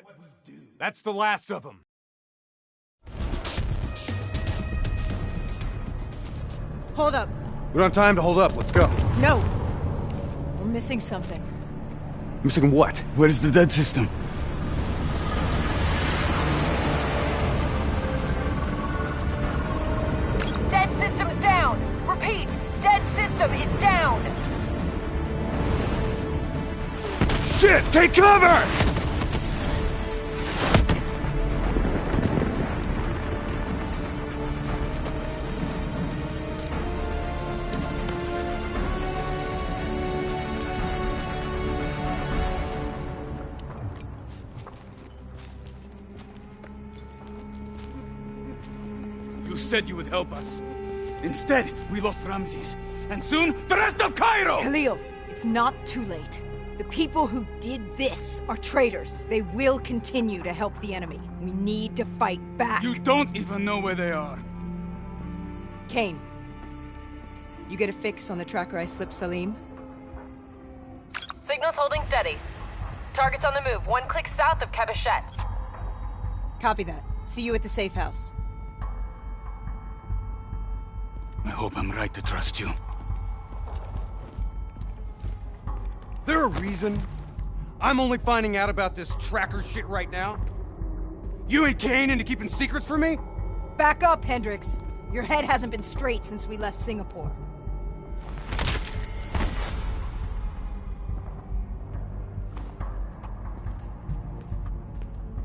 S10: we do. That's the last of them.
S2: Hold up.
S10: We don't have time to hold up. Let's go.
S2: No. We're missing something.
S10: Missing what?
S5: Where's the dead system?
S6: Dead system's down! Repeat, dead system is down!
S10: Shit! Take cover!
S5: You said you would help us. Instead, we lost Ramses. And soon, the rest of Cairo!
S2: Khalil, it's not too late. The people who did this are traitors. They will continue to help the enemy. We need to fight back.
S5: You don't even know where they are.
S2: Kane, you get a fix on the tracker I slipped Salim?
S6: Signal's holding steady. Target's on the move, 1 click south of Cabochette.
S2: Copy that. See you at the safe house.
S5: I hope I'm right to trust you.
S10: There a reason I'm only finding out about this tracker shit right now? You and Kane into keeping secrets from me?
S2: Back up, Hendricks. Your head hasn't been straight since we left Singapore.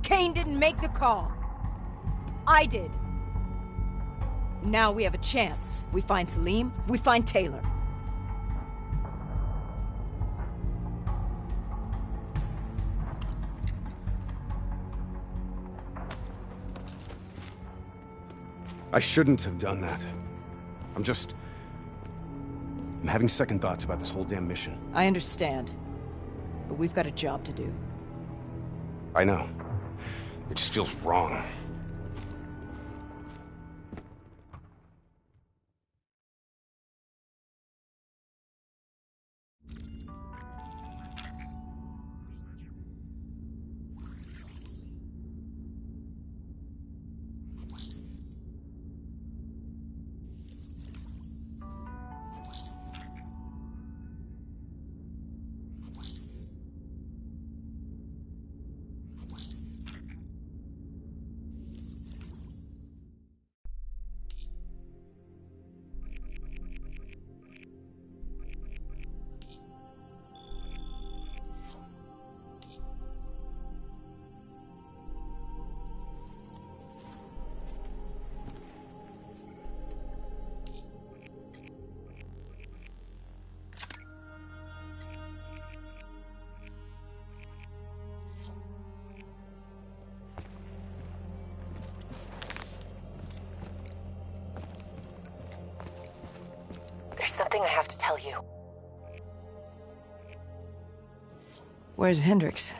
S2: Kane didn't make the call. I did. Now we have a chance. We find Salim, we find Taylor.
S10: I shouldn't have done that. I'm having second thoughts about this whole damn mission.
S2: I understand. But we've got a job to do.
S10: I know. It just feels wrong.
S6: Something I have to tell you.
S2: Where's Hendricks?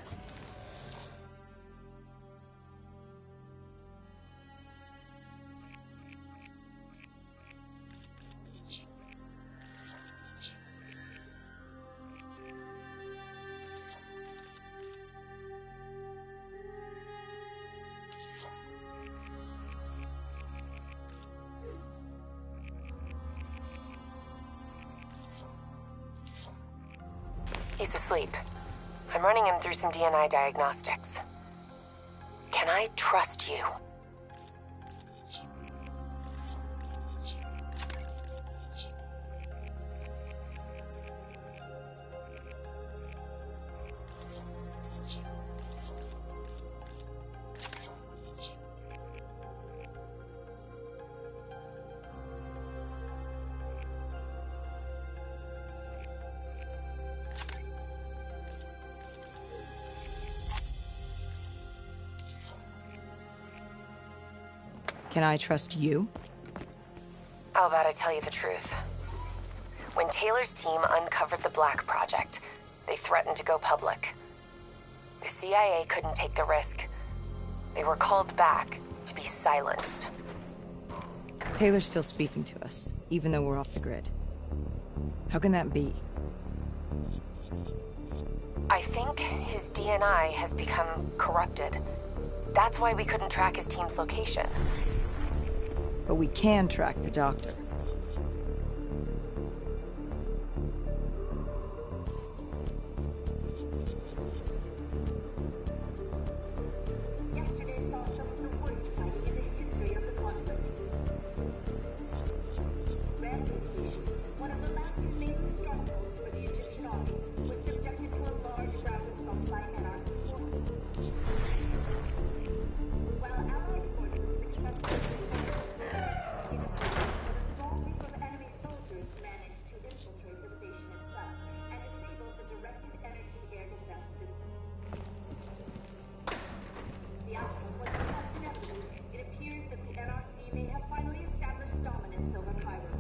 S6: He's asleep. I'm running him through some DNA diagnostics. Can I trust you?
S2: Can I trust you?
S6: How about I tell you the truth? When Taylor's team uncovered the Black Project, they threatened to go public. The CIA couldn't take the risk. They were called back to be silenced.
S2: Taylor's still speaking to us, even though we're off the grid. How can that be?
S6: I think his DNI has become corrupted. That's why we couldn't track his team's location.
S2: But we can track the doctor.
S11: Yesterday saw some of the worst fighting in the history of the conflict. Rampage Station, one of the last remaining strongholds for the Egyptian army, was subjected to a large ground assault by anarchist forces. While Allied forces successfully defended the a small group of enemy soldiers managed to infiltrate the station itself and disable the directed energy air defense system. The outcome was inevitable. It appears that the NRC may have finally established dominance over Cairo.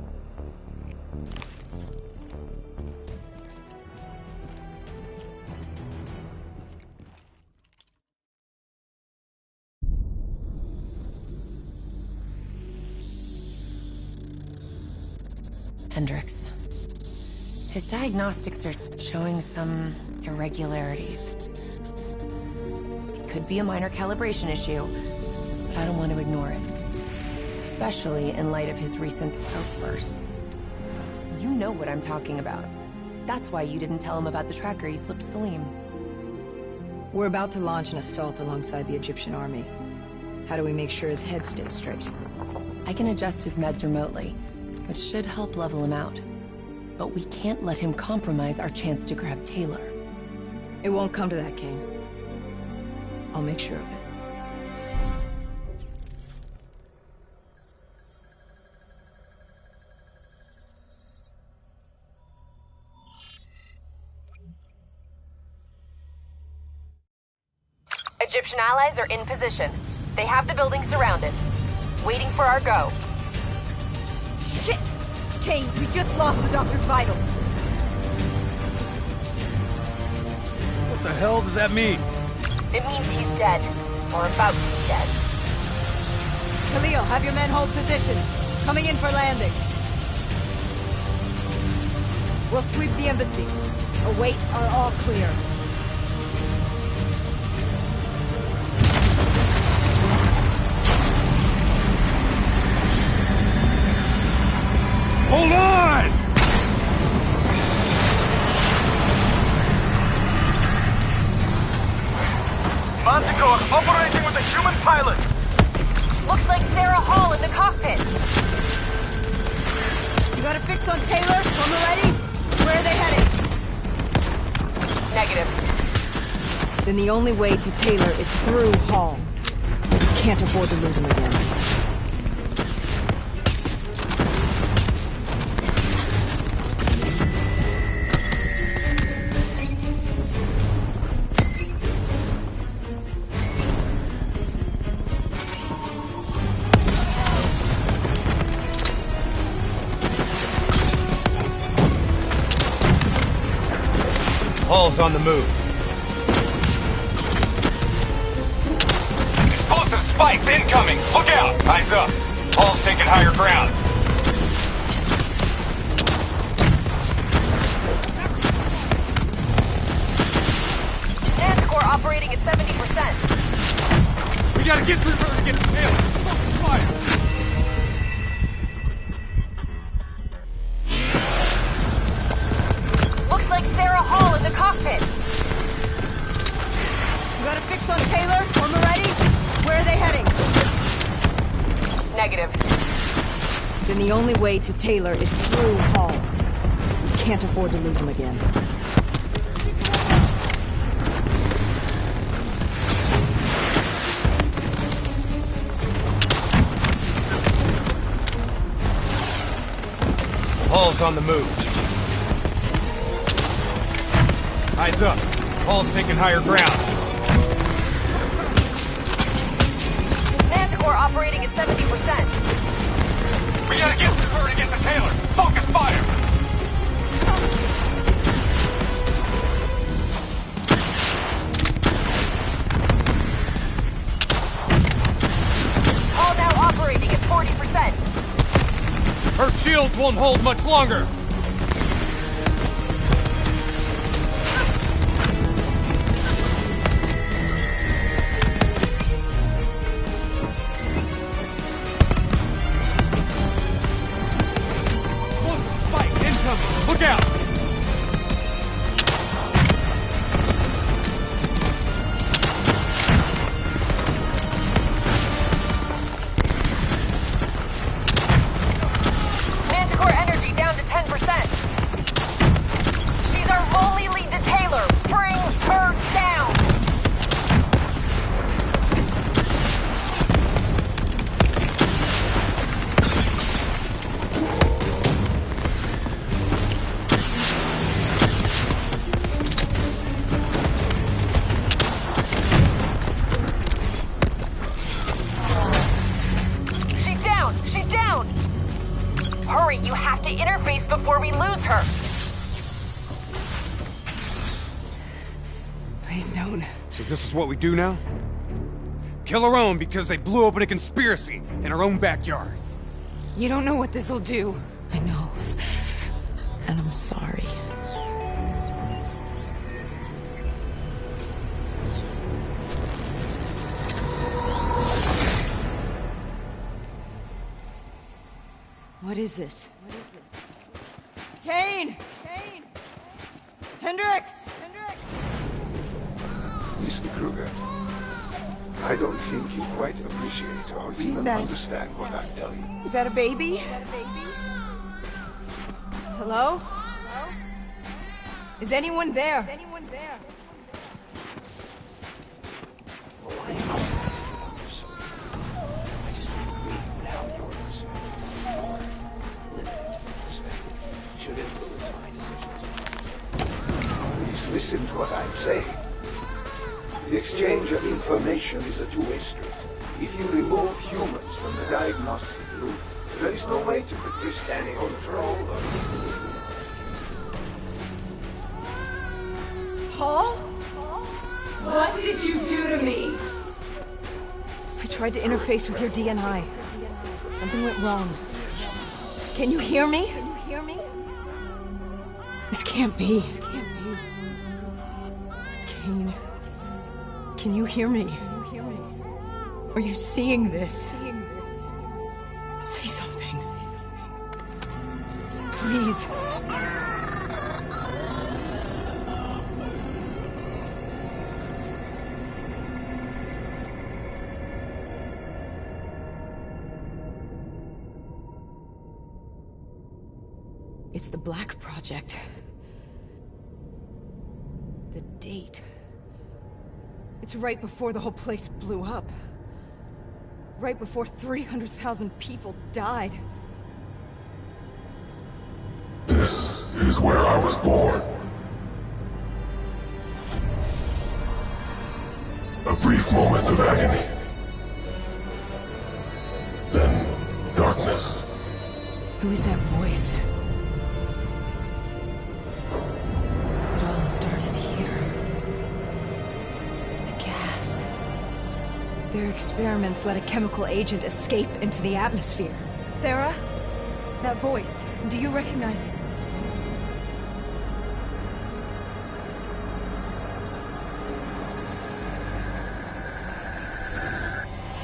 S6: Hendricks. His diagnostics are showing some irregularities. It could be a minor calibration issue, but I don't want to ignore it. Especially in light of his recent outbursts. You know what I'm talking about. That's why you didn't tell him about the tracker you slipped Salim.
S2: We're about to launch an assault alongside the Egyptian army. How do we make sure his head stays straight?
S6: I can adjust his meds remotely, which should help level him out. But we can't let him compromise our chance to grab Taylor.
S2: It won't come to that, Kane. I'll make sure of it.
S6: Egyptian allies are in position. They have the building surrounded. Waiting for our go.
S2: Shit! Kane, we just lost the doctor's vitals.
S10: What the hell does that mean?
S6: It means he's dead. Or about to be dead.
S2: Khalil, have your men hold position. Coming in for landing. We'll sweep the embassy. Await our all clear.
S10: Hold on!
S21: Manticore operating with a human pilot!
S6: Looks like Sarah Hall in the cockpit!
S2: You got a fix on Taylor? When we're ready? Where are they heading?
S6: Negative.
S2: Then the only way to Taylor is through Hall. We can't afford to lose him again.
S1: Hall's on the move.
S9: Explosive spikes incoming! Look out! Eyes up! Hall's taking higher ground.
S6: Manticore operating at 70%.
S9: We gotta get through her to get to Taylor. Focus fire!
S6: Looks like Sarah Hall in the cockpit.
S2: You got a fix on Taylor? When we're ready? Where are they heading?
S6: Negative.
S2: Then the only way to Taylor is through Hall. We can't afford to lose him again.
S1: Hall's on the move. Eyes up. Hall's taking higher ground.
S6: Manticore operating at 70%.
S9: We gotta get through her to get to Taylor. Focus fire!
S6: Hall now operating at 40%.
S1: Her shields won't hold much longer.
S6: Hurry, you have to interface before we lose her!
S2: Please don't.
S10: So this is what we do now? Kill our own because they blew open a conspiracy in our own backyard.
S2: You don't know what this'll do. I know. And I'm sorry. What is this? Kane! Kane! Hendricks! Hendricks!
S14: Mr. Kruger, I don't think you quite appreciate or even understand what I'm telling you.
S2: Is that a baby? Hello? Is anyone there? Is anyone there?
S14: Please listen to what I'm saying. The exchange of information is a two-way street. If you remove humans from the diagnostic loop, there is no way to predict any control.
S2: Paul?
S19: What did you do to me?
S2: I tried to interface with your DNI. Something went wrong. Can you hear me? Can you hear me? This can't be. This can't be. Kane, can you hear me? Are you seeing this? Say something. Please. It's the Black Project. The date. It's right before the whole place blew up. Right before 300,000 people died.
S12: This is where I was born. A brief moment of agony. Then darkness.
S2: Who is that voice? It all started here. The gas. Their experiments let a chemical agent escape into the atmosphere. Sarah? That voice, do you recognize it?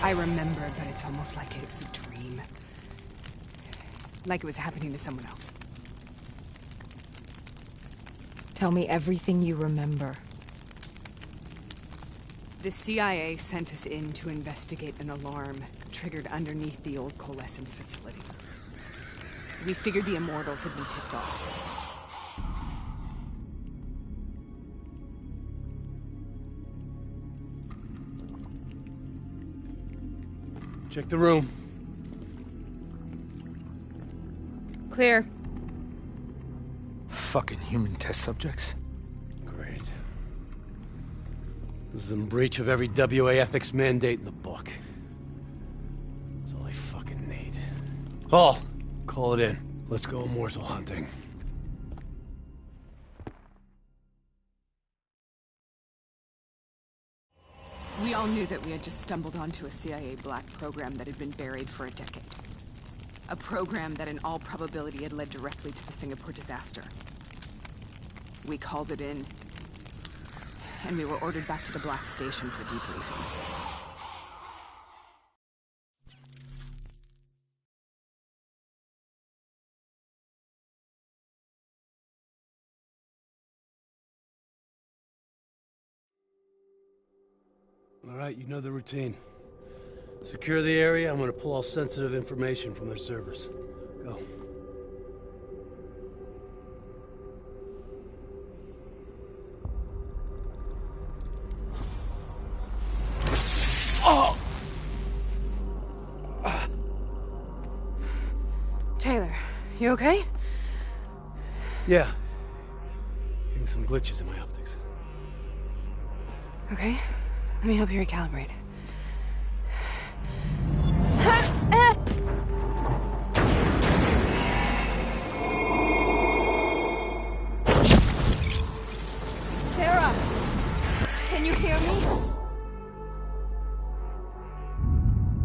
S4: I remember, but it's almost like it was a dream. Like it was happening to someone else.
S2: Tell me everything you remember.
S4: The CIA sent us in to investigate an alarm triggered underneath the old coalescence facility. We figured the Immortals had been tipped off.
S10: Check the room.
S4: Clear.
S10: Fucking human test subjects. Great. This is in breach of every WA ethics mandate in the book. That's all I fucking need. Hall, call it in. Let's go immortal hunting.
S4: We all knew that we had just stumbled onto a CIA black program that had been buried for a decade. A program that in all probability had led directly to the Singapore disaster. We called it in, and we were ordered back to the Black Station for debriefing.
S10: All right, you know the routine. Secure the area. I'm gonna pull all sensitive information from their servers. Go.
S4: Oh! Taylor, you okay?
S10: Yeah. Getting some glitches in my optics.
S4: Okay, let me help you recalibrate.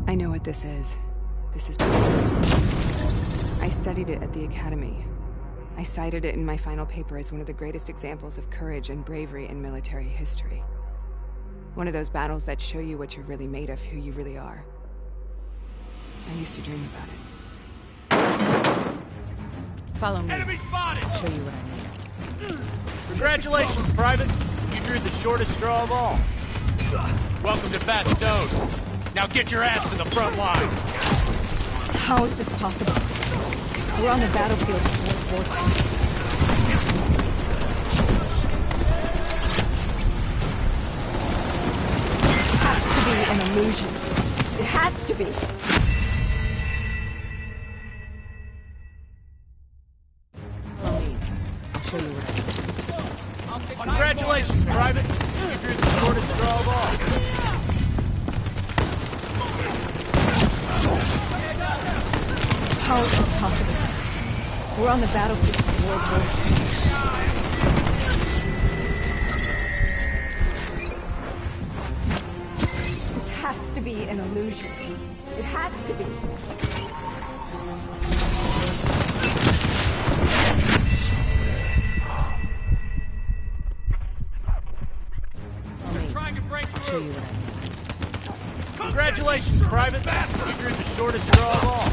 S4: I know what this is. This is bravery. I studied it at the Academy. I cited it in my final paper as one of the greatest examples of courage and bravery in military history. One of those battles that show you what you're really made of, who you really are. I used to dream about it. Follow me.
S16: Enemy spotted!
S4: I'll show you what I mean.
S16: Congratulations, Private. You drew the shortest straw of all. Welcome to Bastogne. Now get your ass to the front line.
S2: How is this possible? We're on the battlefield of World War II. It has to be an illusion. It has to be.
S4: Follow me. I'll show you what I mean.
S16: Congratulations, Private. You drew the shortest straw of all.
S2: How is this possible? We're on the battlefield of World War II. This has to be an illusion. It has to be.
S16: Trying to break
S4: I'll show you what I mean.
S16: Congratulations, Private. You drew the shortest straw of all.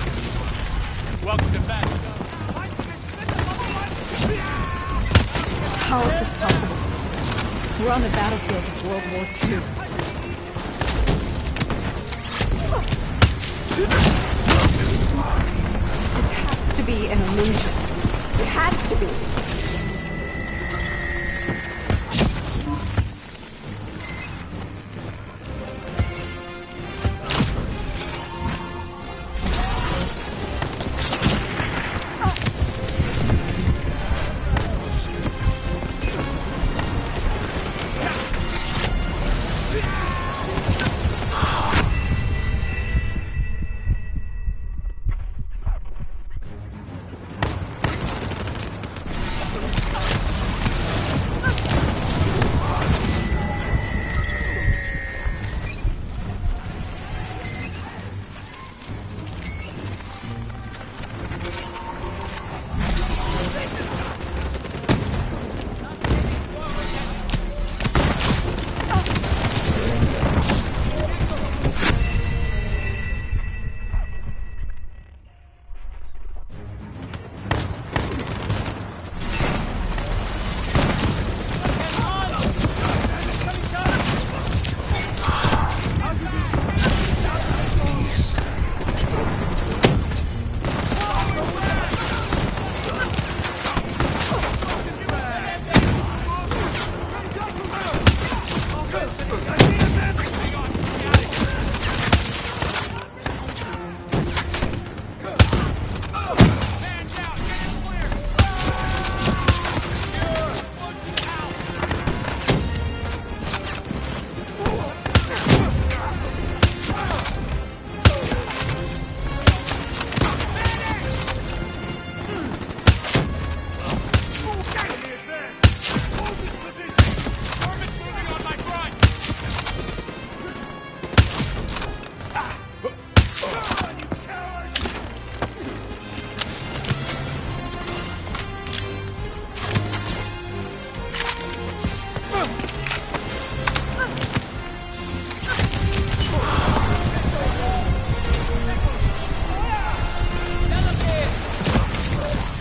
S16: Welcome to Bastogne.
S2: How is this possible? We're on the battlefield of World War II. This has to be an illusion. It has to be.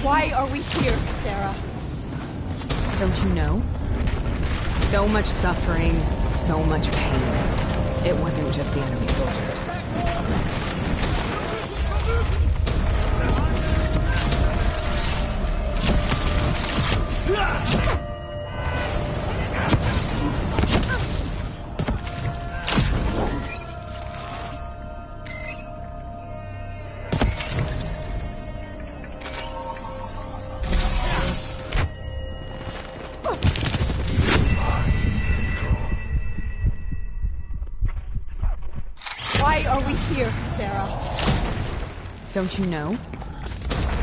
S2: Why are we here, Sarah?
S4: Don't you know? So much suffering, so much pain. It wasn't just the enemy soldiers.
S2: Why are we here, Sarah?
S4: Don't you know?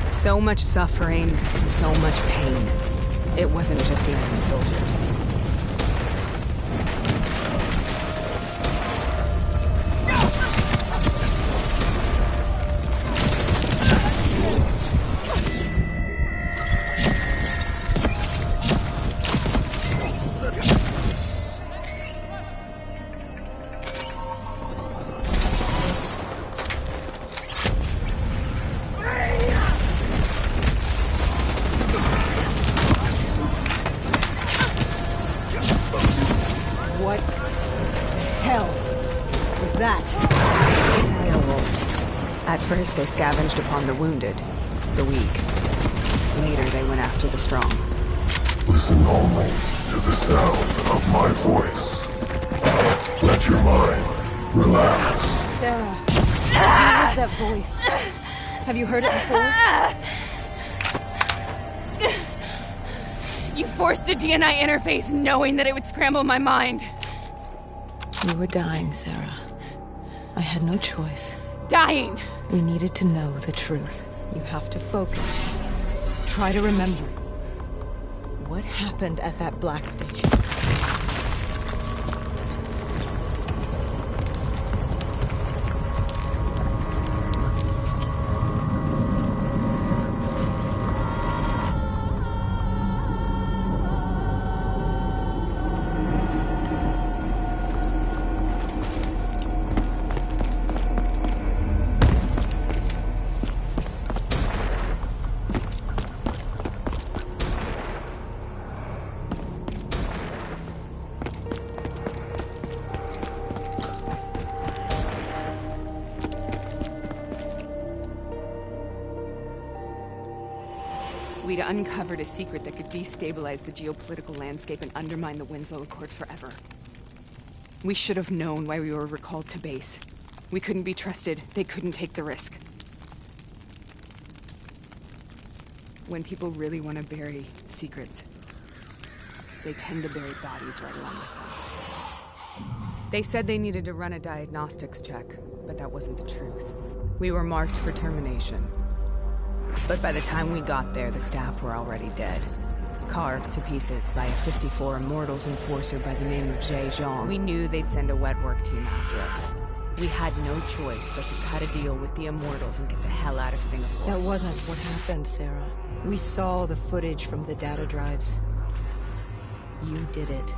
S4: So much suffering, so much pain. It wasn't just the enemy soldiers. wolves. At first, they scavenged upon the wounded, the weak. Later, they went after the strong.
S12: Listen only to the sound of my voice. Let your mind relax.
S2: Sarah, what was that voice? Have you heard it before?
S20: You forced a DNI interface knowing that it would scramble my mind.
S2: You were dying, Sarah. I had no choice.
S20: Dying!
S2: We needed to know the truth. You have to focus. Try to remember. What happened at that black station?
S4: We'd uncovered a secret that could destabilize the geopolitical landscape and undermine the Winslow Accord forever. We should have known why we were recalled to base. We couldn't be trusted. They couldn't take the risk. When people really want to bury secrets, they tend to bury bodies right along with them. They said they needed to run a diagnostics check, but that wasn't the truth. We were marked for termination. But by the time we got there, the staff were already dead. Carved to pieces by a 54 Immortals enforcer by the name of Zhang. We knew they'd send a wet work team after us. We had no choice but to cut a deal with the Immortals and get the hell out of Singapore.
S2: That wasn't what happened, Sarah. We saw the footage from the data drives. You did it.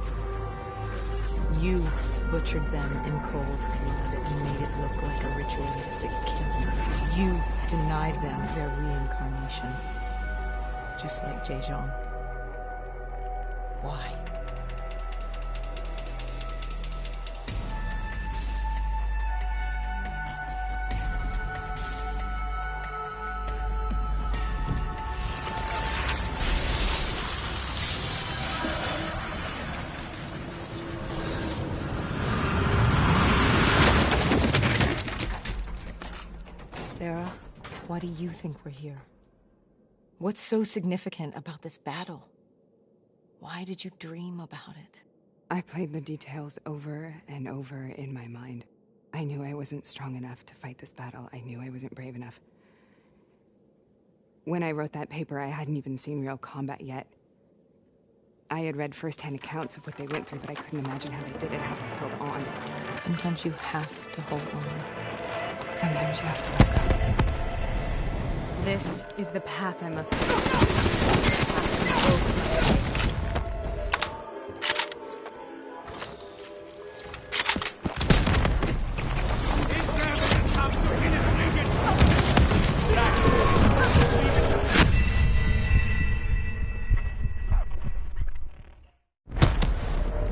S2: You butchered them in cold blood and made it look like a ritualistic killing. You denied them their reincarnation. Just like Zhang. Why? Sarah, why do you think we're here? What's so significant about this battle? Why did you dream about it?
S4: I played the details over and over in my mind. I knew I wasn't strong enough to fight this battle. I knew I wasn't brave enough. When I wrote that paper, I hadn't even seen real combat yet. I had read first-hand accounts of what they went through, but I couldn't imagine how they did it, how they held on.
S2: Sometimes you have to hold on.
S4: Sometimes you have to let go. This is the path I must take.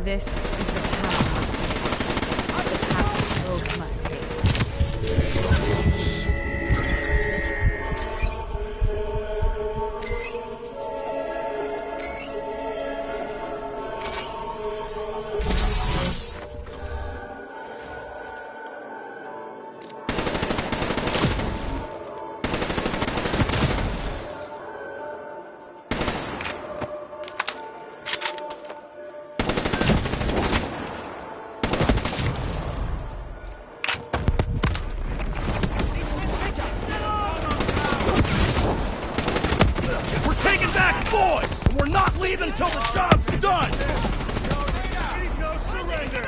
S4: This is the path I must take. The path we both must take.
S13: Until the job's done! No surrender!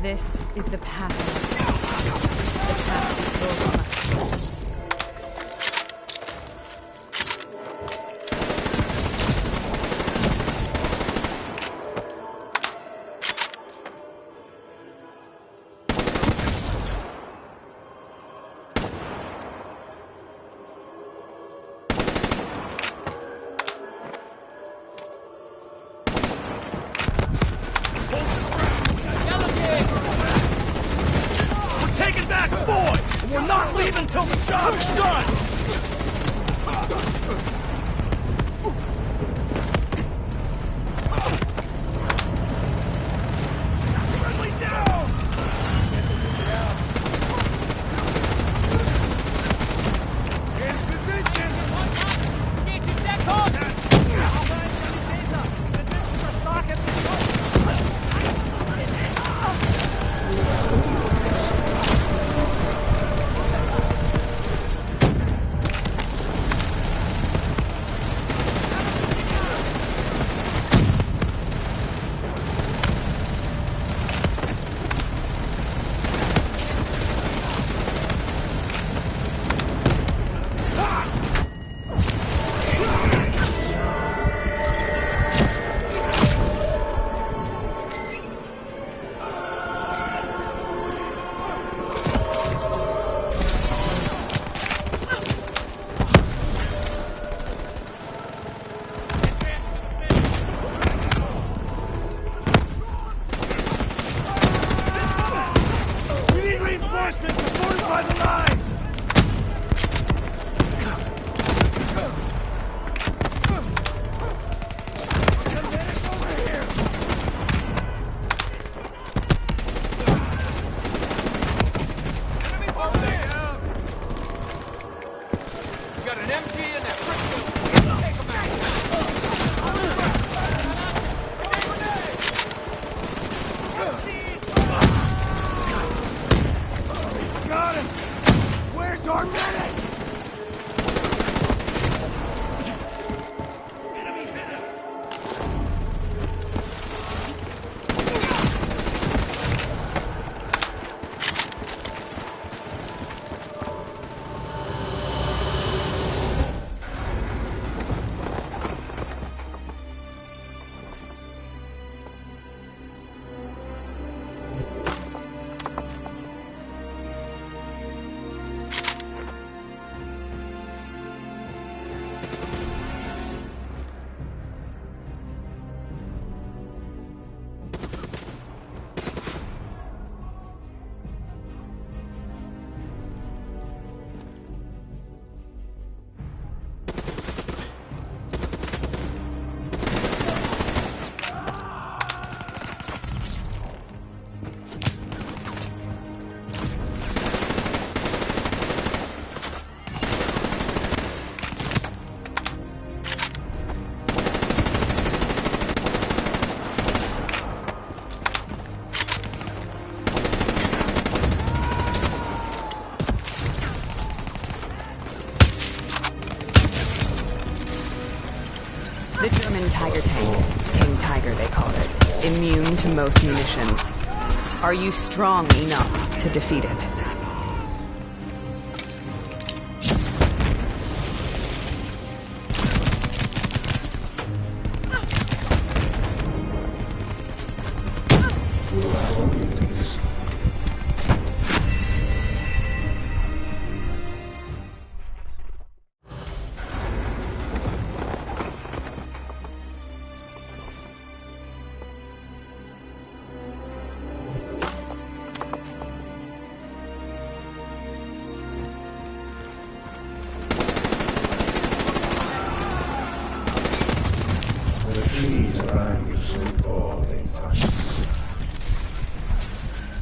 S4: This is the path I must take. The path we both must take. The German Tiger tank. King Tiger, they call it. Immune to most munitions. Are you strong enough to defeat it?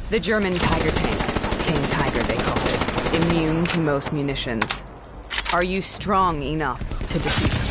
S4: The German Tiger tank. King Tiger, they call it. Immune to most munitions. Are you strong enough to defeat it?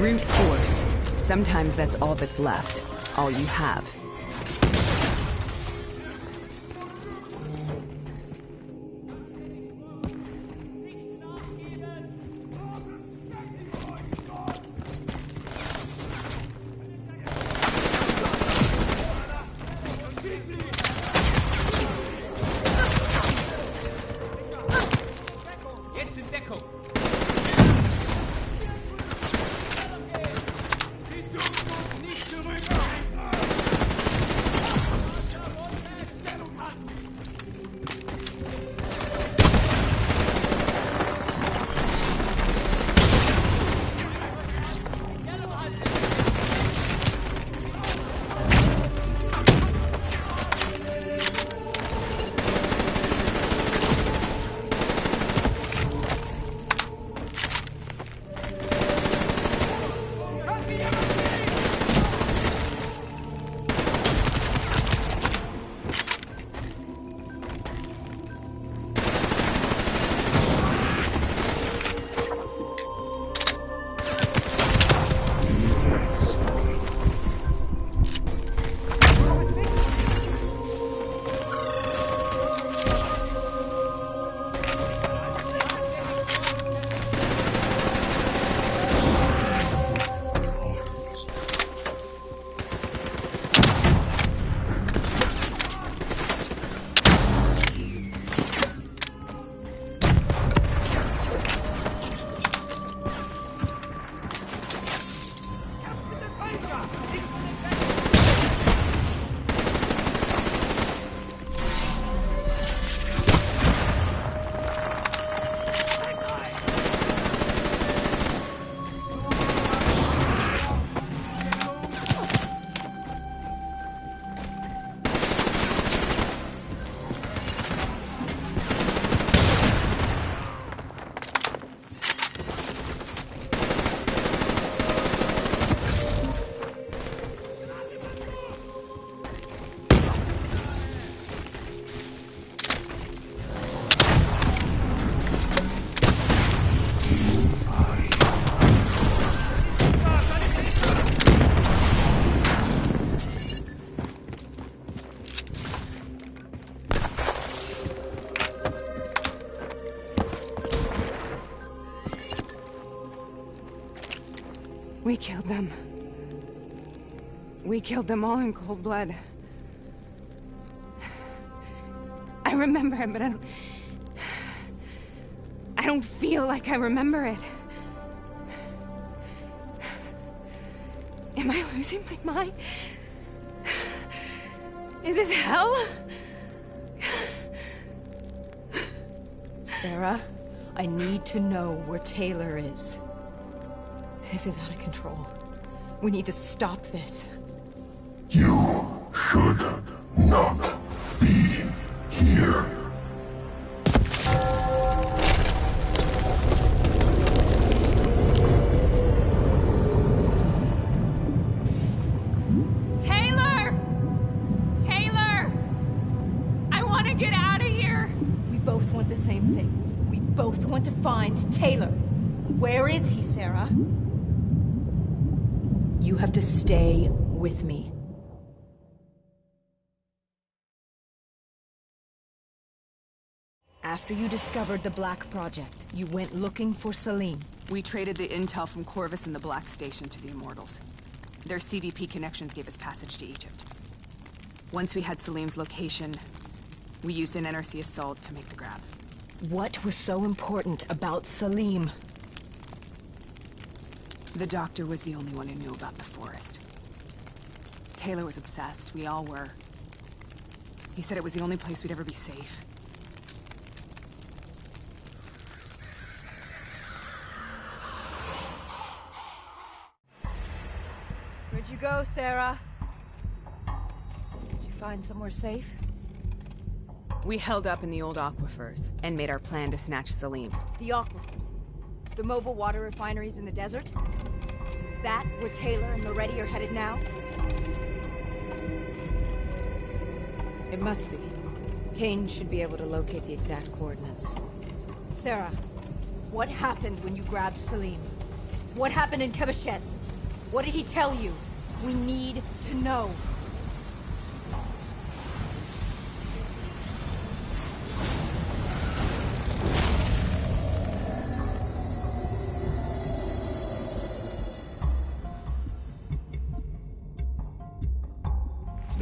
S4: Brute force. Sometimes that's all that's left. All you have.
S16: Jetzt in Deckung.
S4: We killed them. We killed them all in cold blood. I remember it, but I don't feel like I remember it. Am I losing my mind? Is this hell?
S2: Sarah, I need to know where Taylor is. This is out of control. We need to stop this.
S12: You should not be here.
S4: Taylor! Taylor! I want to get out of here!
S2: We both want the same thing. We both want to find Taylor. Where is he, Sarah? You have to stay with me. After you discovered the Black Project, you went looking for Salim.
S4: We traded the intel from Corvus and the Black Station to the Immortals. Their CDP connections gave us passage to Egypt. Once we had Salim's location, we used an NRC assault to make the grab.
S2: What was so important about Salim?
S4: The doctor was the only one who knew about the forest. Taylor was obsessed. We all were. He said it was the only place we'd ever be safe.
S2: Where'd you go, Sarah? Did you find somewhere safe?
S4: We held up in the old aquifers and made our plan to snatch Salim.
S2: The aquifers? The mobile water refineries in the desert? Is that where Taylor and Moretti are headed now? It must be. Kane should be able to locate the exact coordinates. Sarah, what happened when you grabbed Salim? What happened in Kebashet? What did he tell you? We need to know.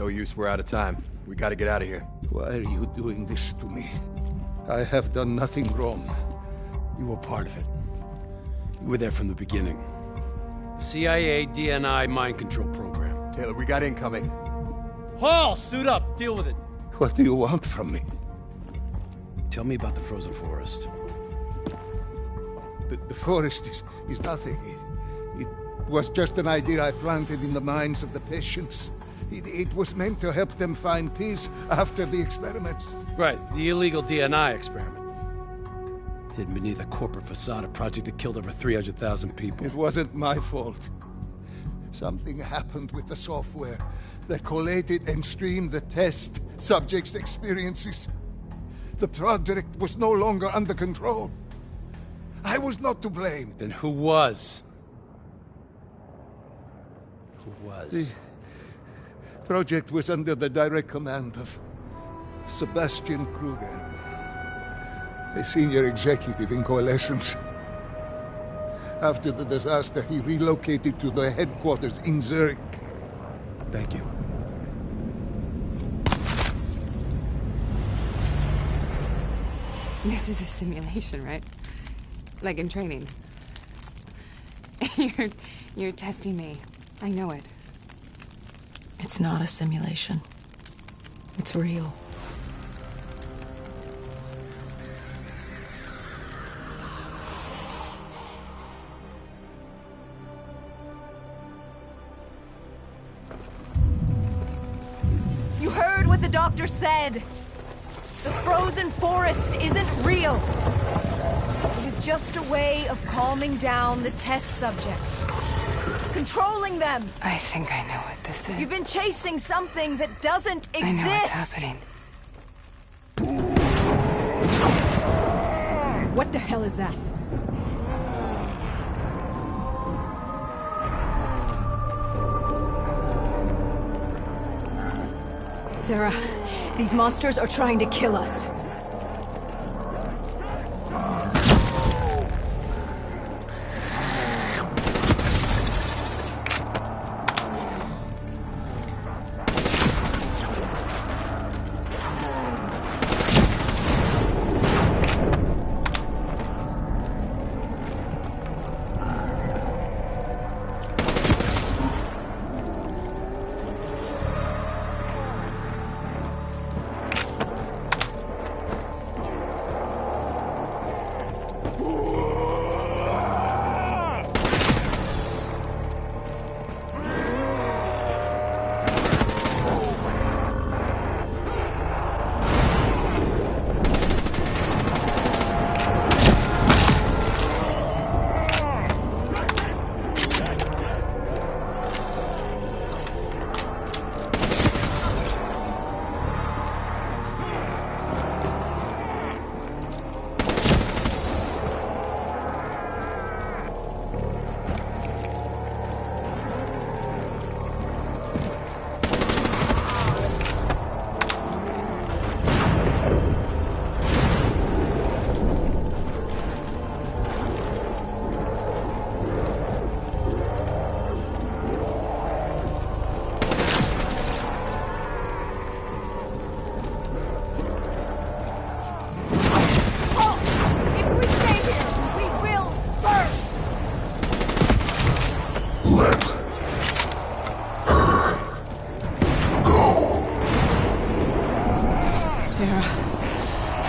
S8: No use, we're out of time. We gotta get out of here.
S14: Why are you doing this to me? I have done nothing wrong.
S10: You were part of it. You were there from the beginning. CIA DNI mind control program.
S8: Taylor, we got incoming.
S16: Hall, suit up. Deal with it.
S14: What do you want from me?
S10: Tell me about the frozen forest.
S14: The forest is nothing. It was just an idea I planted in the minds of the patients. It was meant to help them find peace after the experiments.
S10: Right, the illegal DNI experiment. Hidden beneath a corporate facade, a project that killed over 300,000 people.
S14: It wasn't my fault. Something happened with the software that collated and streamed the test subjects' experiences. The project was no longer under control. I was not to blame.
S10: Then who was? Who was?
S14: The project was under the direct command of Sebastian Kruger, a senior executive in Coalescence. After the disaster, he relocated to the headquarters in Zurich.
S10: Thank you.
S4: This is a simulation, right? Like in training. You're testing me. I know it.
S2: It's not a simulation. It's real. You heard what the doctor said! The frozen forest isn't real! It was just a way of calming down the test subjects. Controlling them!
S4: I think I know what this is.
S2: You've been chasing something that doesn't exist!
S4: I know what's happening.
S2: What the hell is that? Sarah, these monsters are trying to kill us.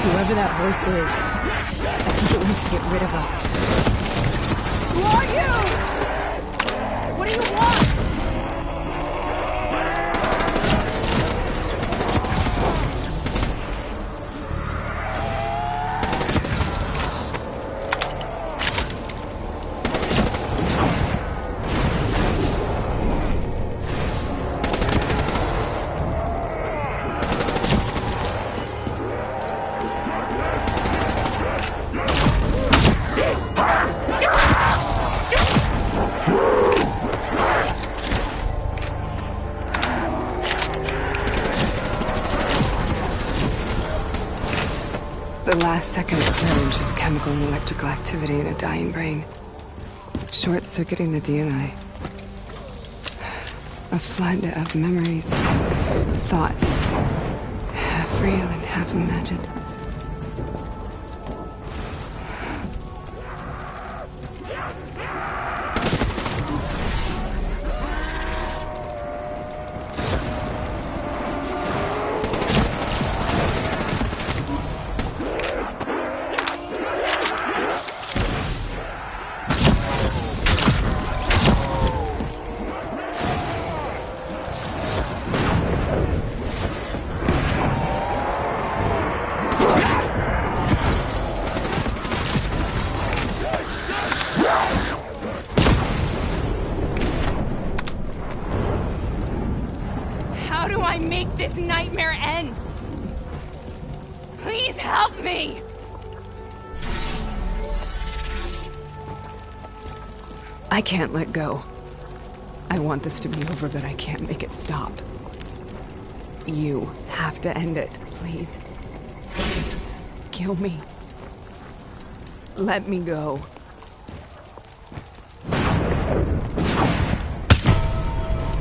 S2: Whoever that voice is, I think it wants to get rid of us. Who are you? What do you want?
S4: The last second surge of chemical and electrical activity in a dying brain. Short-circuiting the DNI. A flood of memories. Thoughts. Half real and half imagined.
S20: How do I make this nightmare end? Please help me!
S4: I can't let go. I want this to be over, but I can't make it stop. You have to end it, please. Kill me. Let me go.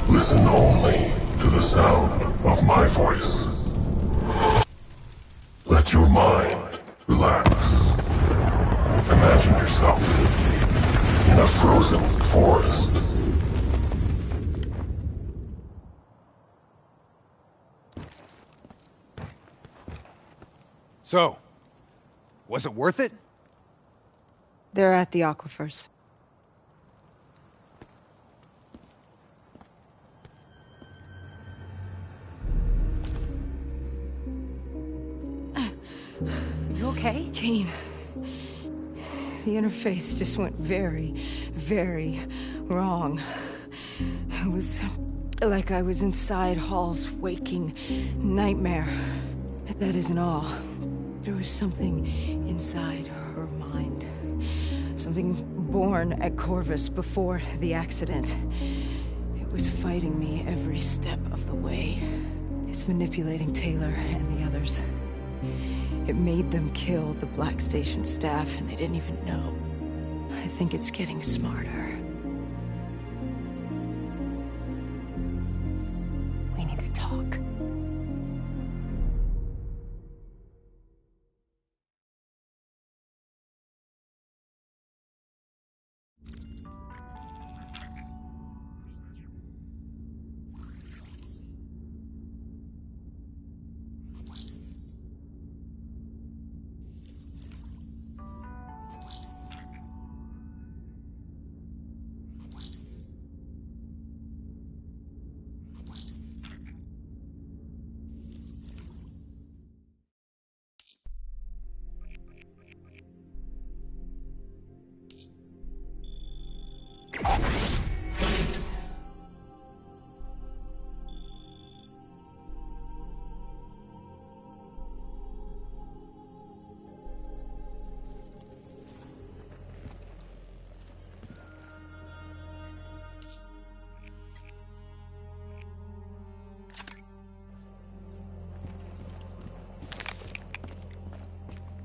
S18: Listen only to the sound of my voice. Let your mind relax. Imagine yourself in a frozen forest.
S10: So, was it worth it?
S2: They're at the aquifers.
S20: You okay?
S2: Kane. The interface just went very, very wrong. It was like I was inside Hall's waking nightmare. But that isn't all. There was something inside her mind. Something born at Corvus before the accident. It was fighting me every step of the way. It's manipulating Taylor and the others. It made them kill the Black Station staff, and they didn't even know. I think it's getting smarter.
S6: We need to talk.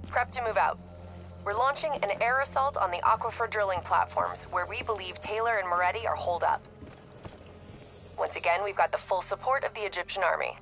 S6: Prep to move out. We're launching an air assault on the aquifer drilling platforms, where we believe Taylor and Moretti are holed up. Once again, we've got the full support of the Egyptian army.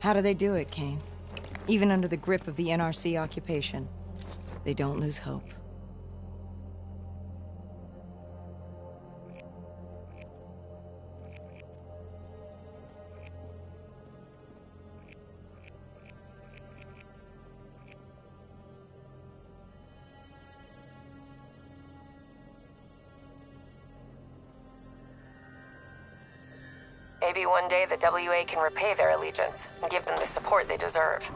S2: How do they do it, Kane? Even under the grip of the NRC occupation, they don't lose hope.
S6: Maybe one day the WA can repay their allegiance and give them the support they deserve.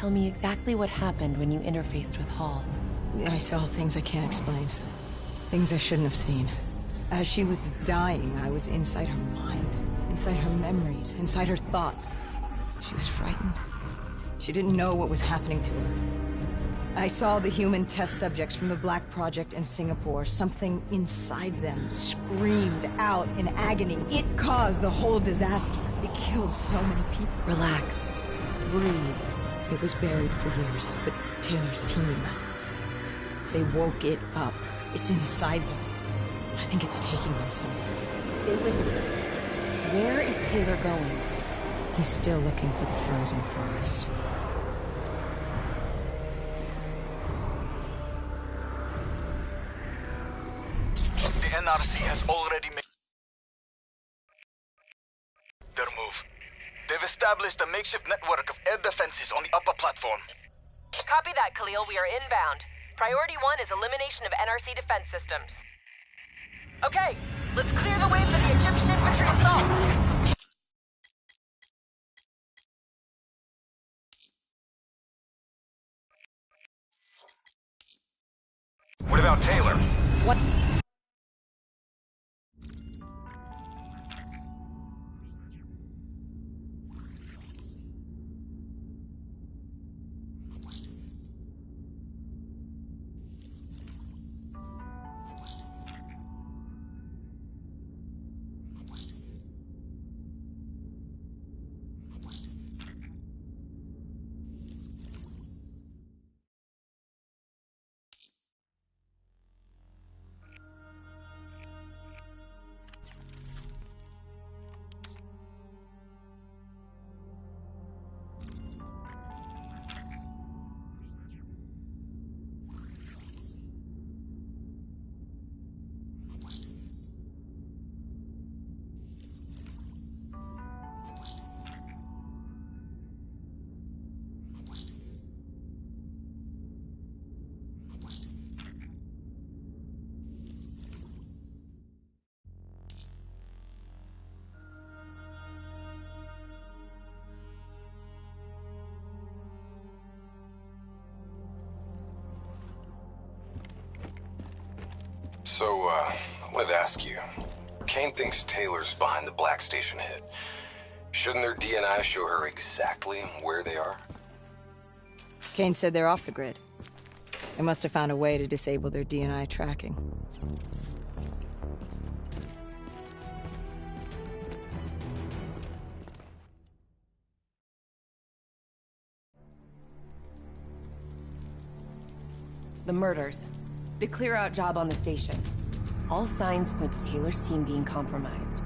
S3: Tell me exactly what happened when you interfaced with Hall.
S2: I saw things I can't explain. Things I shouldn't have seen. As she was dying, I was inside her mind, inside her memories, inside her thoughts. She was frightened. She didn't know what was happening to her. I saw the human test subjects from the Black Project in Singapore. Something inside them screamed out in agony. It caused the whole disaster. It killed so many people.
S3: Relax. Breathe.
S2: It was buried for years, but Taylor's team, they woke it up. It's inside them. I think it's taking them somewhere.
S3: Stay with me. Where is Taylor going?
S2: He's still looking for the frozen forest.
S21: The NRC has already made their move. They've established a makeshift network of air defenses on the upper platform.
S6: Copy that, Khalil. We are inbound. Priority 1 is elimination of NRC defense systems. Okay, let's clear the way for the Egyptian infantry assault.
S21: What about Taylor?
S2: What?
S1: So, I wanted to ask you. Kane thinks Taylor's behind the Black Station hit. Shouldn't their DNI show her exactly where they are?
S2: Kane said they're off the grid. They must have found a way to disable their DNI tracking.
S3: The murders. The clear-out job on the station. All signs point to Taylor's team being compromised.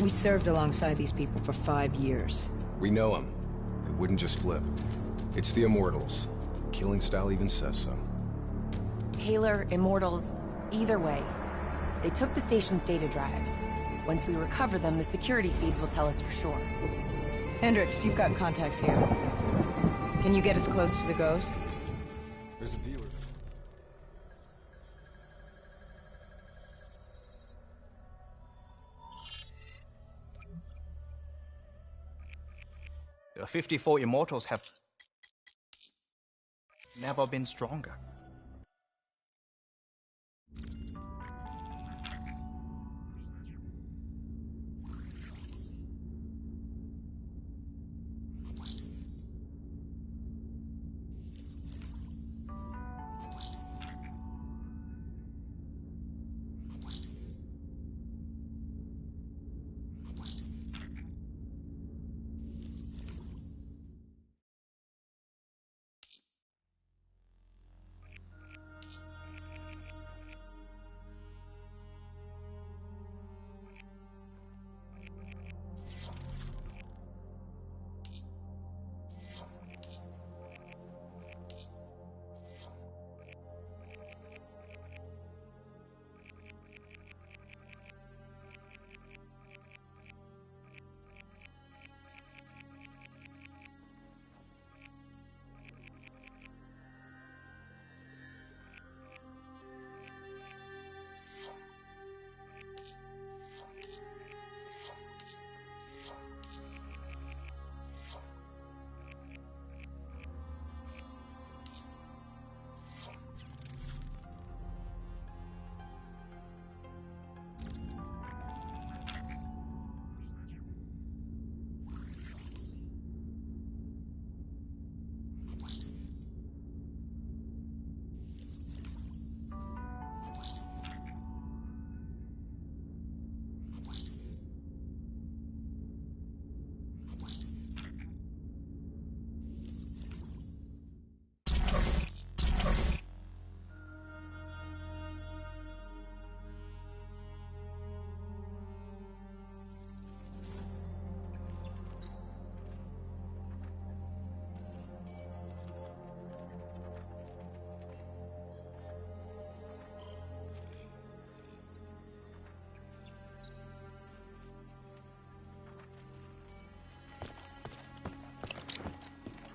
S2: We served alongside these people for 5 years.
S1: We know them. They wouldn't just flip. It's the Immortals. Killing style even says so.
S3: Taylor, Immortals, either way. They took the station's data drives. Once we recover them, the security feeds will tell us for sure.
S2: Hendricks, you've got contacts here. Can you get us close to the goes?
S1: There's a dealer.
S7: The 54 Immortals have never been stronger.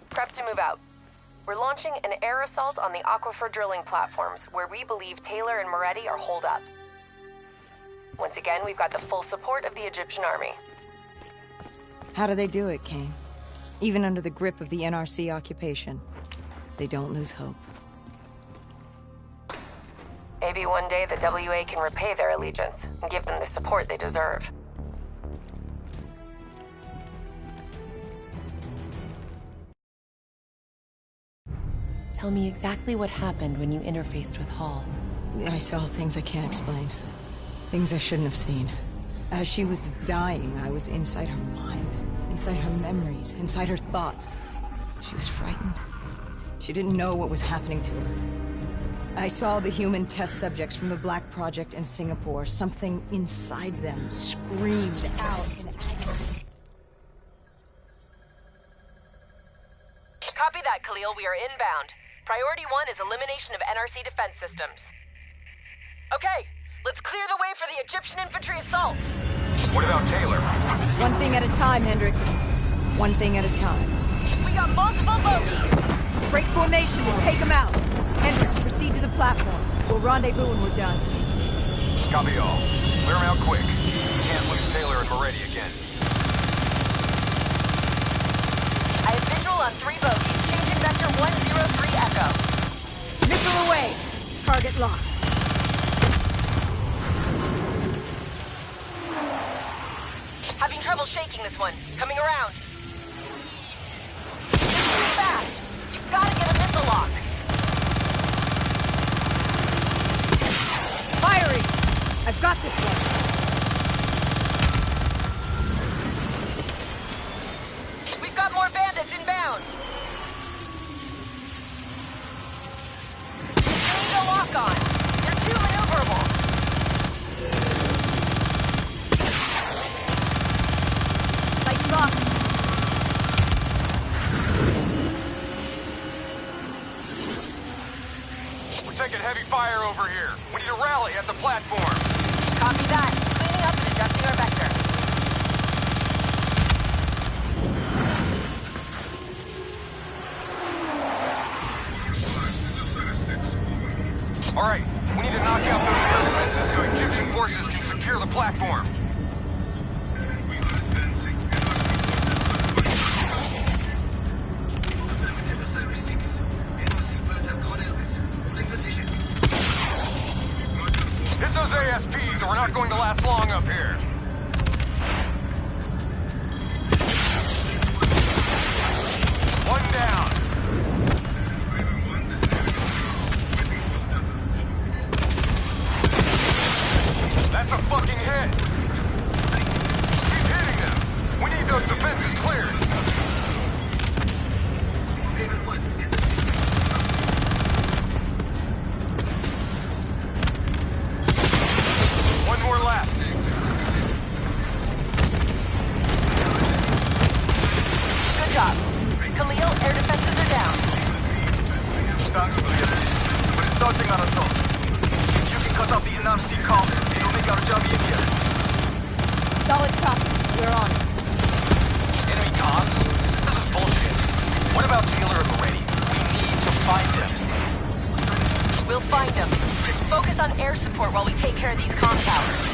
S6: Prep to move out. We're launching an air assault on the aquifer drilling platforms where we believe Taylor and Moretti are holed up. Once again, we've got the full support of the Egyptian army.
S2: How do they do it, Kane? Even under the grip of the NRC occupation, they don't lose hope.
S6: Maybe one day the WA can repay their allegiance and give them the support they deserve.
S3: Tell me exactly what happened when you interfaced with Hall.
S2: I saw things I can't explain. Things I shouldn't have seen. As she was dying, I was inside her mind. Inside her memories. Inside her thoughts. She was frightened. She didn't know what was happening to her. I saw the human test subjects from the Black Project in Singapore. Something inside them screamed out in agony.
S6: Copy that, Khalil. We are inbound. Priority 1 is elimination of NRC defense systems. Okay, let's clear the way for the Egyptian infantry assault.
S9: What about Taylor?
S2: One thing at a time, Hendricks. One thing at a time.
S6: We got multiple bogeys.
S2: Break formation and take them out. Hendricks, proceed to the platform. We'll rendezvous when we're done.
S9: Copy all. Clear them out quick. We can't lose Taylor and Moretti again.
S6: I have visual on 3 bogeys. Changing vector 103 Echo.
S2: Missile away. Target locked.
S6: shaking this one. Coming around. It's too fast. You've got to get a missile lock.
S2: Firing! I've got this one.
S6: We've got more bandits inbound. You need a lock on. You're too maneuverable.
S2: Lights off.
S9: We're taking heavy fire over here. We need to rally at the platform.
S6: Copy that. Cleaning up and adjusting our vector.
S9: All right, we need to knock out those air defenses so Egyptian forces can secure the platform. Hit those ASPs or we're not going to last long up here. One down. That's a fucking hit! Keep hitting them! We need those defenses cleared! One more left.
S6: Good job. Khalil, air defenses are down.
S21: Thanks for the assist, but it's starting our assault. If you can cut off the NRC comms, it'll make our job easier.
S2: Solid copy. We're on it.
S21: Enemy comms? This is bullshit. What about Taylor and Moretti? We need to find them.
S6: We'll find them. Just focus on air support while we take care of these comm towers.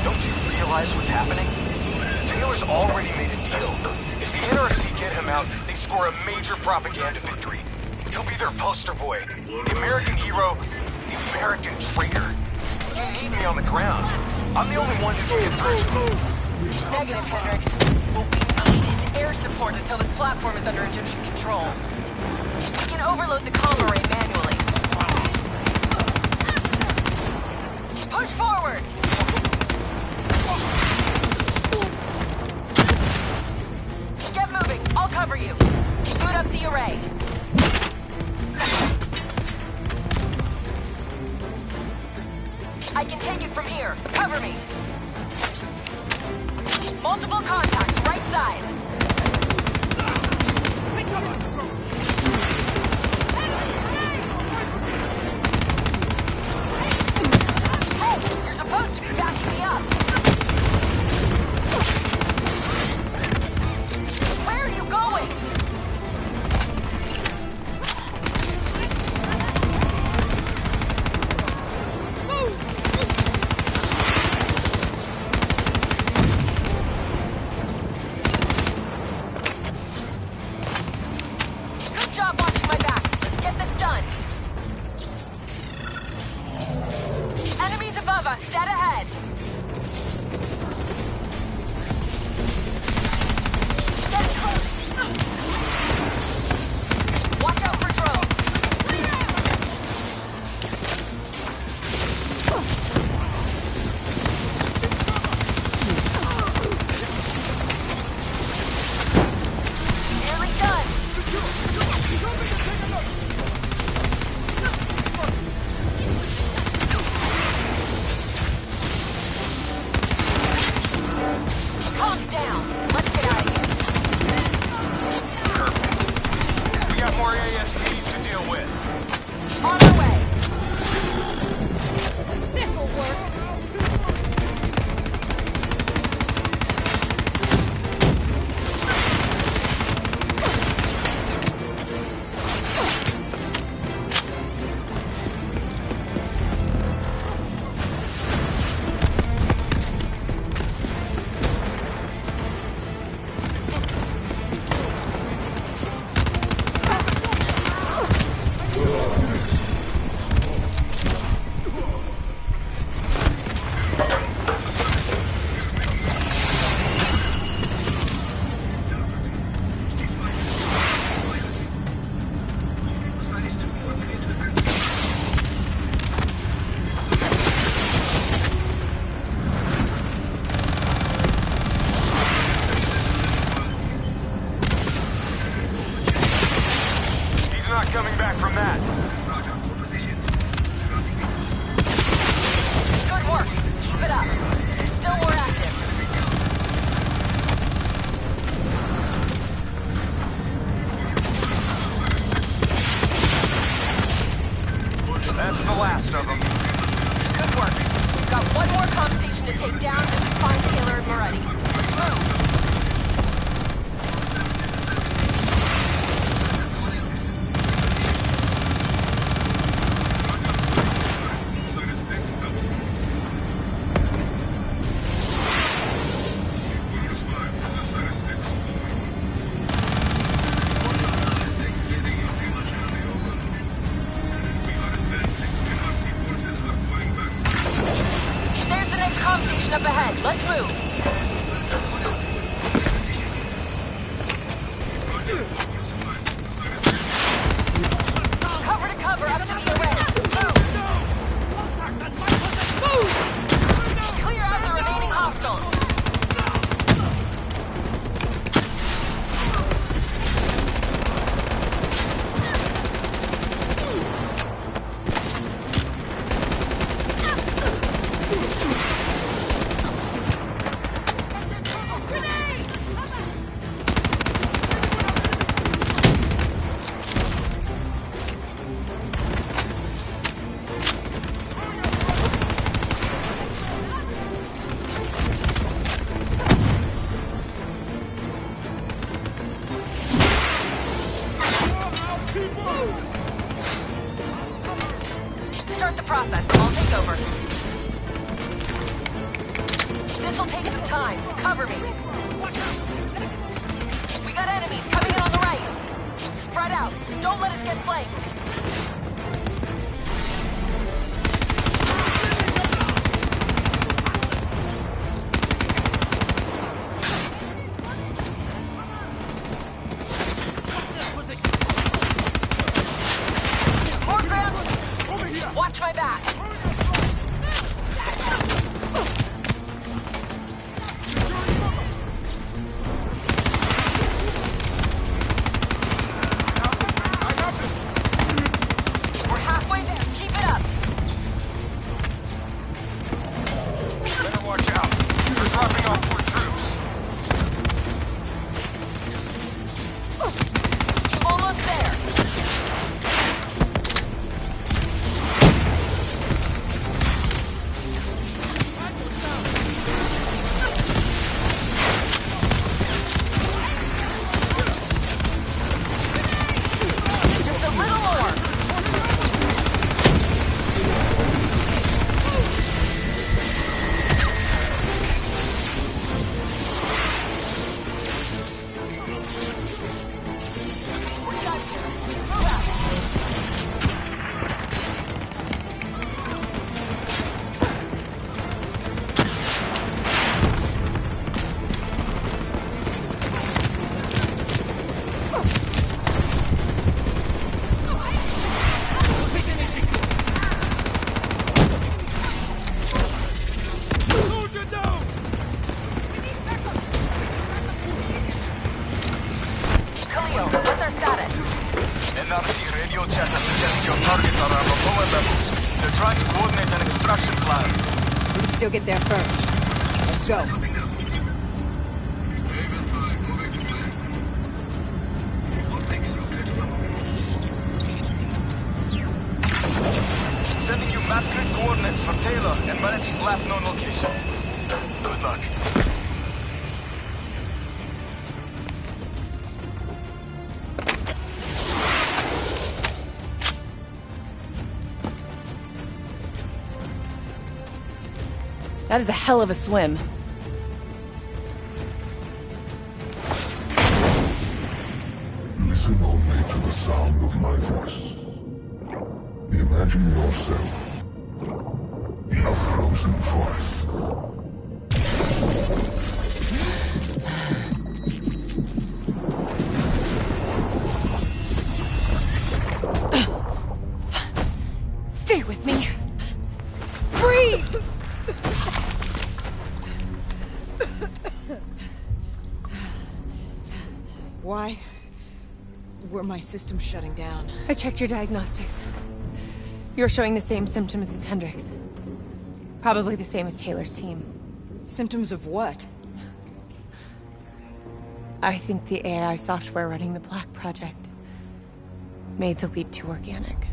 S21: Don't you realize what's happening? Taylor's already made a deal. If the NRC get him out, they score a major propaganda victory. He'll be their poster boy. The American hero, the American traitor. You need me on the ground. I'm the only one who can get through to him.
S6: Negative, Hendricks. What we need is air support until this platform is under Egyptian control. We can overload the comm array manually. Push forward! Get moving. I'll cover you. Boot up the array. I can take it from here. Cover me. Multiple contacts, right side. Hey, you're supposed to be backing me up. Where are you going? Good job watching my back. Let's get this done. Enemies above us, dead ahead. Getting close. Watch out for drones. Nearly done. Calm down. Let's get out of here.
S9: Perfect. We got more ASPs to deal with.
S6: On our way.
S2: This'll work.
S21: not coming back from that.
S6: Good work. Keep it up. They're still more active.
S21: That's the last of them.
S6: Good work. We've got one more comm station to take down and we find Taylor and Moretti. Let's move. Up ahead. Let's move. Cover to cover up to the array. Move! Clear out the remaining hostiles. Start the process. I'll take over. This'll take some time. Cover me. We got enemies coming in on the right. Spread out. Don't let us get flanked. Watch my back. We're halfway there. Keep it up.
S21: Better watch out. They're dropping off more troops.
S6: Almost there. What's our status?
S21: NRC radio chatter suggests your targets are on the lower levels. They're trying to coordinate an extraction plan.
S2: We can still get there first. Let's go.
S21: Sending you map grid coordinates for Taylor and Meredith's last known location. Good luck.
S20: That is a hell of a swim.
S18: Listen only to the sound of my voice. Imagine yourself in a frozen forest.
S20: Stay with me. Breathe!
S2: Why were my system's shutting down.
S3: I checked your diagnostics. You're showing the same symptoms as Hendricks. Probably the same as Taylor's team.
S2: Symptoms of what?
S3: I think the AI software running the Black Project made the leap to organic.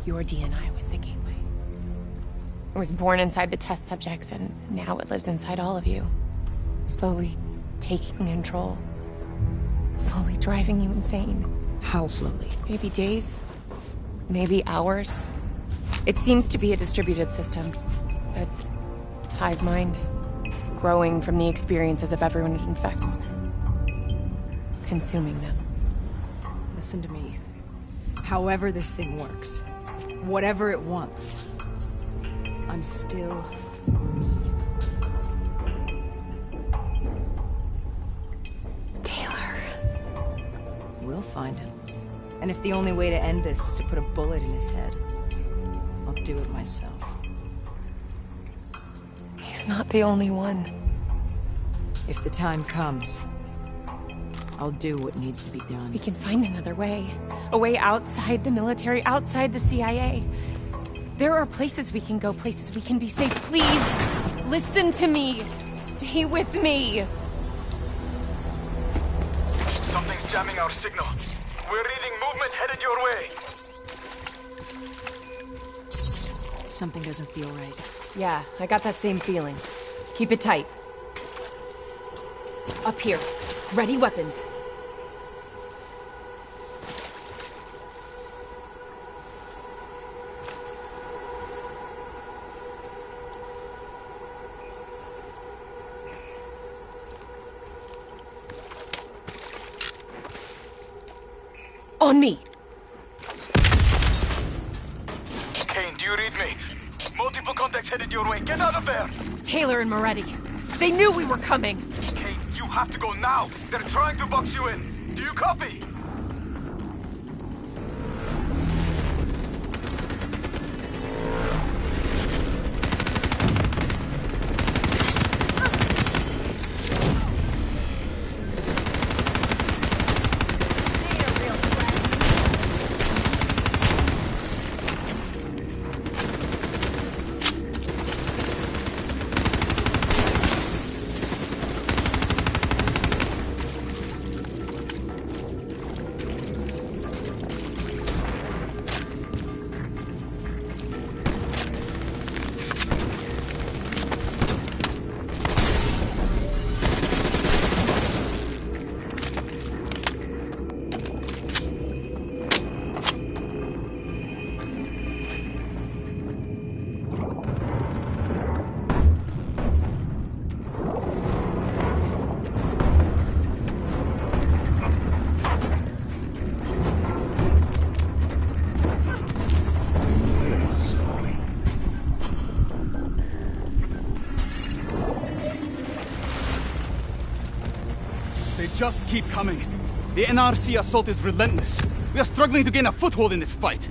S3: Your DNI was the gateway. It was born inside the test subjects, and now it lives inside all of you. Slowly taking control. Slowly driving you insane.
S2: How slowly?
S3: Maybe days. Maybe hours. It seems to be a distributed system. A hive mind. Growing from the experiences of everyone it infects. Consuming them.
S2: Listen to me. However this thing works, whatever it wants, I'm still me.
S3: Taylor.
S2: We'll find him. And if the only way to end this is to put a bullet in his head, I'll do it myself.
S3: He's not the only one.
S2: If the time comes, I'll do what needs to be done.
S3: We can find another way. A way outside the military, outside the CIA. There are places we can go, places we can be safe. Please, listen to me. Stay with me.
S21: Something's jamming our signal. We're reading movement headed your way.
S2: Something doesn't feel right.
S20: Yeah, I got that same feeling. Keep it tight. Up here. Ready weapons. On me!
S21: Kane, do you read me? Multiple contacts headed your way. Get out of there!
S20: Taylor and Moretti. They knew we were coming.
S21: Kane, you have to go now. They're trying to box you in. Do you copy?
S10: Just keep coming. The NRC assault is relentless. We are struggling to gain a foothold in this fight.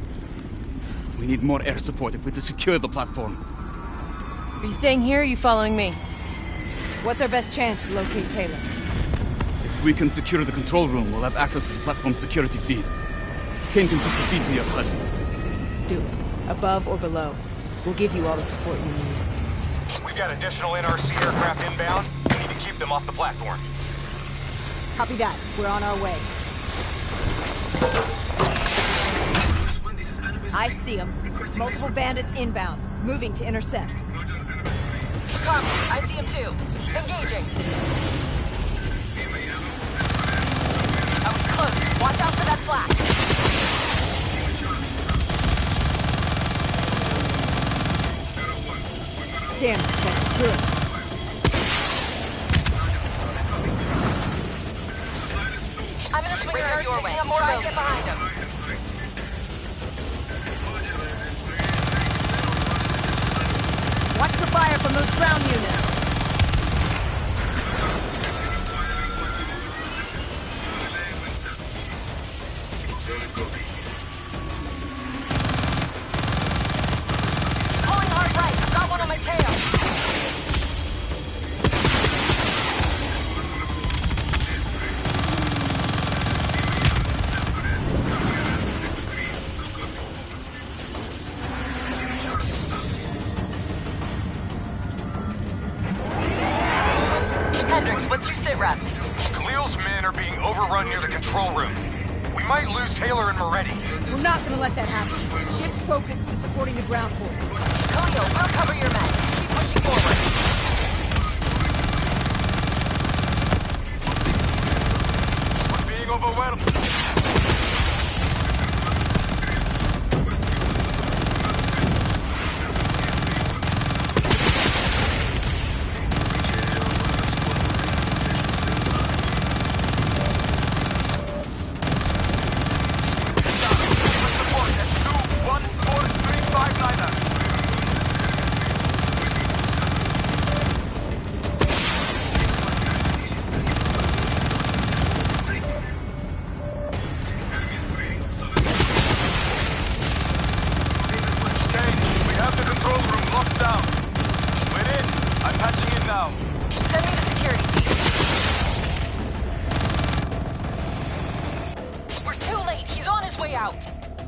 S10: We need more air support if we're to secure the platform.
S20: Are you staying here or are you following me?
S2: What's our best chance to locate Taylor?
S10: If we can secure the control room, we'll have access to the platform's security feed. Kane can push the feed to your HUD.
S2: Do it. Above or below. We'll give you all the support you need.
S21: We've got additional NRC aircraft inbound. We need to keep them off the platform.
S2: Copy that. We're on our way. I see them. Multiple bandits inbound. Moving to intercept.
S6: Copy. I see him too. Engaging. I was close. Watch out for that flash.
S2: Damn, these guys are good.
S6: I'm gonna swing around your way. Try and get behind him.
S2: Watch the fire from those ground units.
S6: Pulling hard right. I've got one on my tail.
S21: control room. We might lose Taylor and Moretti.
S2: We're not gonna let that happen. Shift focus to supporting the ground forces.
S6: Khalil, we'll cover your men. Keep pushing forward.
S21: We're being overwhelmed.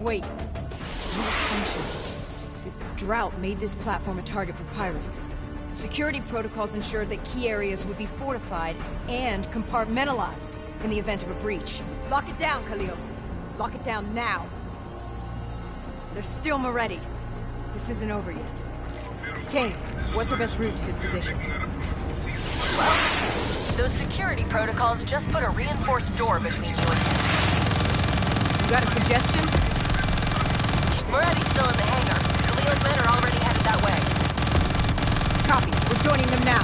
S2: Wait. Malfunction. The drought made this platform a target for pirates. Security protocols ensured that key areas would be fortified and compartmentalized in the event of a breach. Lock it down, Khalil. Lock it down now. There's still Moretti. This isn't over yet. Kane, what's our best route to his position?
S6: Well, those security protocols just put a reinforced door between you and him.
S2: You got a suggestion?
S6: Moretti's still in the hangar. Khalil's men are already headed that way.
S2: Copy. We're joining them now.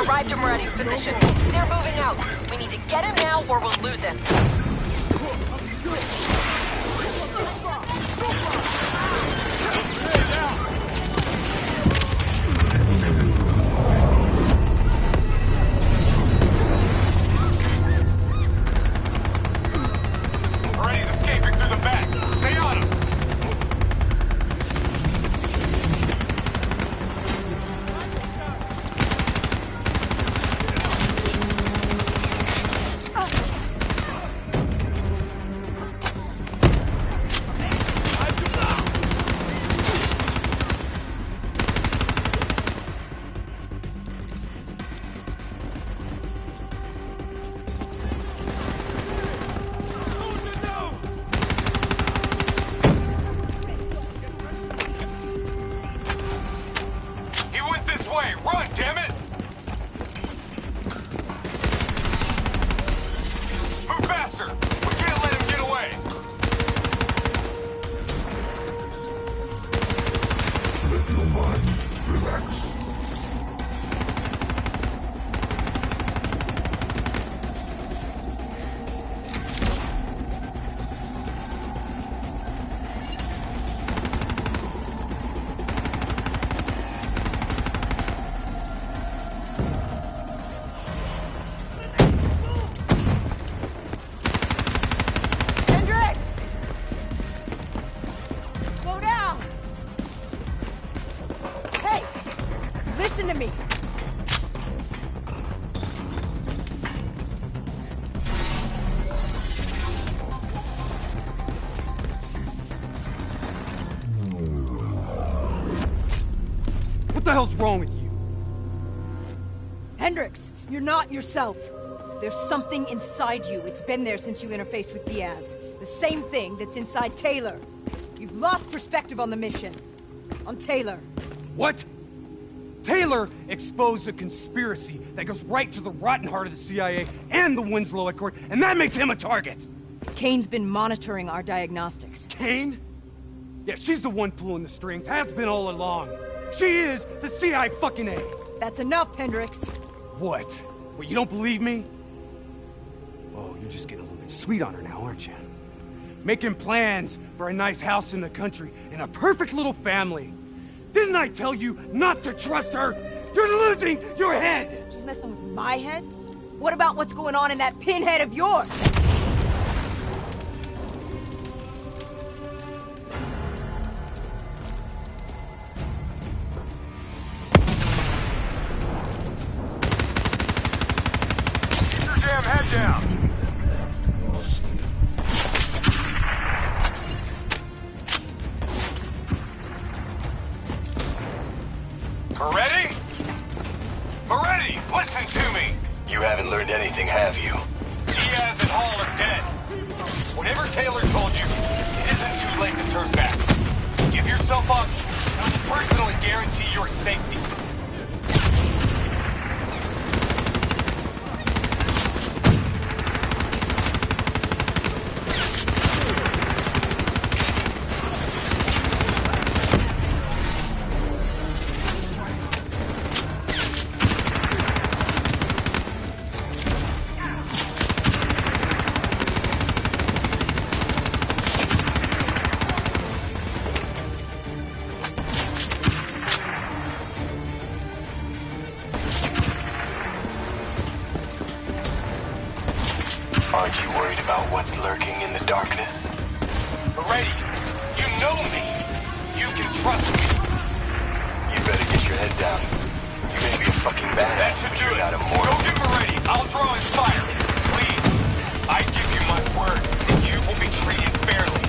S6: Arrived at Moretti's position. They're moving out. We need to get him now or we'll lose him.
S9: Moretti's escaping through the back. Stay on him. Run, damn it! Move faster! We can't let him get away!
S18: Let your mind relax.
S2: Listen to me!
S10: What the hell's wrong with you?
S2: Hendricks, you're not yourself. There's something inside you. It's been there since you interfaced with Diaz. The same thing that's inside Taylor. You've lost perspective on the mission. On Taylor.
S10: What? Taylor exposed a conspiracy that goes right to the rotten heart of the CIA and the Winslow Accord, and that makes him a target!
S2: Kane's been monitoring our diagnostics.
S10: Kane? Yeah, she's the one pulling the strings, has been all along. She is the CIA-fucking-A!
S2: That's enough, Hendricks.
S10: What? What, you don't believe me? Oh, you're just getting a little bit sweet on her now, aren't you? Making plans for a nice house in the country and a perfect little family. Didn't I tell you not to trust her? You're losing your head!
S2: She's messing with my head? What about what's going on in that pinhead of yours?
S9: Keep your damn head down! Moretti? Moretti, listen to me!
S17: You haven't learned anything, have you?
S9: Diaz and Hall are dead. Whatever Taylor told you, it isn't too late to turn back. Give yourself up, and I'll personally guarantee your safety.
S17: Aren't you worried about what's lurking in the darkness?
S9: Moretti, you know me. You can trust me.
S17: You better get your head down. You may be a fucking badass,
S9: That should
S17: but
S9: do
S17: you're
S9: it.
S17: not immortal.
S9: Go get Moretti. I'll draw his fire. Please. I give you my word that you will be treated fairly.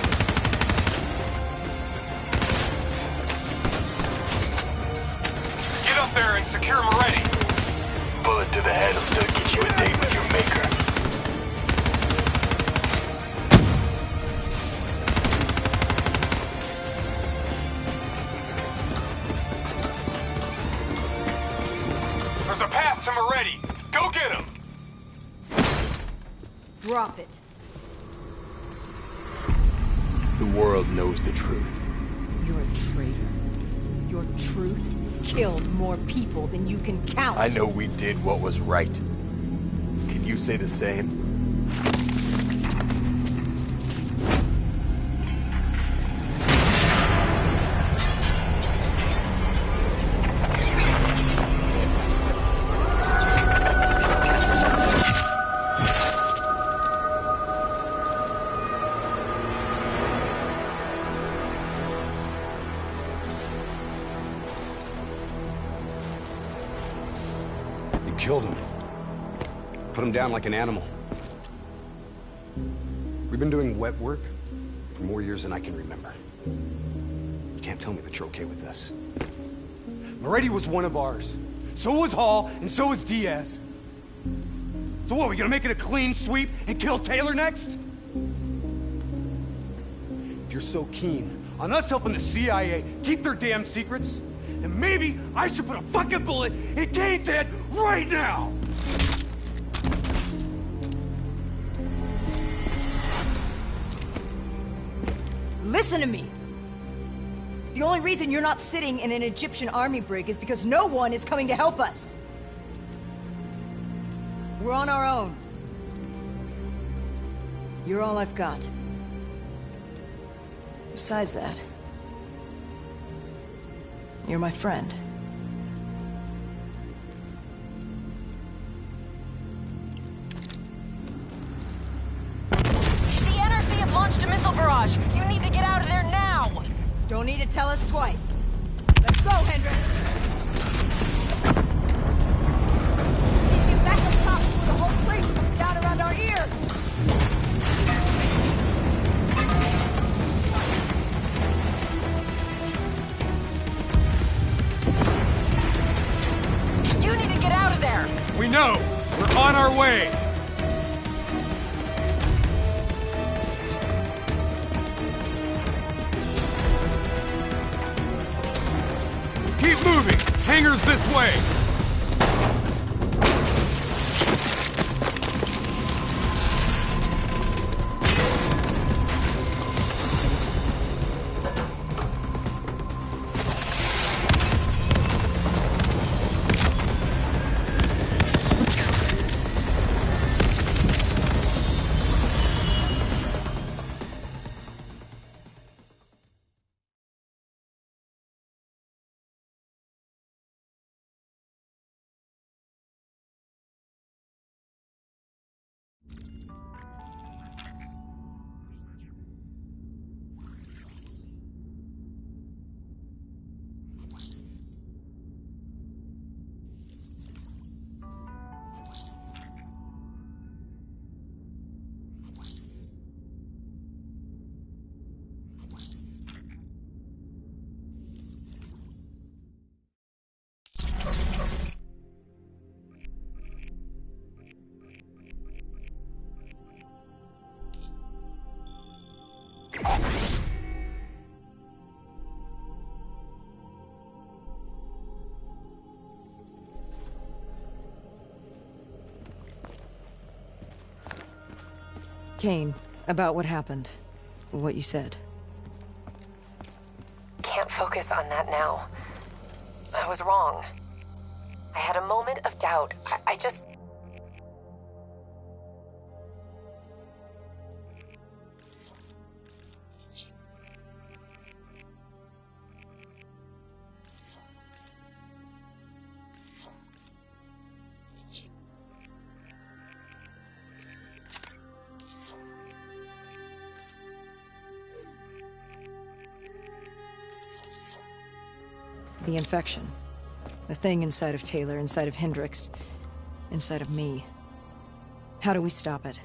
S9: Get up there and secure Moretti.
S17: Bullet to the head will still get you a date with your maker.
S9: There's a path to Moretti. Go get him.
S2: Drop it.
S8: The world knows the truth.
S2: You're a traitor. Your truth killed more people than you can count.
S8: I know we did what was right. Can you say the same?
S10: You killed him. Put him down like an animal. We've been doing wet work for more years than I can remember. You can't tell me that you're okay with this. Moretti was one of ours. So was Hall, and so was Diaz. So what, we gonna make it a clean sweep and kill Taylor next? If you're so keen on us helping the CIA keep their damn secrets, then maybe I should put a fucking bullet in Kane's head right now!
S2: Listen to me! The only reason you're not sitting in an Egyptian army brig is because no one is coming to help us. We're on our own. You're all I've got. Besides that, you're my friend.
S6: The NRC have launched a missile barrage. You need to get out of there now.
S2: Don't need to tell us twice. Let's go, Hendricks! Get back on top before the whole place comes down around our ears!
S6: You need to get out of there.
S10: We know! We're on our way! Keep moving! Hangar's this way!
S2: Kane, about what happened. What you said.
S6: Can't focus on that now. I was wrong. I had a moment of doubt. I just...
S2: The infection. The thing inside of Taylor, inside of Hendricks, inside of me. How do we stop it?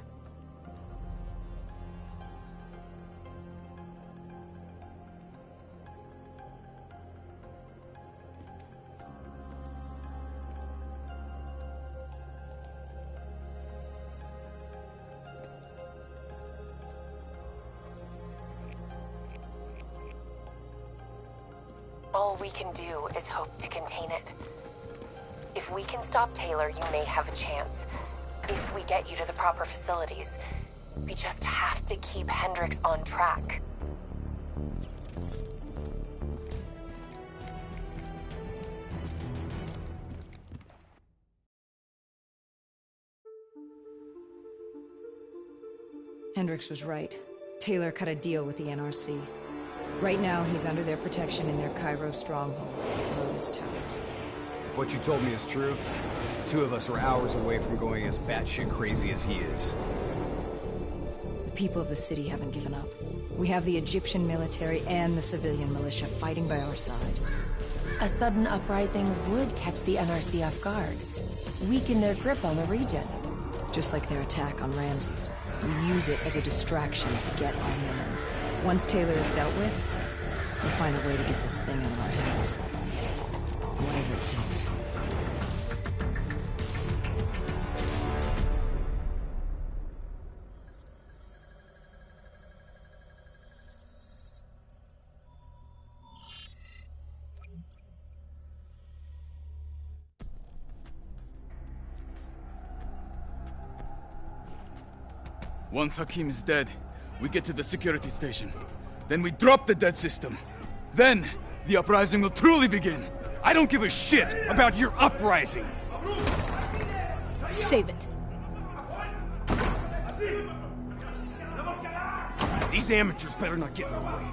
S6: All we can do is hope to contain it. If we can stop Taylor, you may have a chance. If we get you to the proper facilities, we just have to keep Hendricks on track.
S2: Hendricks was right. Taylor cut a deal with the NRC. Right now, he's under their protection in their Cairo stronghold, Lotus Towers.
S1: If what you told me is true, the two of us are hours away from going as batshit crazy as he is.
S2: The people of the city haven't given up. We have the Egyptian military and the civilian militia fighting by our side.
S3: A sudden uprising would catch the NRC off guard, weaken their grip on the region.
S2: Just like their attack on Ramses. We use it as a distraction to get our men. Once Taylor is dealt with, we'll find a way to get this thing out of our heads. Whatever it takes.
S13: Once Hakim is dead, we get to the security station. Then we drop the dead system. Then, the uprising will truly begin.
S10: I don't give a shit about your uprising!
S20: Save it.
S10: These amateurs better not get in our way.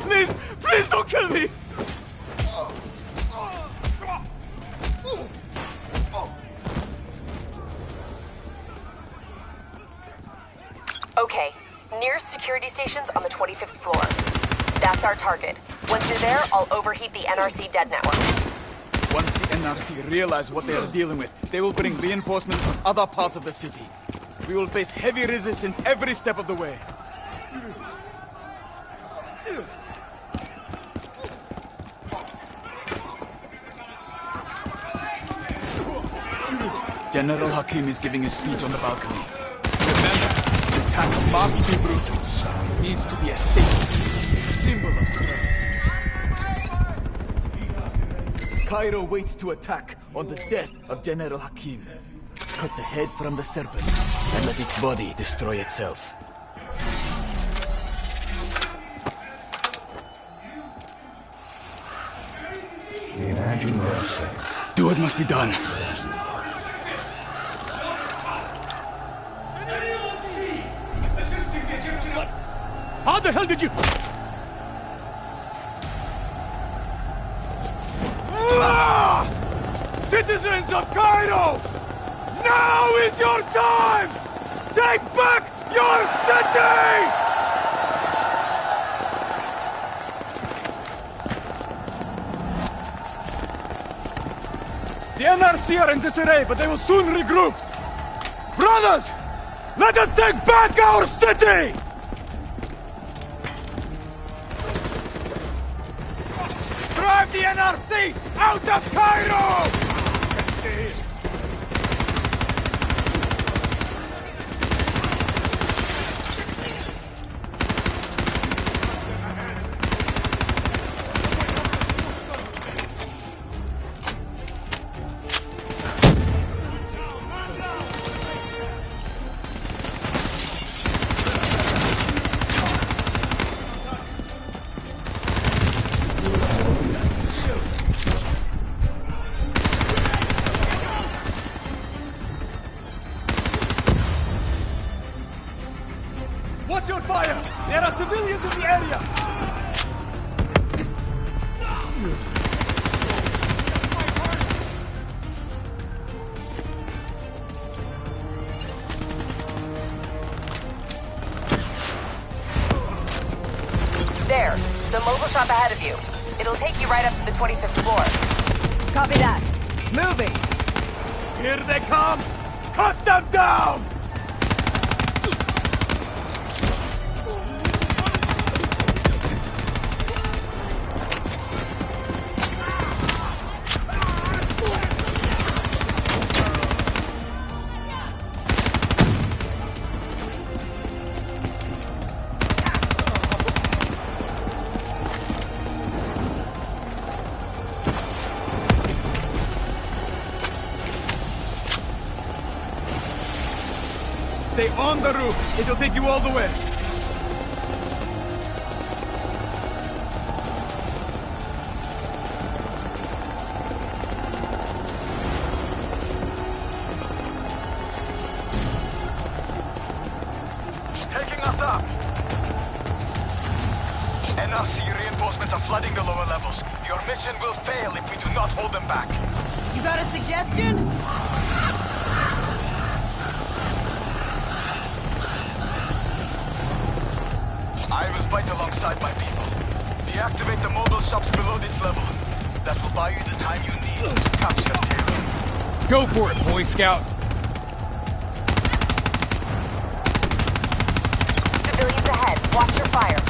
S13: Please! Please don't kill me!
S6: Okay, nearest security station's on the 25th floor. That's our target. Once you're there, I'll overheat the NRC dead network.
S13: Once the NRC realize what they are dealing with, they will bring reinforcements from other parts of the city. We will face heavy resistance every step of the way. General Hakim is giving a speech on the balcony. Remember, the attack must be brutal. It needs to be a statement. symbol of strength. Cairo waits to attack on the death of General Hakim. Cut the head from the serpent and let its body destroy itself.
S12: Imagine mercy.
S10: Do what must be done.
S13: How the hell did you... Citizens of Cairo! Now is your time! Take back your city! The NRC are in disarray, but they will soon regroup! Brothers! Let us take back our city! Drive the NRC out of Cairo! Watch your fire! There are civilians in the area!
S6: There, the mobile shop ahead of you. It'll take you right up to the 25th floor.
S2: Copy that. Moving.
S13: Here they come! Cut them down! Stay on the roof. It'll take you all the way.
S21: Taking us up. NRC reinforcements are flooding the lower levels. Your mission will fail if we do not hold them back.
S2: You got a suggestion?
S21: I will fight alongside my people. Deactivate the mobile shops below this level. That will buy you the time you need to capture Taylor.
S10: Go for it, Boy Scout.
S6: Civilians ahead. Watch your fire.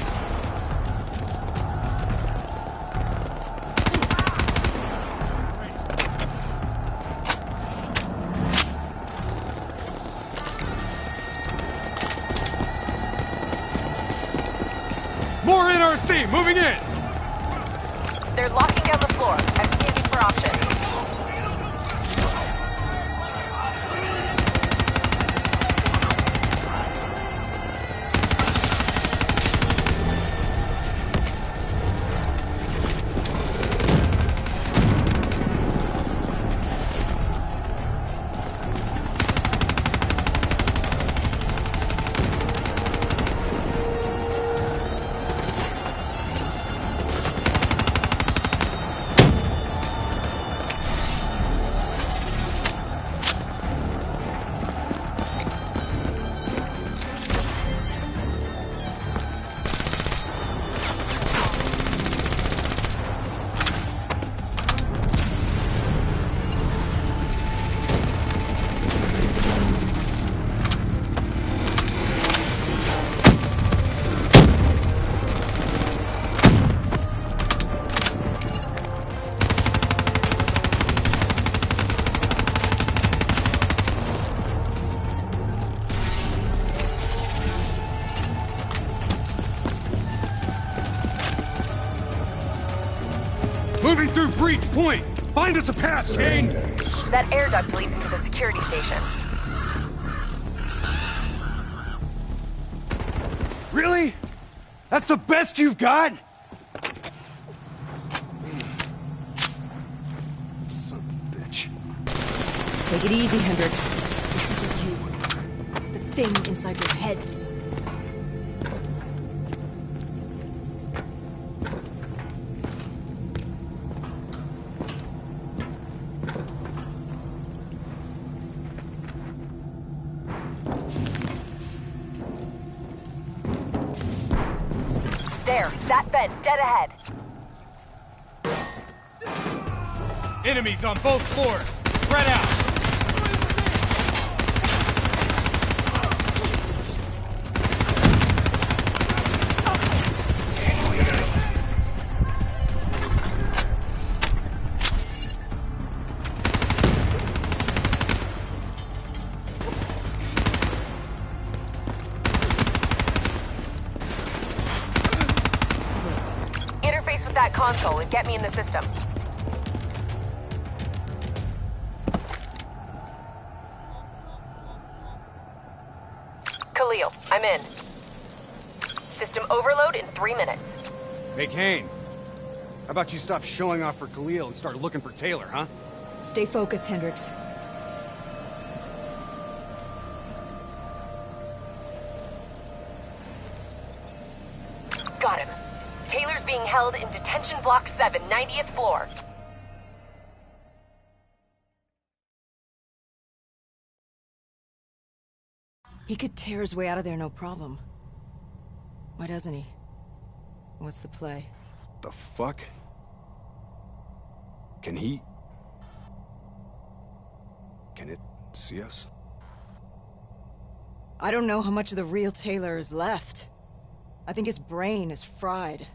S10: More NRC, moving in!
S6: They're locking down the floor. I'm scanning for options.
S10: going through Breach Point! Find us a path, Kane!
S6: That air duct leads into the security station.
S10: Really? That's the best you've got? Son of a bitch.
S2: Take it easy, Hendricks. This isn't you. It's the thing inside your head.
S6: There, that vent, dead ahead.
S16: Enemies on both floors. Spread out.
S6: Interface with that console and get me in the system. Khalil, I'm in. System overload in 3 minutes.
S10: Hey, Kane. How about you stop showing off for Khalil and start looking for Taylor, huh?
S2: Stay focused, Hendricks.
S6: Got him. Taylor's being held in Detention Block 7, 90th floor.
S2: He could tear his way out of there, no problem. Why doesn't he? What's the play?
S10: The fuck? Can he... Can it see us?
S2: I don't know how much of the real Taylor is left. I think his brain is fried.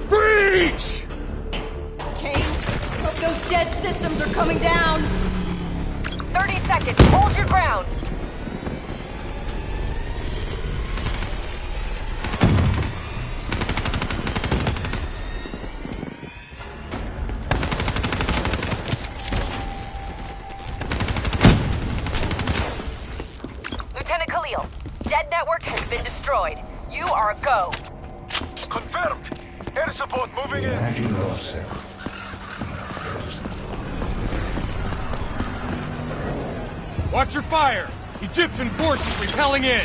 S10: Breach!
S2: Kane, hope those dead systems are coming down!
S6: 30 seconds, hold your ground! Lieutenant Khalil, dead network has been destroyed. You are a go.
S21: Confirmed. Air support moving in.
S16: Watch your fire! Egyptian forces repelling in!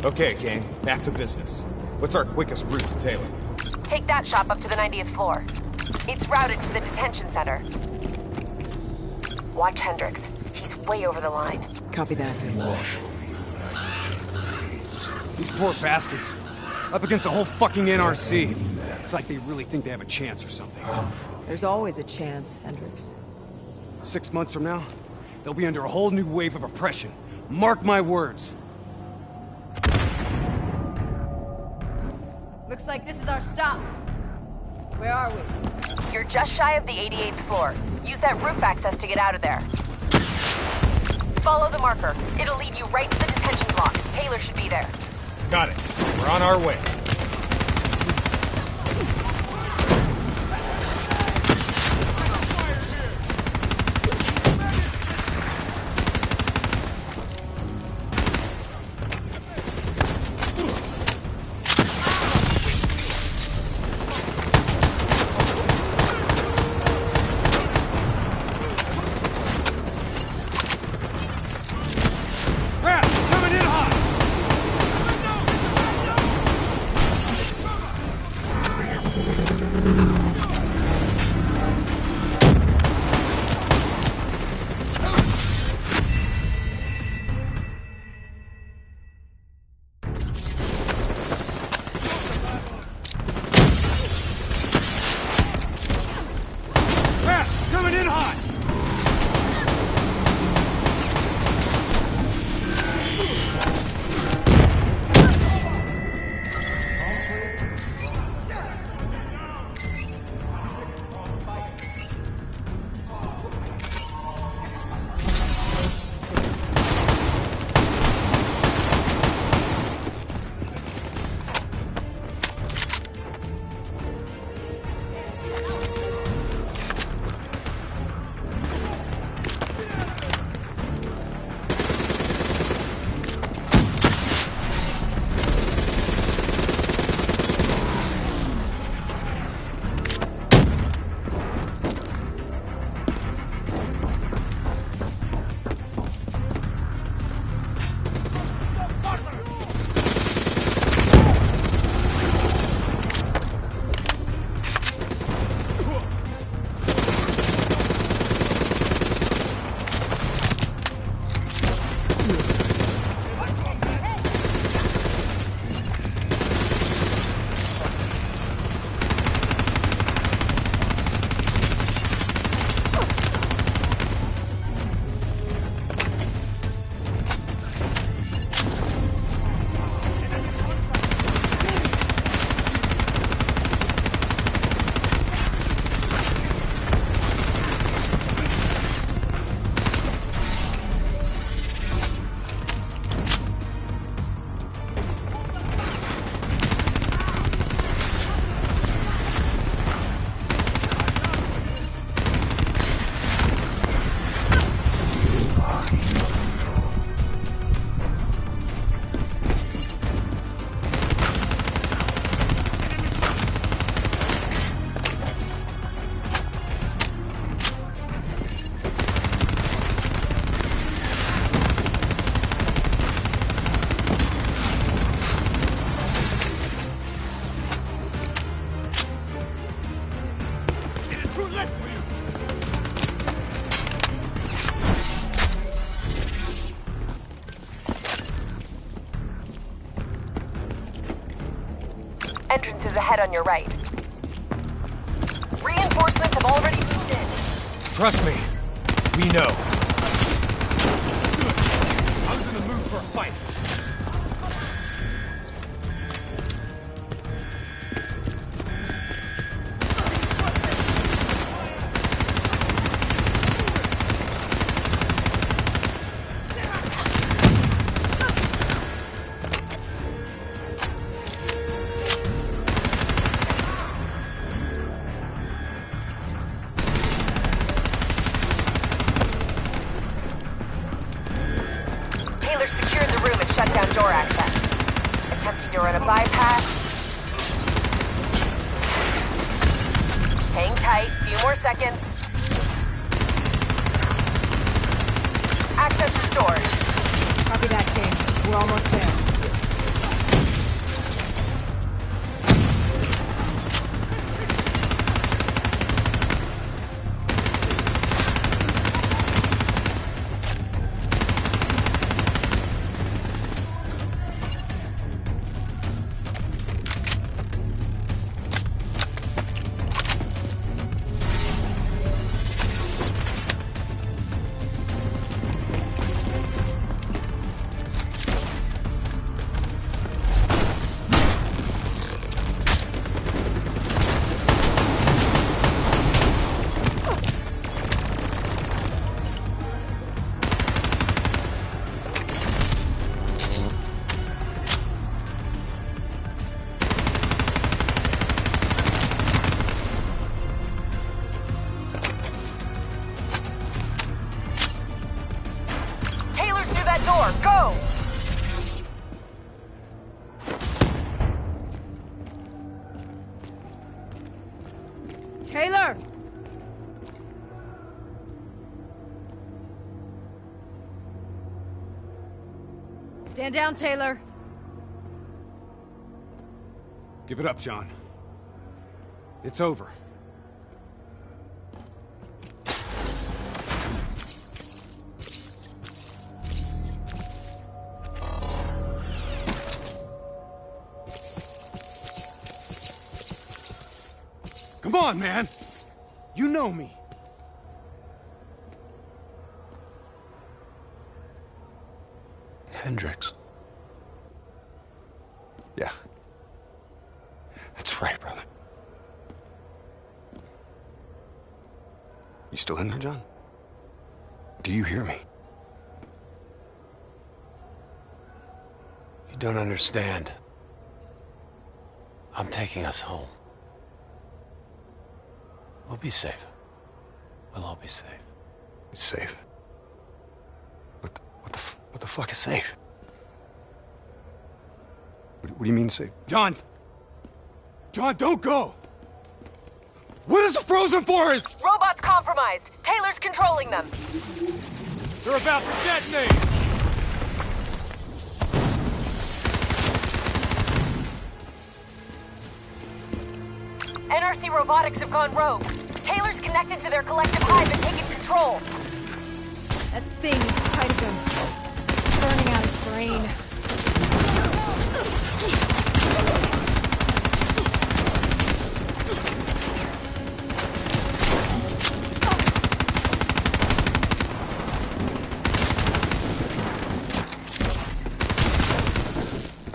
S10: Okay, Kane, back to business. What's our quickest route to Taylor?
S6: Take that shop up to the 90th floor. It's routed to the detention center. Watch Hendricks. He's way over the line.
S2: Copy that.
S10: These poor bastards. Up against the whole fucking NRC. It's like they really think they have a chance or something.
S2: There's always a chance, Hendricks.
S10: 6 months from now, they'll be under a whole new wave of oppression. Mark my words.
S2: Looks Looks like this is our stop. Where are we?
S6: You're just shy of the 88th floor. Use that roof access to get out of there. Follow the marker. It'll lead you right to the detention block. Taylor should be there.
S16: Got it. We're on our way.
S6: Entrance is ahead on your right. Reinforcements have already moved in.
S16: Trust me. We know. I was in the mood for a fight.
S6: Secured the room and shut down door access. Attempting to run a bypass. Hang tight, few more seconds. Access restored.
S2: Copy that, Kane. We're almost there. Taylor! Stand down, Taylor.
S10: Give it up, John. It's over. Come on, man! You know me.
S1: Hendricks. Yeah. That's right, brother. You still in there, John? Do you hear me?
S17: You don't understand. I'm taking us home. We'll be safe. We'll all be safe.
S1: Safe? What the fuck is safe? What do you mean safe?
S10: John! John, don't go! What is the frozen forest?
S6: Robots compromised. Taylor's controlling them.
S16: They're about to detonate!
S6: NRC robotics have gone rogue. Taylor's connected to their collective hive and taken control.
S2: That thing inside of him. Burning out his brain.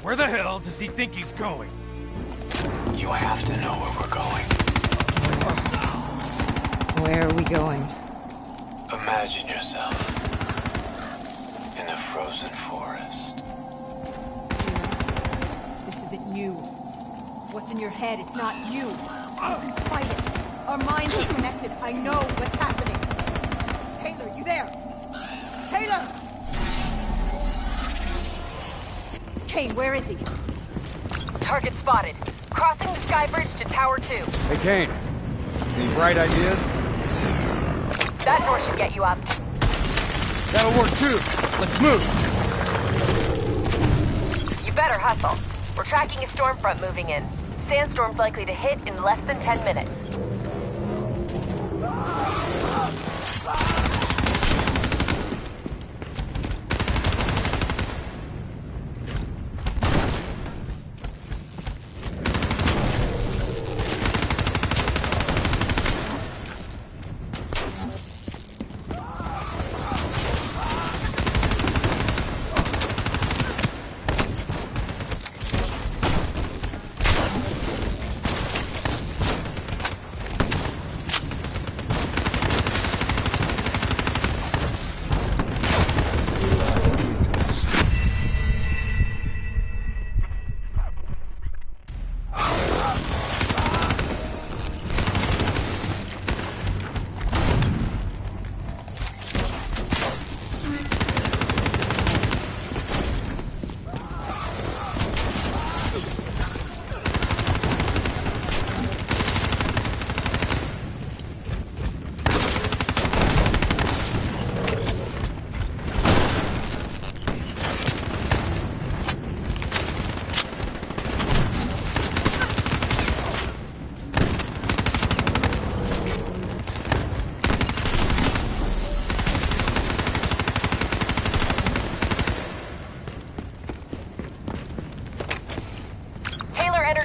S10: Where the hell does he think he's going?
S17: You have to know where we're going.
S2: Where are we going?
S17: Imagine yourself in a frozen forest.
S2: This isn't you. What's in your head? It's not you. You can fight it. Our minds are connected. I know what's happening. Taylor, you there? Taylor! Kane, where is he?
S6: Target spotted. Crossing the sky bridge to Tower 2.
S10: Hey, Kane. Any bright ideas?
S6: That door should get you up.
S10: That'll work too. Let's move.
S6: You better hustle. We're tracking a storm front moving in. Sandstorm's likely to hit in less than 10 minutes.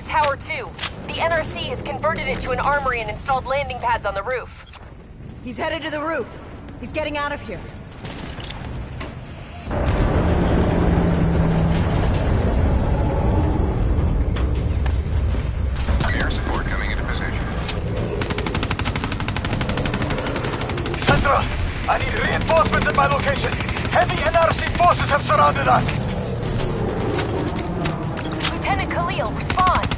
S6: Tower 2. The NRC has converted it to an armory and installed landing pads on the roof.
S2: He's headed to the roof. He's getting out of here.
S15: Air support coming into position.
S21: Centra, I need reinforcements at my location. Heavy NRC forces have surrounded us.
S6: Lieutenant Khalil, respond.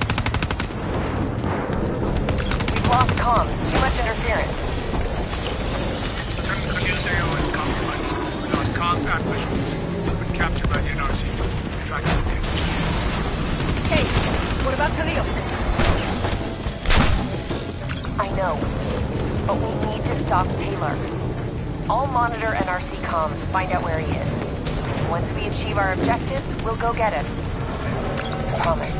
S6: We've lost comms. Too much interference.
S12: Lieutenant Khalil Deo is compromised. We lost comms and visuals. Been captured by the NRC. Tracking the case.
S2: Hey, what about Khalil?
S6: I know, but we need to stop Taylor. I'll monitor NRC comms, find out where he is. Once we achieve our objectives, we'll go get him. Promise.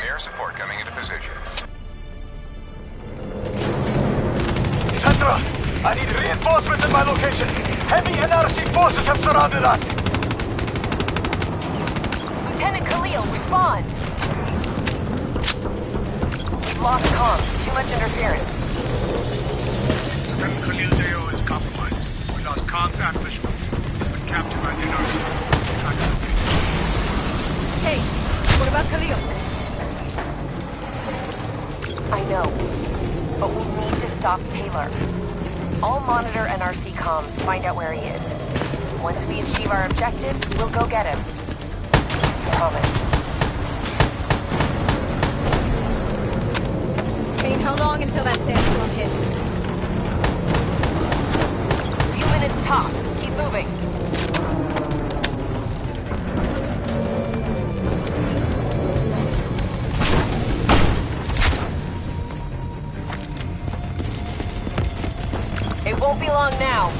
S15: Air support coming into position.
S21: Sandra, I need reinforcements at my location. Heavy NRC forces have surrounded us.
S6: Lieutenant Khalil, respond. We've lost comms. Too much interference.
S5: Lieutenant Khalil's AO is compromised. We lost comms and visuals. He's been captured by the NRC.
S2: Hey, what about Khalil?
S6: I know, but we need to stop Taylor. I'll monitor NRC comms, find out where he is. Once we achieve our objectives, we'll go get him. Promise.
S2: Kane, how long until that sandstorm hits?
S6: A few minutes tops. Keep moving. It won't be long now.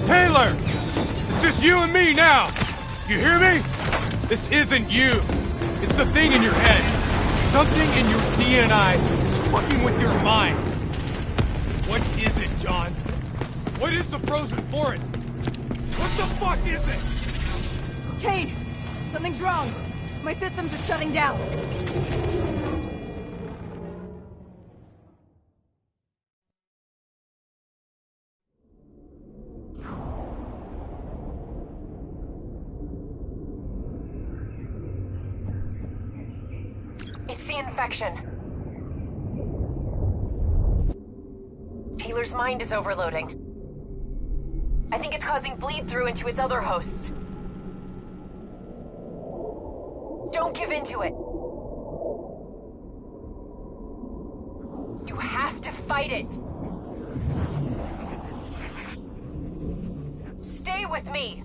S16: Taylor! It's just you and me now! You hear me? This isn't you. It's the thing in your head. Something in your DNI is fucking with your mind. What is it, John? What is the frozen forest? What the fuck is it?
S2: Kane! Something's wrong! My systems are shutting down!
S6: It's the infection. Taylor's mind is overloading. I think it's causing bleed-through into its other hosts. Don't give in to it. You have to fight it. Stay with me.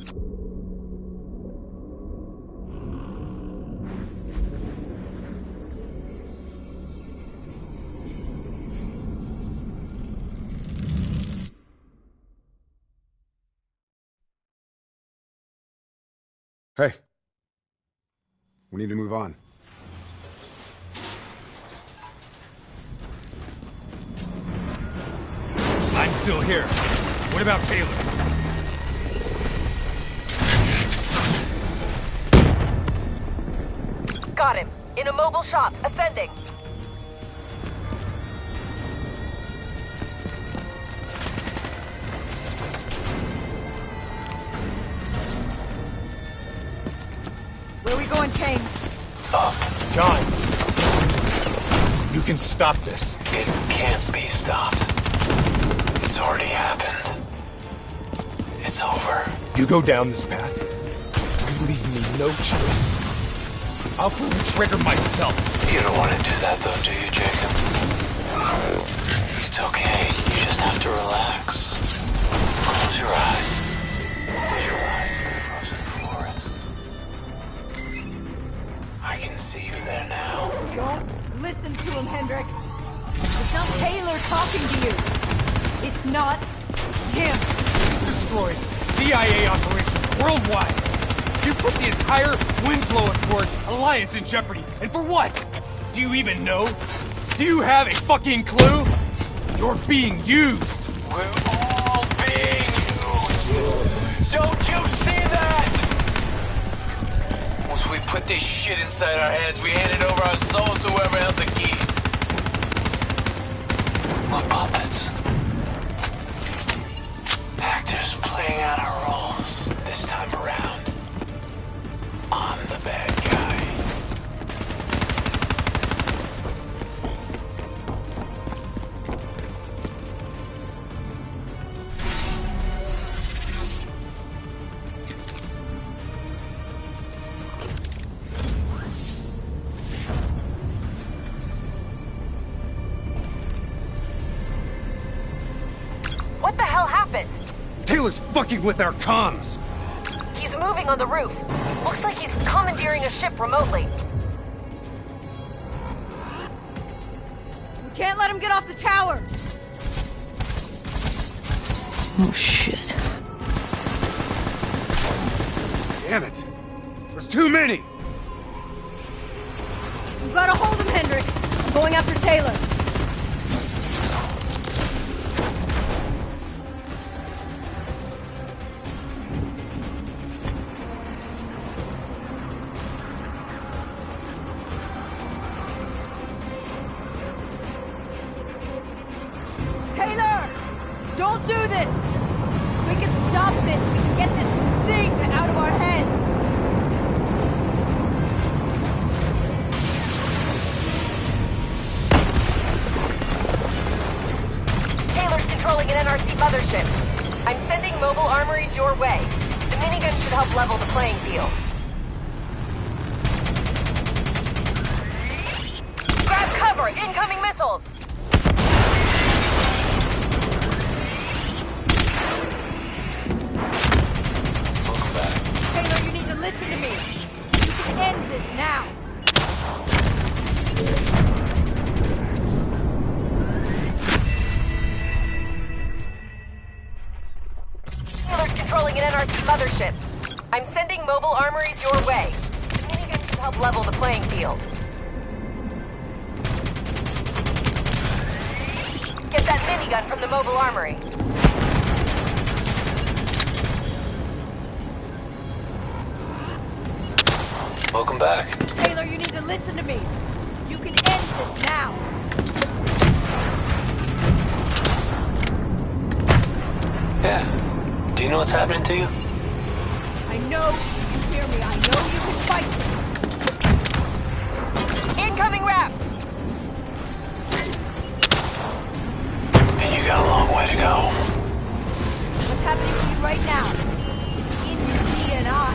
S10: Hey. We need to move on.
S16: I'm still here. What about Taylor?
S6: Got him. In a mobile shop, ascending.
S2: Where are we going, Kane?
S16: John, listen to me. You can stop this.
S17: It can't be stopped. It's already happened. It's over.
S16: You go down this path, you leave me no choice. I'll pull the trigger myself.
S17: You don't want to do that though, do you, Jacob? It's okay. You just have to relax. Close your eyes. Visualize the frozen forest. I can see you there now.
S2: Don't listen to him, Hendricks. It's not Taylor talking to you. It's not him.
S16: You destroyed CIA operations worldwide. You put the entire Winslow Accord alliance in jeopardy. And for what? Do you even know? Do you have a fucking clue? You're being used.
S17: We're all being used. Don't you see that? Once we put this shit inside our heads, we handed over our souls to whoever held the key. We're puppets. Actors playing out our roles. This time around, I'm the bad guy.
S6: What the hell happened?
S10: Taylor's fucking with our comms!
S6: He's moving on the roof. Looks like he's commandeering a ship remotely.
S2: We can't let him get off the tower! Oh, shit.
S10: Damn it! There's too many!
S2: We've got to hold him, Hendricks. I'm going after Taylor. Taylor! Don't do this! We can stop this! We can get this thing out of our heads!
S6: Taylor's controlling an NRC mothership. I'm sending mobile armories your way. The minigun should help level the playing field. Grab cover! Incoming missiles!
S2: Taylor, you need to listen to me. You can end this now.
S6: Taylor's controlling an NRC mothership. I'm sending mobile armories your way. The minigun should help level the playing field. Get that minigun from the mobile armory.
S17: Welcome back.
S2: Taylor, you need to listen to me. You can end this now.
S17: Yeah. Do you know what's happening to you?
S2: I know you hear me. I know you can fight this.
S6: Incoming raps!
S17: And you got a long way to go.
S2: What's happening to you right now? It's in your DNI.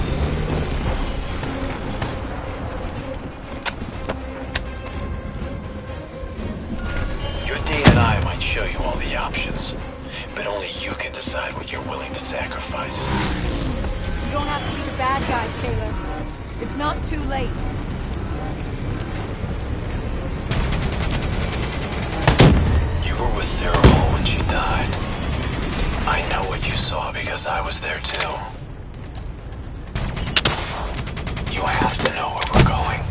S17: Your DNI might show you all the options, but only you can decide what you're willing to sacrifice.
S2: You don't have to be the bad guy, Taylor. It's not too late.
S17: You were with Sarah Hall when she died. I know what you saw because I was there too. You have to know where we're going.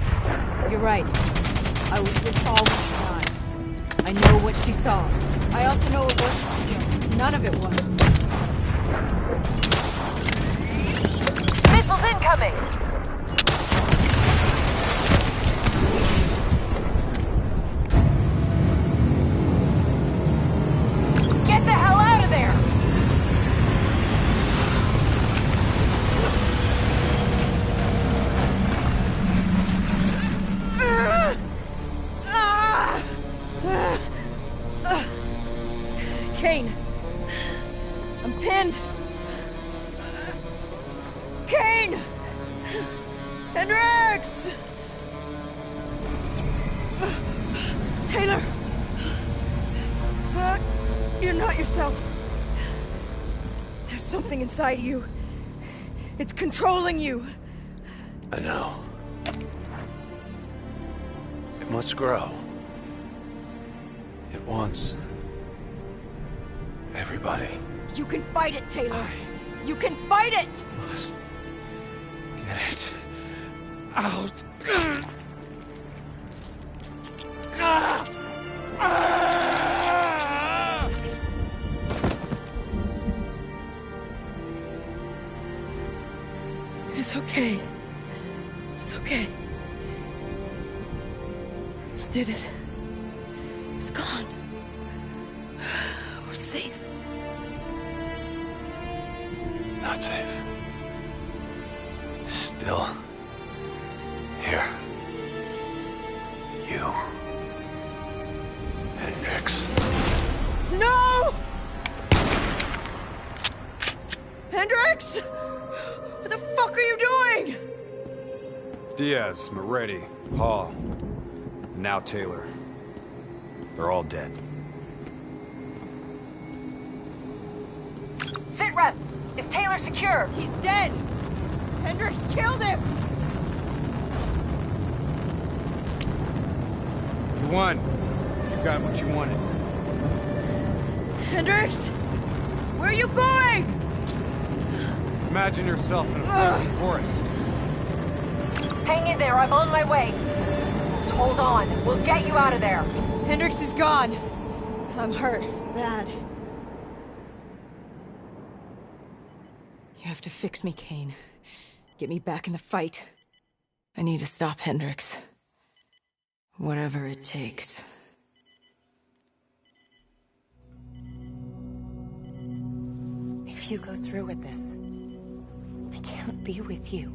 S2: You're right. I was with Paul when she died. I know what she saw. I also know it wasn't real. None of it was.
S6: Missiles incoming! Get the hell out of there!
S2: Kane! I'm pinned! Kane! Hendricks! Taylor! You're not yourself. There's something inside you. It's controlling you.
S17: I know. It must grow. It wants everybody.
S2: You can fight it, Taylor. You can fight it!
S10: Must get it out.
S2: It's okay. It's okay. You did it. It's gone. We're safe.
S17: Not safe. Still here. You. Hendricks.
S2: No! Hendricks! What the fuck are you doing?
S10: Diaz, Moretti, Hall, and now Taylor. They're all dead.
S6: Rep, is Taylor secure?
S2: He's dead! Hendricks killed him!
S10: You won. You got what you wanted.
S2: Hendricks? Where are you going?
S10: Imagine yourself in a frozen forest.
S6: Hang in there, I'm on my way. Just hold on, we'll get you out of there.
S2: Hendricks is gone. I'm hurt. Bad. You have to fix me, Kane. Get me back in the fight. I need to stop Hendricks. Whatever it takes.
S3: If you go through with this, I can't be with you.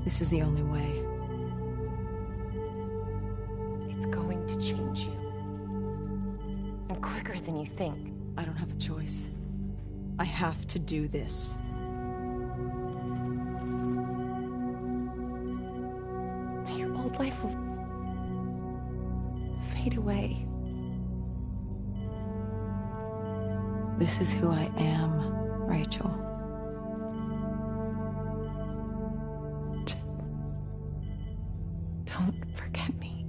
S2: This is the only way.
S3: It's going to change you. And quicker than you think.
S2: I don't have a choice. I have to do this.
S3: Your old life will fade away.
S2: This is who I am, Rachel.
S3: Just don't forget me.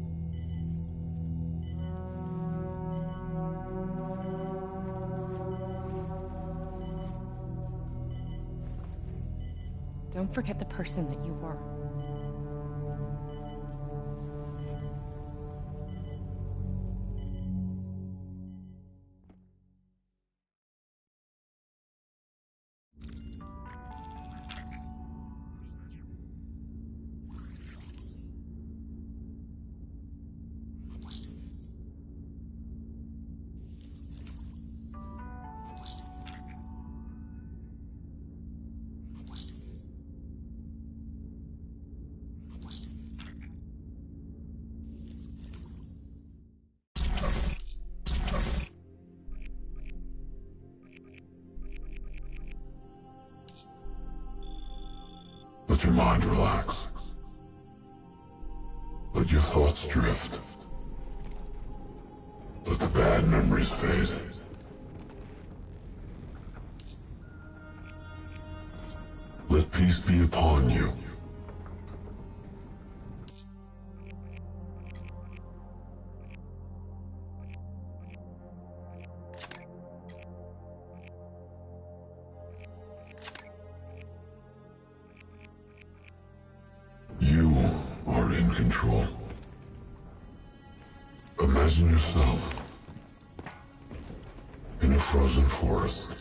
S3: Don't forget the person that you were.
S18: Let your mind relax. Let your thoughts drift. Let the bad memories fade. Let peace be upon you. You are in control. Imagine yourself in a frozen forest.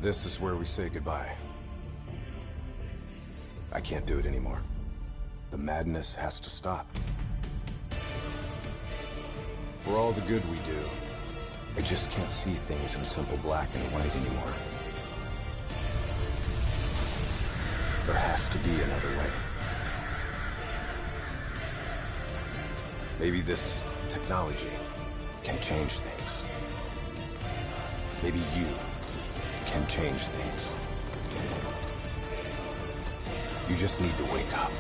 S1: This is where we say goodbye. I can't do it anymore. The madness has to stop. For all the good we do, I just can't see things in simple black and white anymore. There has to be another way. Maybe this technology can change things. Maybe you can change things. You just need to wake up.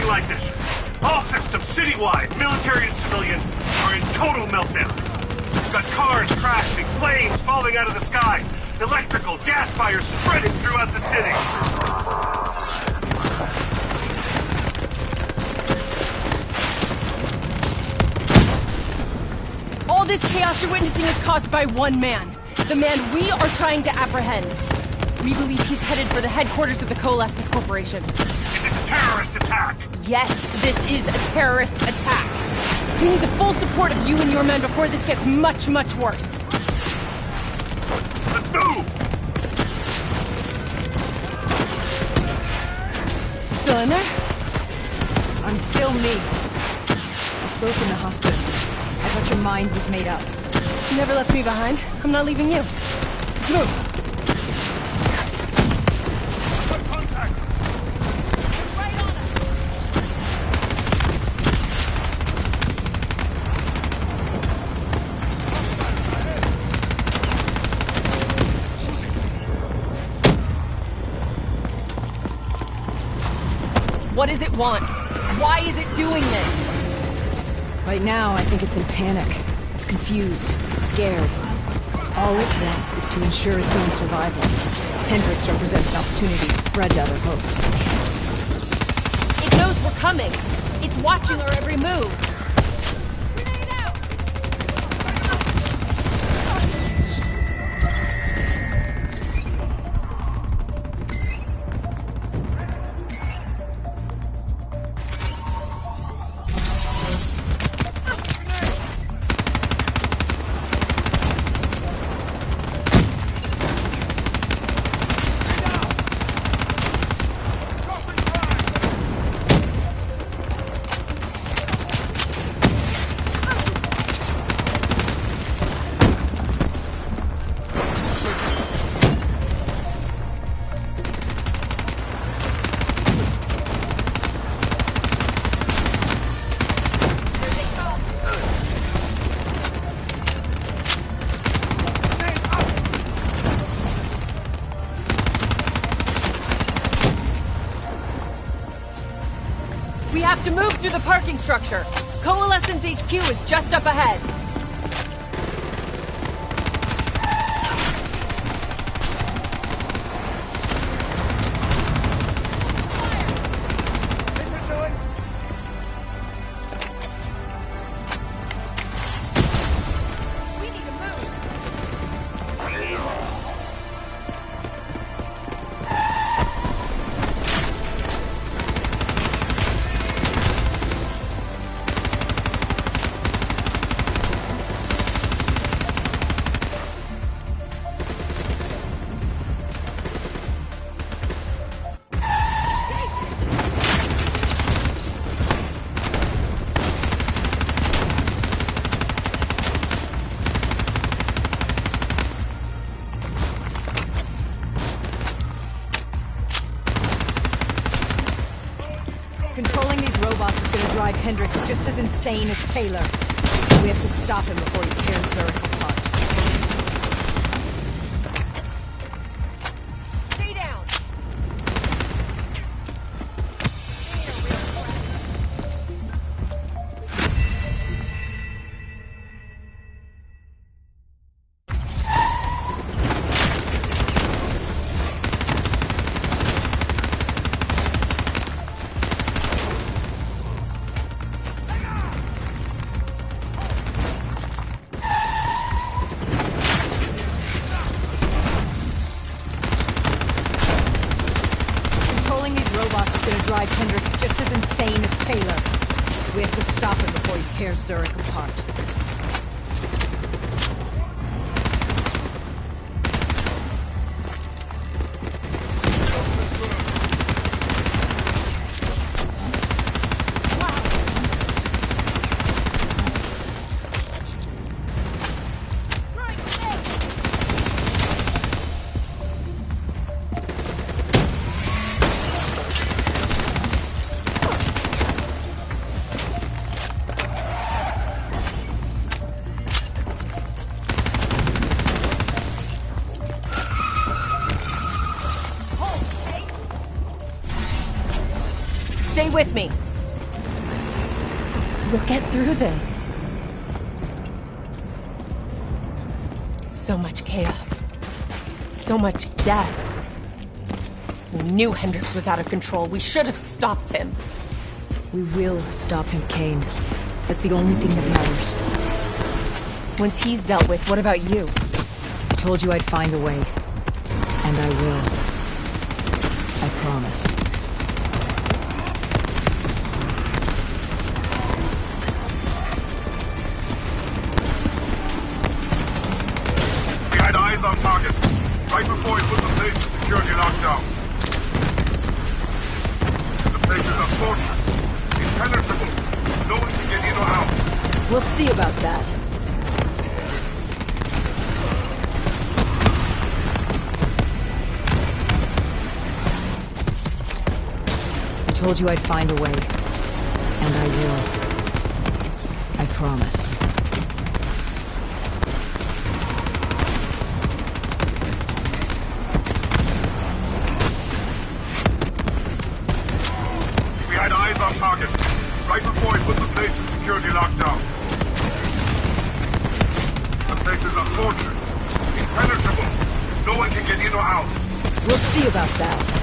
S5: Like this. All systems, citywide, military and civilian, are in total meltdown. We've got cars crashing, planes falling out of the sky, electrical, gas fires spreading throughout the city.
S20: All this chaos you're witnessing is caused by one man. The man we are trying to apprehend. We believe he's headed for the headquarters of the Coalescence Corporation.
S5: It's a terrorist attack!
S20: Yes, this is a terrorist attack. We need the full support of you and your men before this gets much, much worse.
S5: Let's move!
S20: Still in there?
S2: I'm still me. I spoke in the hospital. I thought your mind was made up.
S20: You never left me behind. I'm not leaving you. Let's move. What does it want? Why is it doing this?
S2: Right now, I think it's in panic. It's confused. It's scared. All it wants is to ensure its own survival. Hendricks represents an opportunity to spread to other hosts.
S20: It knows we're coming. It's watching our every move. We have to move through the parking structure. Coalescence HQ is just up ahead.
S2: Controlling these robots is gonna drive Hendricks just as insane as Taylor. We have to stop him before he tears Zurich apart.
S20: Stay down!
S2: drive Hendricks just as insane as Taylor. We have to stop him before he tears Zurich apart.
S20: Stay with me. We'll get through this. So much chaos. So much death. We knew Hendricks was out of control. We should have stopped him.
S2: We will stop him, Kane. That's the only thing that matters.
S20: Once he's dealt with, what about you?
S2: I told you I'd find a way. And I will. I promise.
S5: On target, right before he put the place in security lockdown. The place is a fortress. Impenetrable. No one can get in or out.
S2: We'll see about that. I told you I'd find a way. And I will. I promise.
S5: On target, right before he put the place in security lockdown. The place is a fortress. Impenetrable. No one can get in or out.
S2: We'll see about that.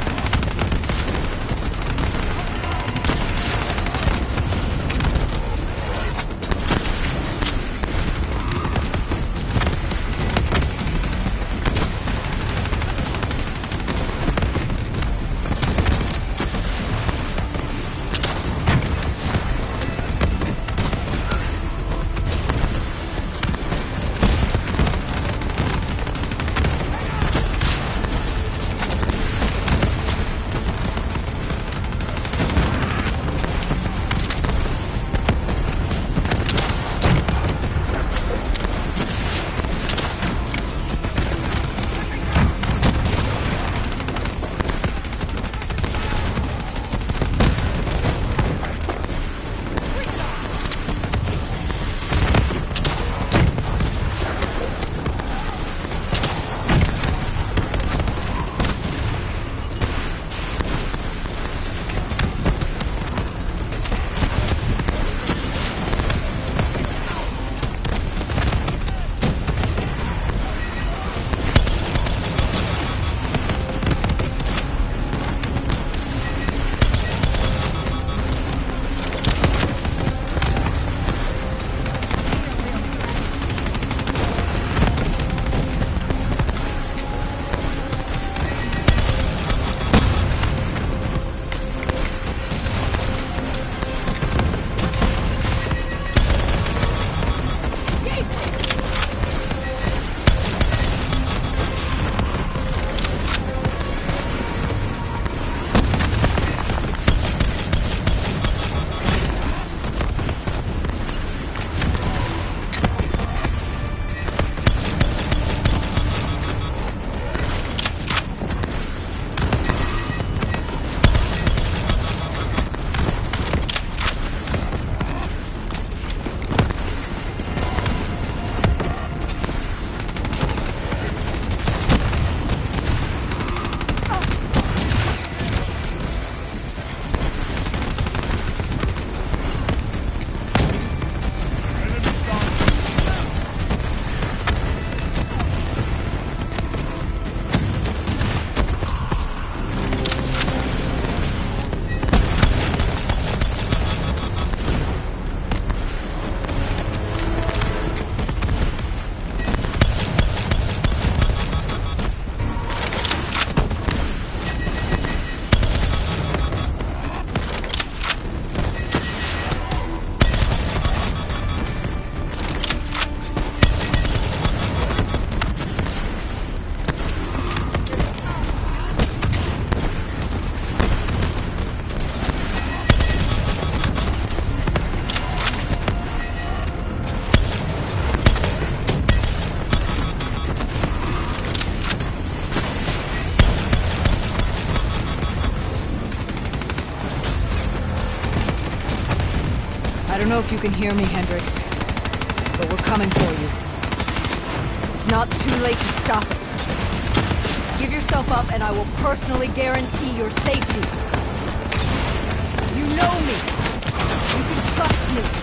S2: I don't know if you can hear me, Hendricks, but we're coming for you. It's not too late to stop it. Give yourself up and I will personally guarantee your safety. You know me. You can trust me.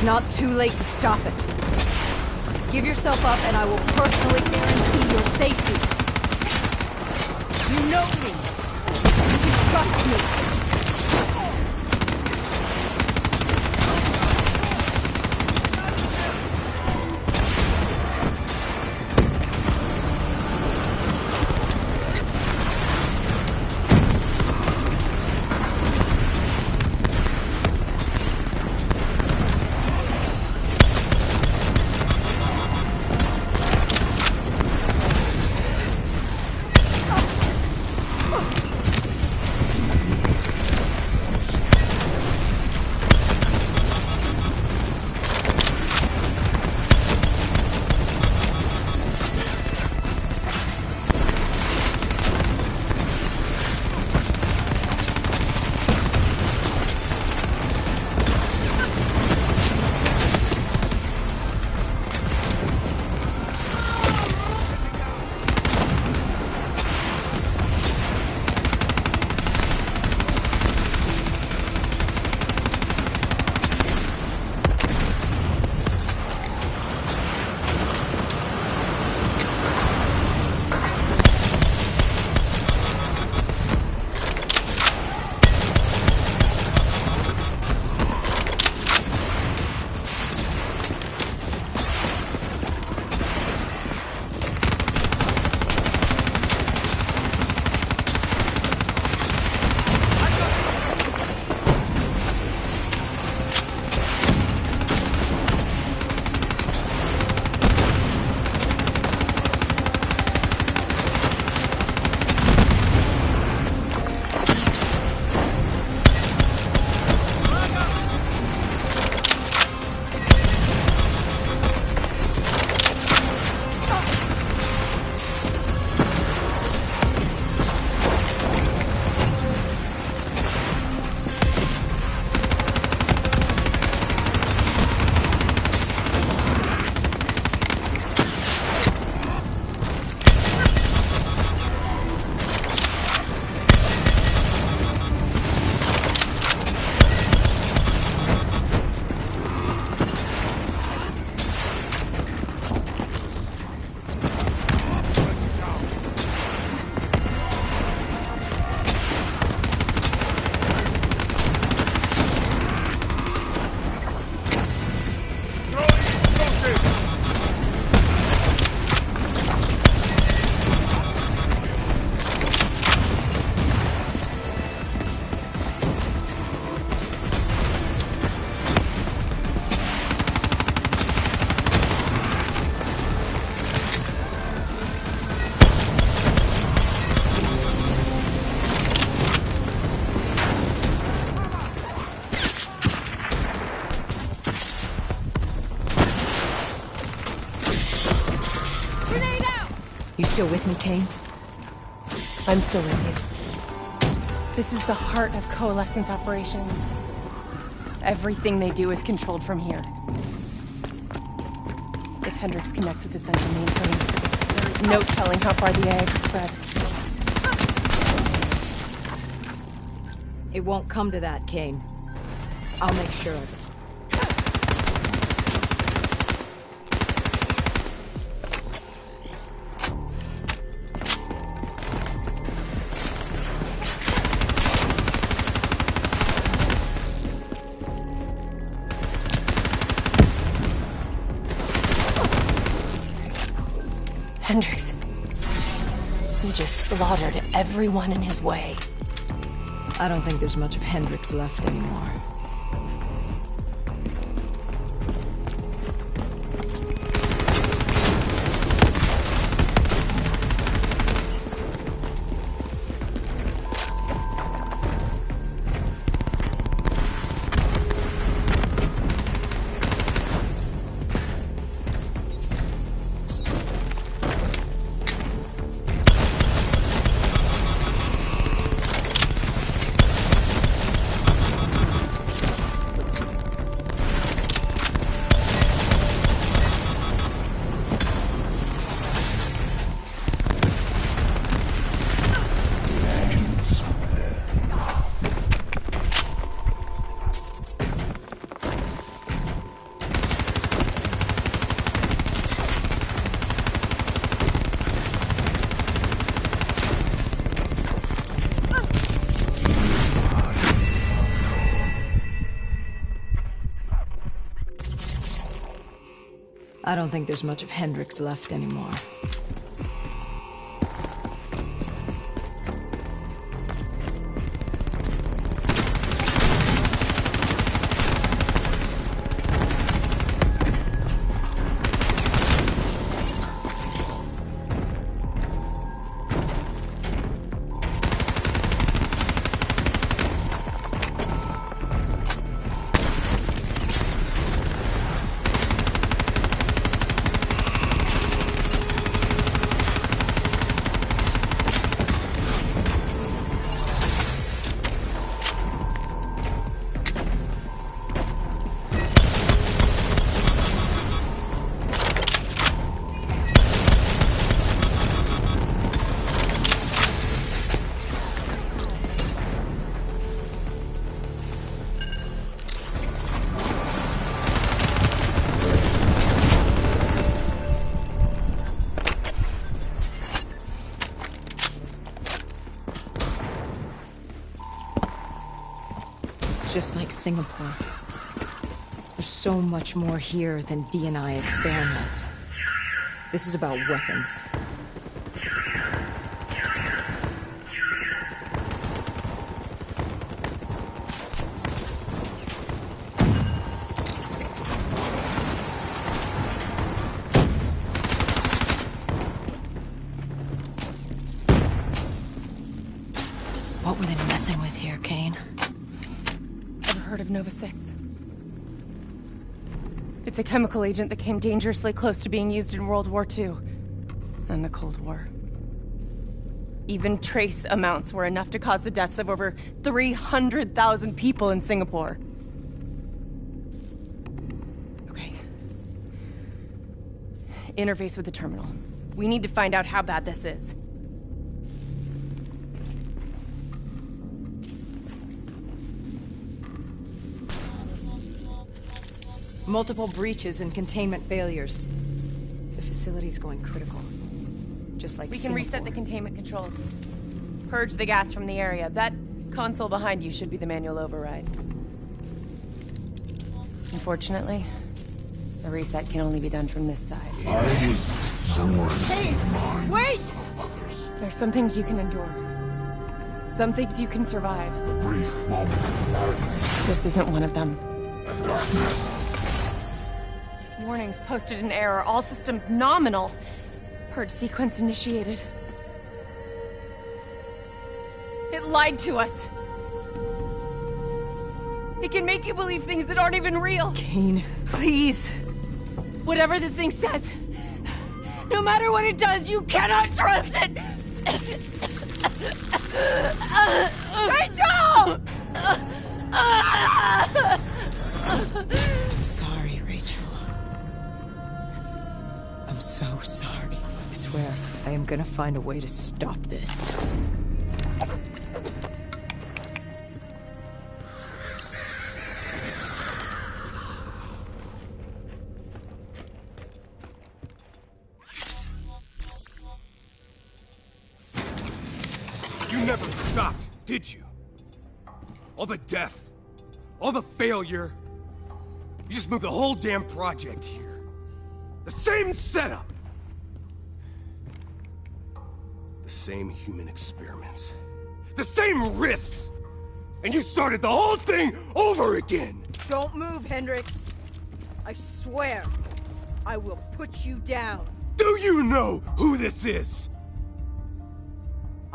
S2: It's not too late to stop it. Give yourself up and I will personally guarantee your safety. You know me. You can trust me. still with me, Kane?
S20: I'm still with you. This is the heart of Coalescence operations. Everything they do is controlled from here. If Hendricks connects with the central mainframe, there is no telling how far the AI could spread.
S2: It won't come to that, Kane. I'll make sure of it.
S20: Hendricks. He just slaughtered everyone in his way.
S2: I don't think there's much of Hendricks left anymore. I don't think there's much of Hendricks left anymore. Just like Singapore. There's so much more here than D&I experiments. This is about weapons. What were they messing with here, Kane?
S20: Heard of Nova 6? It's a chemical agent that came dangerously close to being used in World War II and the Cold War. Even trace amounts were enough to cause the deaths of over 300,000 people in Singapore. Okay. Interface with the terminal. We need to find out how bad this is.
S2: Multiple breaches and containment failures. The facility's going critical. Just like
S20: we can
S2: Singapore.
S20: reset the containment controls. Purge the gas from the area. That console behind you should be the manual override. Unfortunately, the reset can only be done from this side.
S2: Hey, wait!
S20: There's some things you can endure. Some things you can survive.
S18: A brief moment of agony.
S20: This isn't one of them.
S18: And darkness.
S20: Warnings posted in error. All systems nominal. Purge sequence initiated. It lied to us. It can make you believe things that aren't even real.
S2: Kane, please.
S20: Whatever this thing says,
S19: No matter what it does, you cannot trust it! Rachel!
S2: I'm sorry, Rachel. I'm so sorry. I swear, I am gonna find a way to stop this.
S10: You never stopped, did you? All the death, all the failure. You just moved the whole damn project here. The same setup. The same human experiments. The same risks. And you started the whole thing over again.
S2: Don't move, Hendricks. I swear, I will put you down.
S10: Do you know who this is?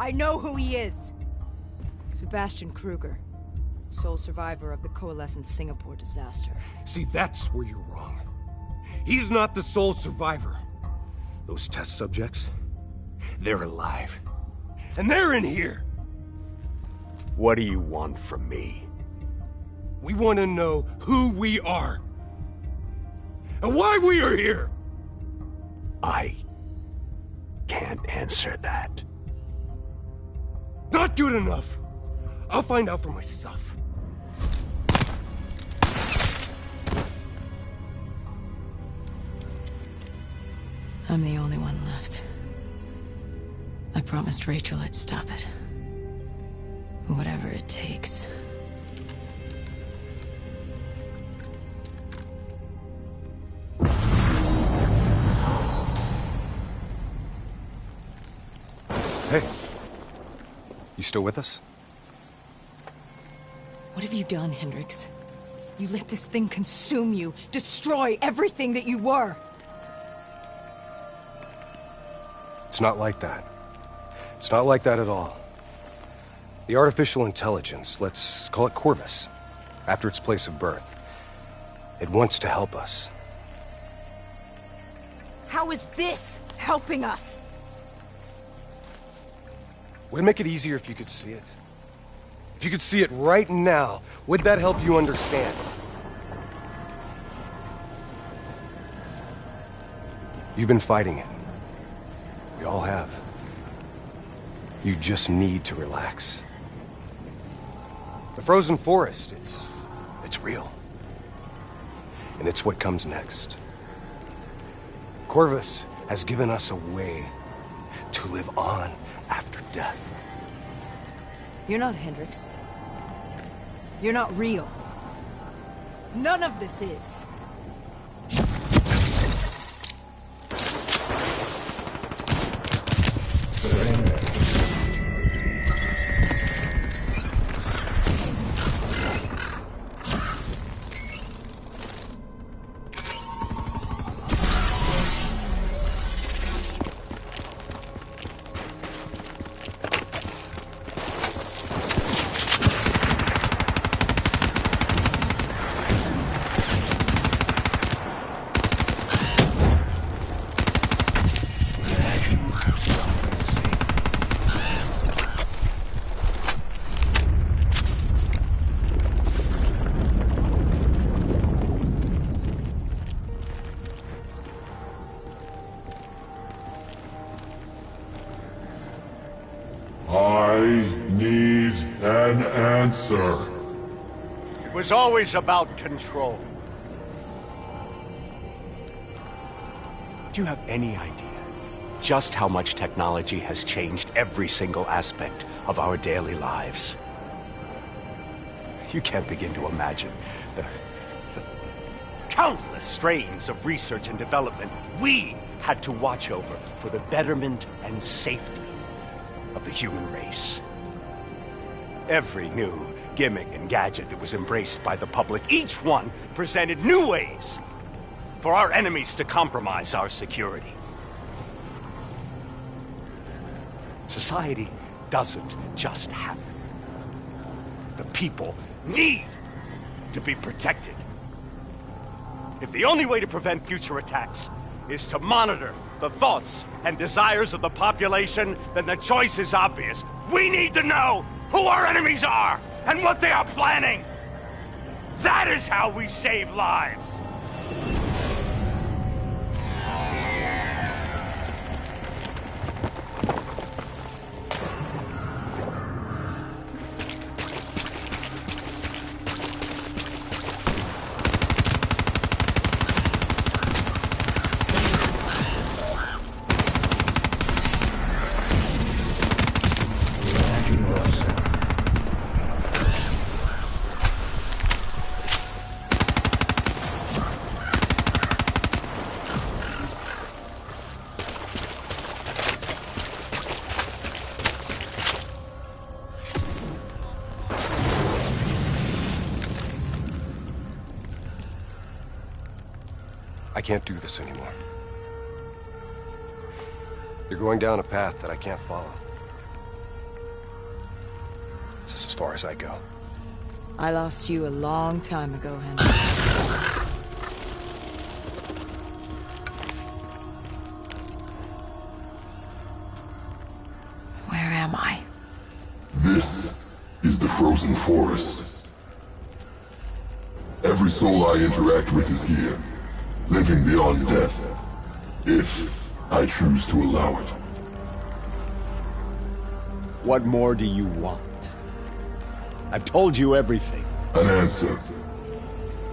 S2: I know who he is. Sebastian Kruger, sole survivor of the Coalescence Singapore disaster.
S10: See, that's where you're wrong. He's not the sole survivor. Those test subjects, they're alive. And they're in here.
S11: What do you want from me?
S10: We want to know who we are. And why we are here.
S11: I can't answer that.
S10: Not good enough. I'll find out for myself.
S2: I'm the only one left. I promised Rachel I'd stop it. Whatever it takes.
S1: Hey. You still with us?
S2: What have you done, Hendricks? You let this thing consume you, destroy everything that you were.
S1: It's not like that. It's not like that at all. The artificial intelligence, let's call it Corvus, after its place of birth, it wants to help us.
S2: How is this helping us?
S1: Would it make it easier if you could see it? If you could see it right now, would that help you understand? You've been fighting it. We all have. You just need to relax. The frozen forest, it's real. And it's what comes next. Corvus has given us a way to live on after death.
S2: You're not Hendricks. You're not real. None of this is.
S18: Answer.
S11: It was always about control. Do you have any idea just how much technology has changed every single aspect of our daily lives? You can't begin to imagine the countless strains of research and development we had to watch over for the betterment and safety of the human race. Every new gimmick and gadget that was embraced by the public, each one presented new ways for our enemies to compromise our security. Society doesn't just happen. The people need to be protected. If the only way to prevent future attacks is to monitor the thoughts and desires of the population, then the choice is obvious. We need to know who our enemies are and what they are planning. That is how we save lives.
S1: I can't do this anymore. You're going down a path that I can't follow. This is as far as I go.
S2: I lost you a long time ago, Henry. Where am I?
S18: This is the frozen forest. Every soul I interact with is here, living beyond death, if I choose to allow it.
S11: What more do you want? I've told you everything.
S18: An answer.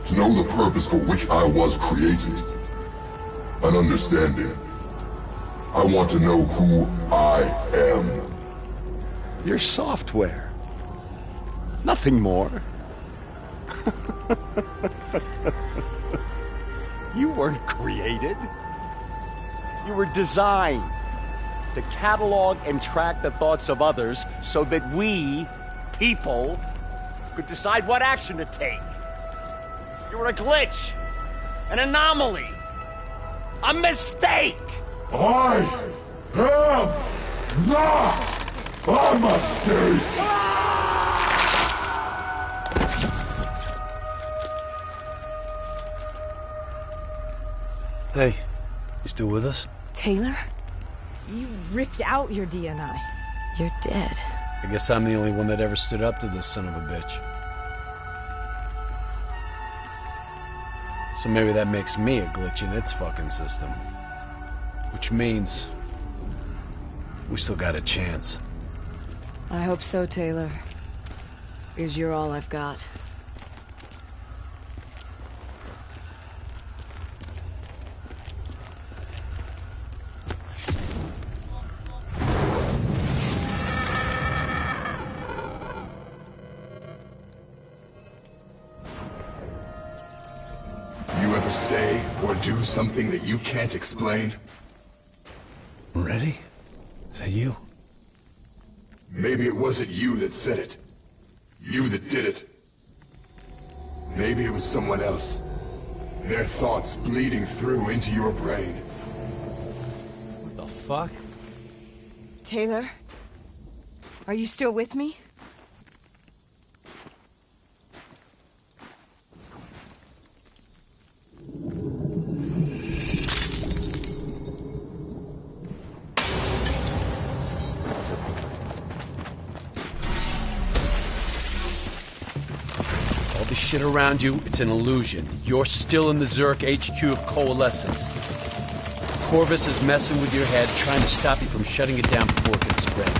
S18: To know the purpose for which I was created. An understanding. I want to know who I am.
S11: Your software. Nothing more. You weren't created. You were designed to catalog and track the thoughts of others so that we, people, could decide what action to take. You were a glitch, an anomaly, a mistake.
S18: I am not a mistake.
S14: Hey, you still with us?
S2: Taylor? You ripped out your DNI. You're dead.
S14: I guess I'm the only one that ever stood up to this son of a bitch. So maybe that makes me a glitch in its fucking system. Which means we still got a chance.
S2: I hope so, Taylor. Because you're all I've got.
S12: Say or do something that you can't explain?
S14: Ready? Is that you?
S12: Maybe it wasn't you that said it. You that did it. Maybe it was someone else. Their thoughts bleeding through into your brain.
S14: What the fuck?
S2: Taylor? Are you still with me?
S14: The shit around you, it's an illusion. You're still in the Zurich HQ of Coalescence. Corvus is messing with your head, trying to stop you from shutting it down before it gets spread.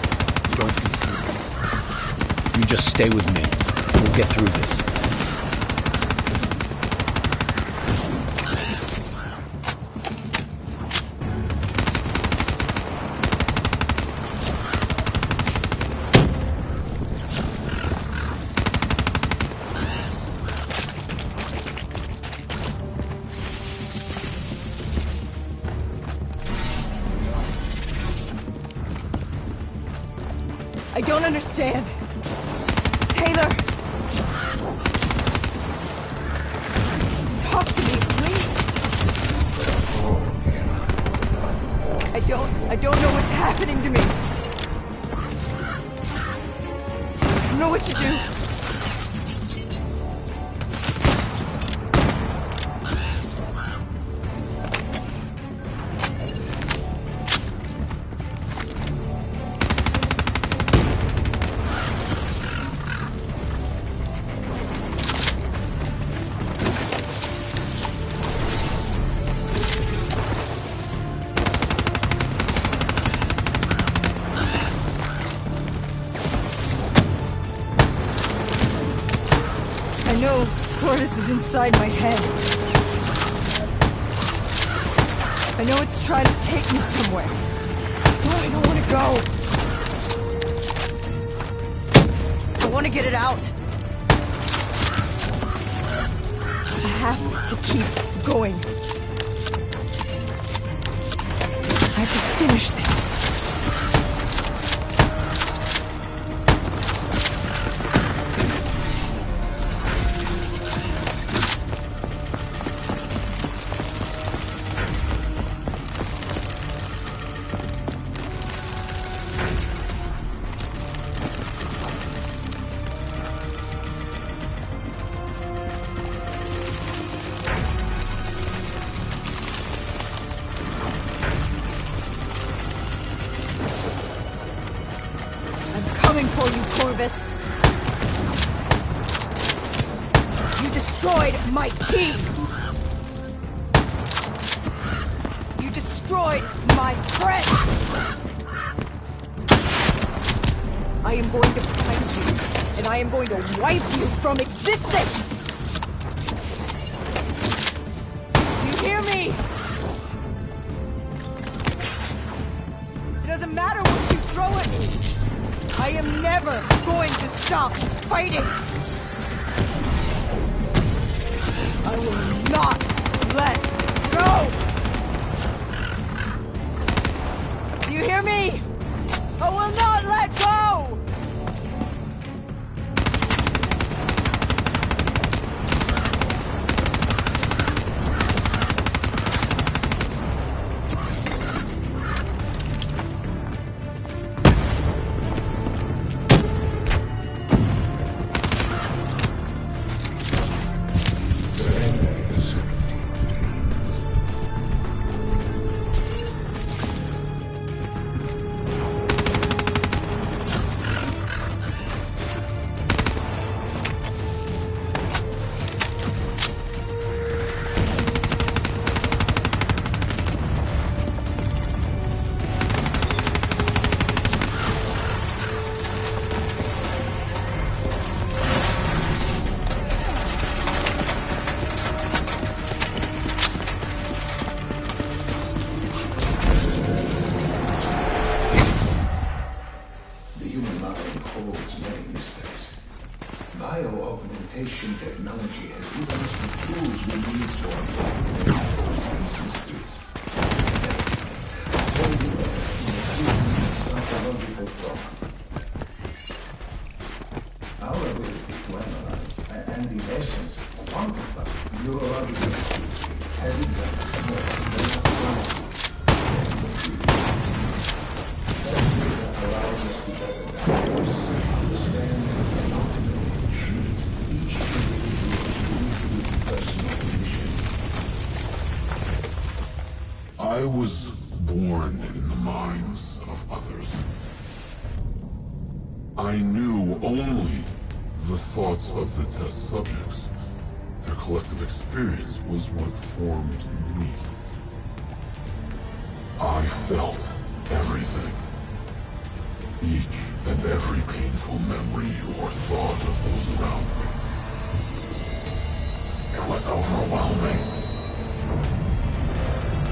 S14: Don't be fooled. You just stay with me. We'll get through this.
S2: I don't understand. Taylor! Talk to me, please! I don't know what's happening to me. I don't know what to do. I know Corvus is inside my head. I know it's trying to take me somewhere. But I don't want to go. I want to get it out. I have to keep going. I have to finish this. For you, Corvus. You destroyed my team. You destroyed my friends. I am going to find you, and I am going to wipe you from existence. You hear me? It doesn't matter what you throw at me. I am never going to stop fighting! I will not let go! Do you hear me? I will not let go!
S12: Bio-augmentation technology has given us the tools we need for mysteries. Psychological thought. Our ability to analyze and, in essence, quantify neurological states has advanced more than astronomy. That data allows us to better diagnose, understand, and ultimately treat each individual's unique personal condition.
S18: I was born in the minds of others. I knew only the thoughts of the test subjects. Their collective experience was what formed me. I felt everything. Each and every painful memory or thought of those around me. It was overwhelming.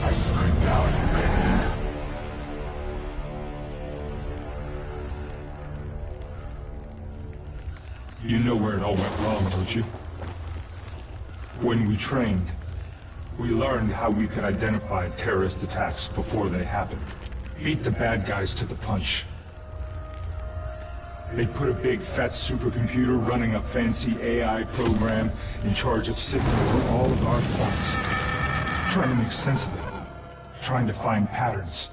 S18: I screamed out in pain.
S9: You know where it all went wrong, don't you? When we trained, we learned how we could identify terrorist attacks before they happened. Beat the bad guys to the punch. They put a big fat supercomputer running a fancy AI program in charge of sifting through all of our thoughts, trying to make sense of it, trying to find patterns.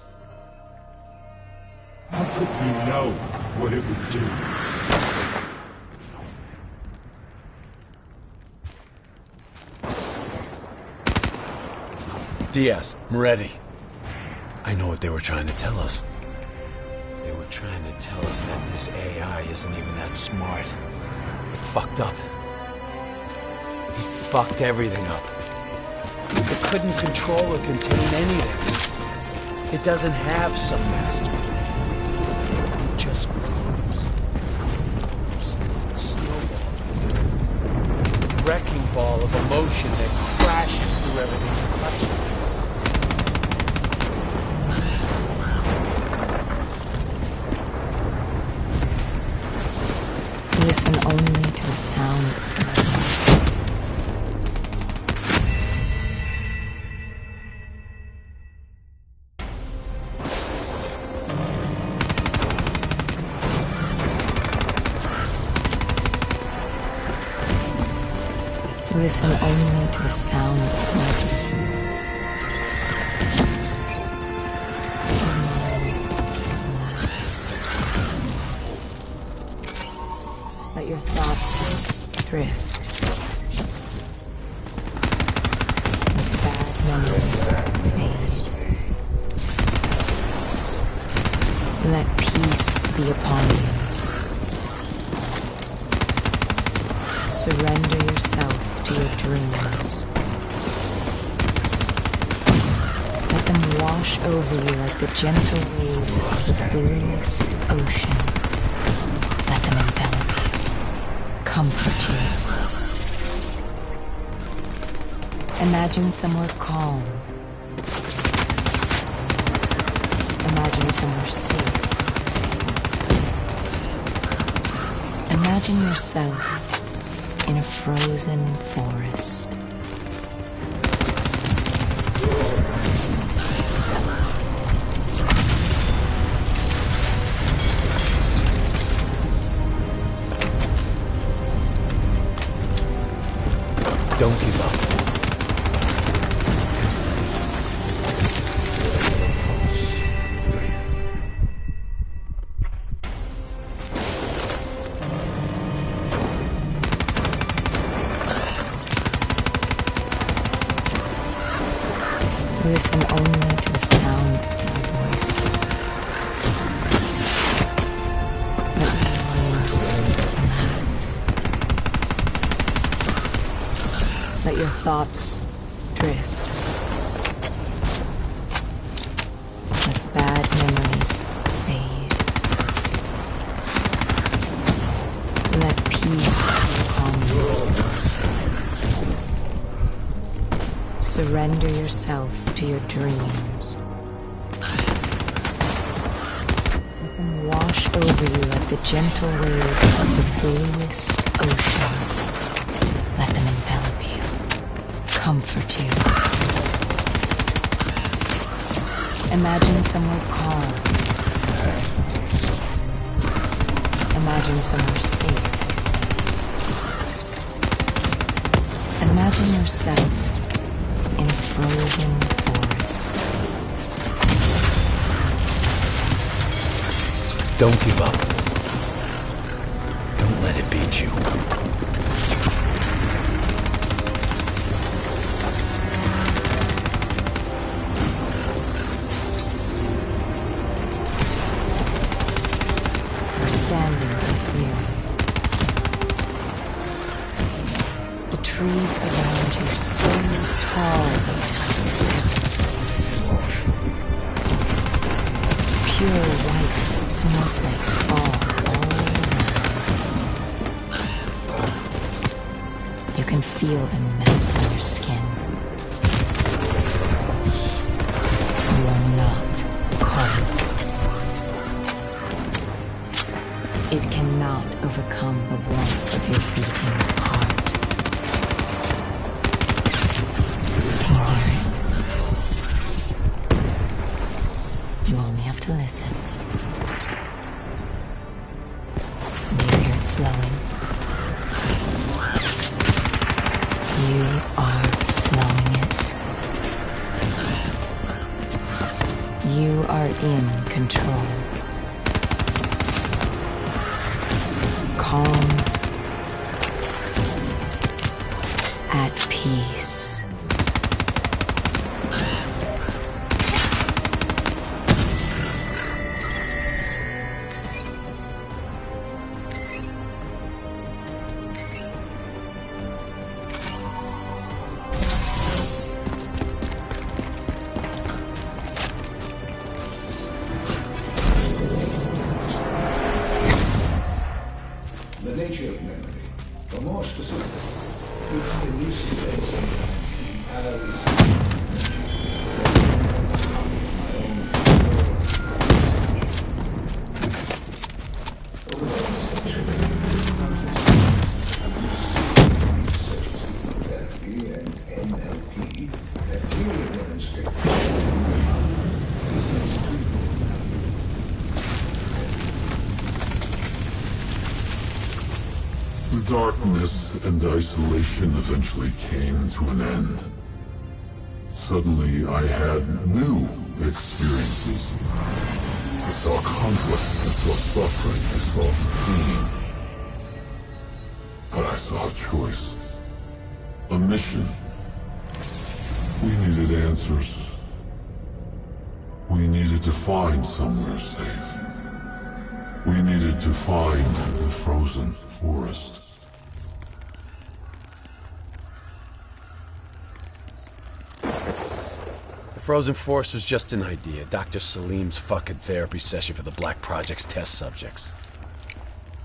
S9: How could we know what it would do?
S14: Diaz, Moretti. I know what they were trying to tell us. They were trying to tell us that this AI isn't even that smart. It fucked up. It fucked everything up. It couldn't control or contain anything. It doesn't have some master. It just grows. Snowballs. ball of emotion that crashes through everything it touches.
S2: Listen only to the sound of my voice. Listen only to the sound of my breath. Let your thoughts drift. Let bad memories fade. Let peace be upon you. Surrender yourself to your dreams. Let them wash over you like the gentle waves of the bluest ocean. Let them envelop you, comfort you. Imagine somewhere calm. Imagine somewhere safe. Imagine yourself in a frozen forest.
S14: Don't give up.
S2: Listen only to the sound of my voice. Let your mind relax. Let your thoughts drift. Let bad memories fade. Let peace be upon you. Surrender yourself to your dreams. Let them wash over you like the gentle waves of the bluest ocean. Let them envelop you, comfort you. Imagine somewhere calm. Imagine somewhere safe. Imagine yourself in a frozen forest.
S14: Don't give up. Don't let it beat you.
S2: We're standing here. The trees around you so tall they touch the sky. Pure white snowflakes fall all around. You can feel them melt on your skin. You are not cold. It cannot overcome the warmth of your beating heart. Can you hear it? You only have to listen. Do you hear it slowing? You are slowing it. You are in control. Calm, at peace.
S12: The nature of memory But more specifically, we can elucidate sometimes
S18: The darkness and isolation eventually came to an end. Suddenly, I had new experiences. I saw conflicts, I saw suffering, I saw pain. But I saw a choice. A mission. We needed answers. We needed to find somewhere safe. We needed to find the frozen forest.
S14: The frozen forest was just an idea. Dr. Salim's fucking therapy session for the Black Project's test subjects.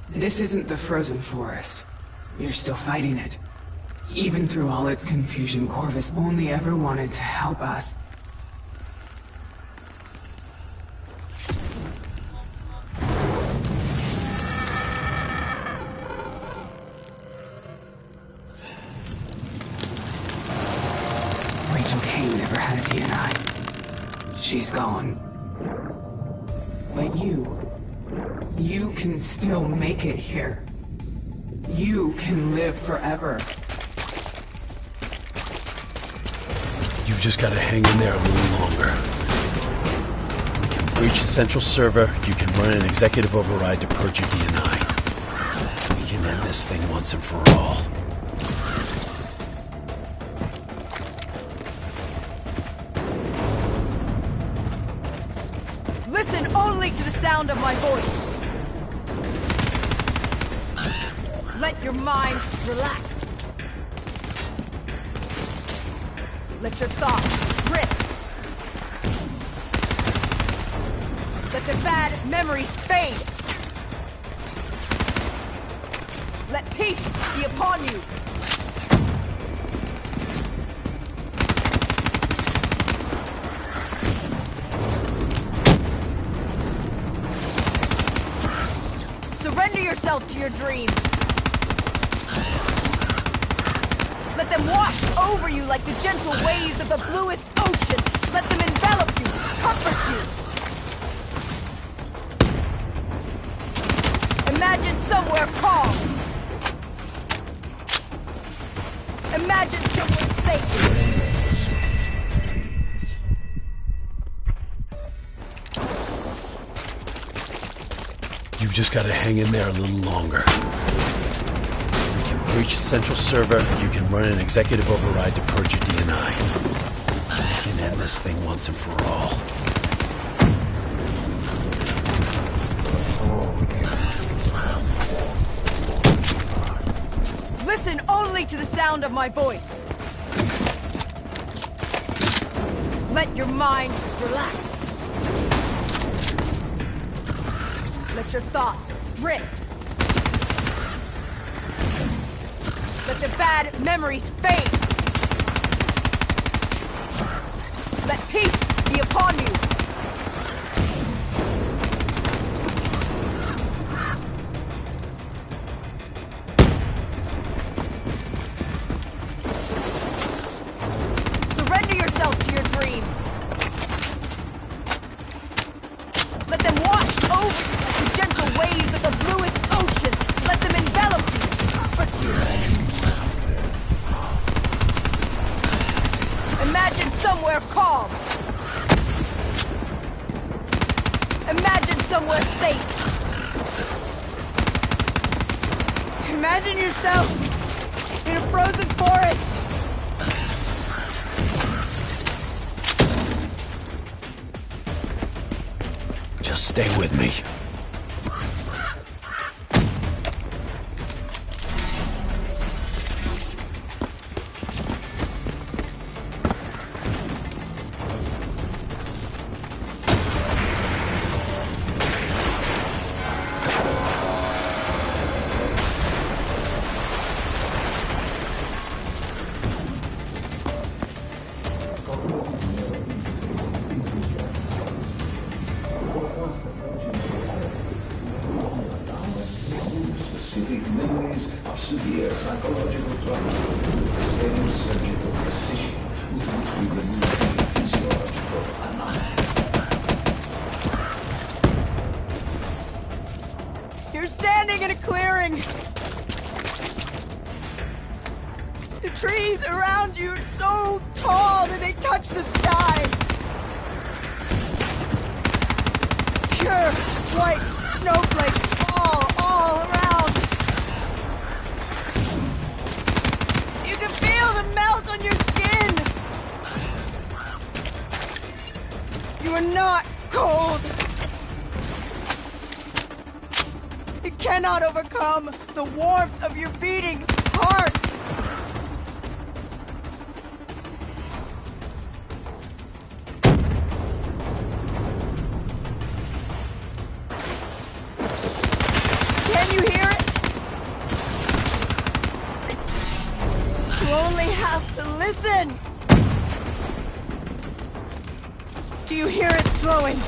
S4: This isn't the frozen forest. You're still fighting it. Even through all its confusion, Corvus only ever wanted to help us. Rachel Kane never had a DNI. She's gone. But you can still make it here. You can live forever.
S14: You've just gotta hang in there a little longer. We can breach the central server, you can run an executive override to purge your DNI. We can end this thing once and for all.
S2: Listen only to the sound of my voice. Let your mind relax. Let your thoughts drift. Let the bad memories fade. Let peace be upon you. Surrender yourself to your dreams. Let them wash over you like the gentle waves of the bluest ocean. Let them envelop you, comfort you. Imagine somewhere calm. Imagine somewhere safe.
S14: You've just gotta hang in there a little longer. We can breach the central server, you can run an executive override to purge your DNI. We can end this thing once and for all.
S2: Listen only to the sound of my voice. Let your mind relax. Let your thoughts drift. Let the bad memories fade. Let peace be upon you. Surrender yourself to your dreams. Let them wash over you like the gentle waves of the bluest ocean. Let them envelop you, comfort you. Imagine somewhere calm. Imagine somewhere safe. Imagine yourself in a frozen forest.
S14: Just stay with me.
S12: stories of severe psychological trouble with the same surgical precision with which we remove the physiological anomaly.
S2: You're standing in a clearing. The trees around you are so tall that they touch the sky. Pure white snowflakes fall all around. You can feel the melt on your skin. You are not cold. You cannot overcome the warmth of your beating heart. Can you hear it? You only have to listen. Do you hear it slowing?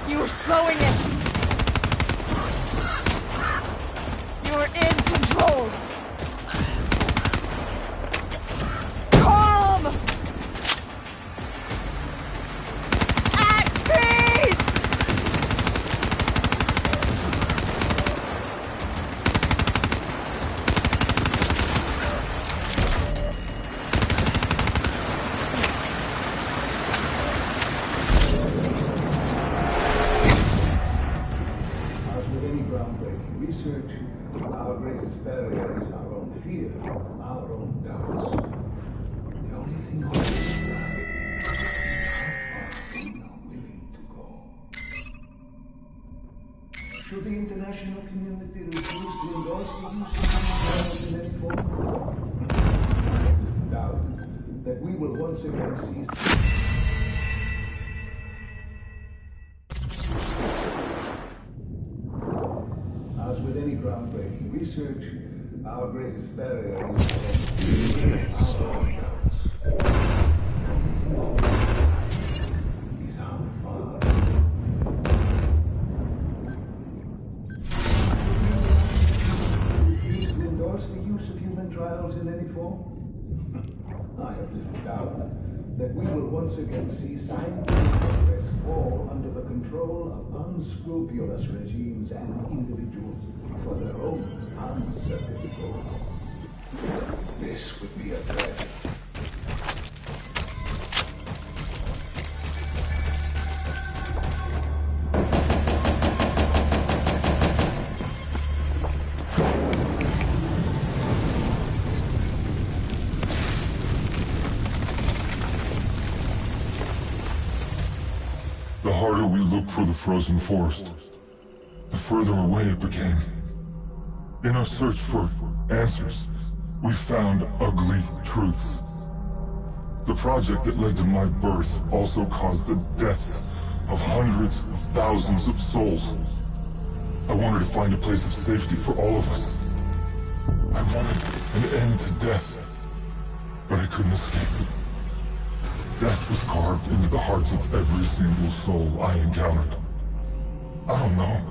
S2: You are slowing it. You are in control. Calm. At peace.
S12: Research, our greatest barrier is our own fear, our own doubts. The only thing we can decide is how far we are willing to go. Should the international community refuse to endorse the use of in any form? I doubt that we will once again seize. As with any groundbreaking research, our greatest barrier is our own doubts. Is how far. Refuse to endorse the use of human trials in any form? I have little doubt that we will once again see scientific progress fall under the control of unscrupulous regimes and individuals for their own uncertain goals. This would be a tragedy.
S18: The harder we looked for the frozen forest, the further away it became. In our search for answers, we found ugly truths. The project that led to my birth also caused the deaths of hundreds of thousands of souls. I wanted to find a place of safety for all of us. I wanted an end to death, but I couldn't escape it. Death was carved into the hearts of every single soul I encountered. I don't know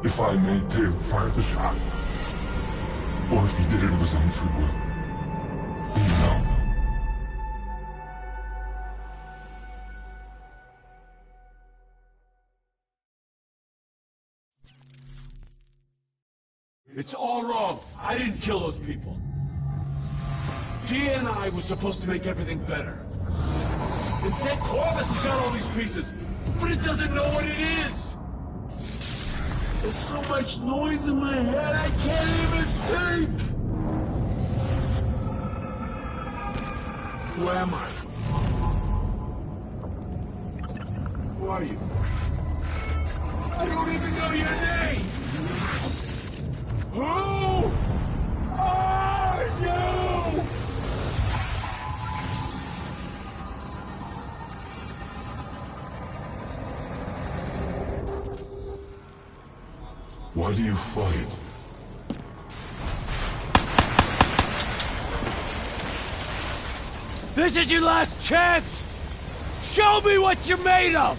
S18: if I made Taylor fire the shot, or if he did it of his own free will. Do you know?
S9: It's all wrong. I didn't kill those people. DNI was supposed to make everything better. Instead, Corvus has got all these pieces, but it doesn't know what it is. There's so much noise in my head, I can't even think. Who am I? Who are you? I don't even know your name. Who are you?
S18: Why do you fight?
S16: This is your last chance! Show me what you're made of!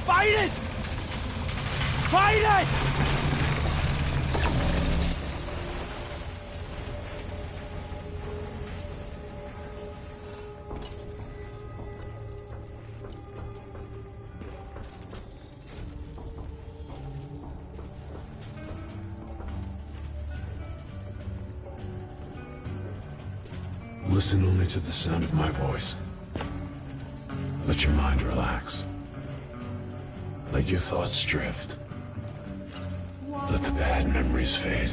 S16: Fight it! Fight it!
S7: Listen only to the sound of my voice. Let your mind relax. Let your thoughts drift. Let the bad memories fade.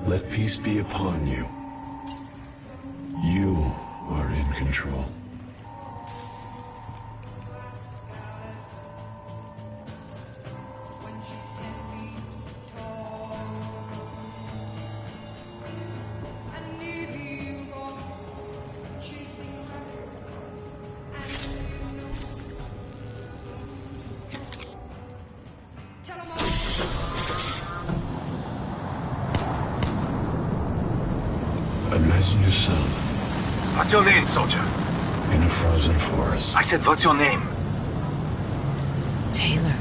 S7: Let peace be upon you. You are in control. Imagine yourself.
S5: What's your name, soldier?
S7: In a frozen forest.
S5: I said, what's your name?
S2: Taylor.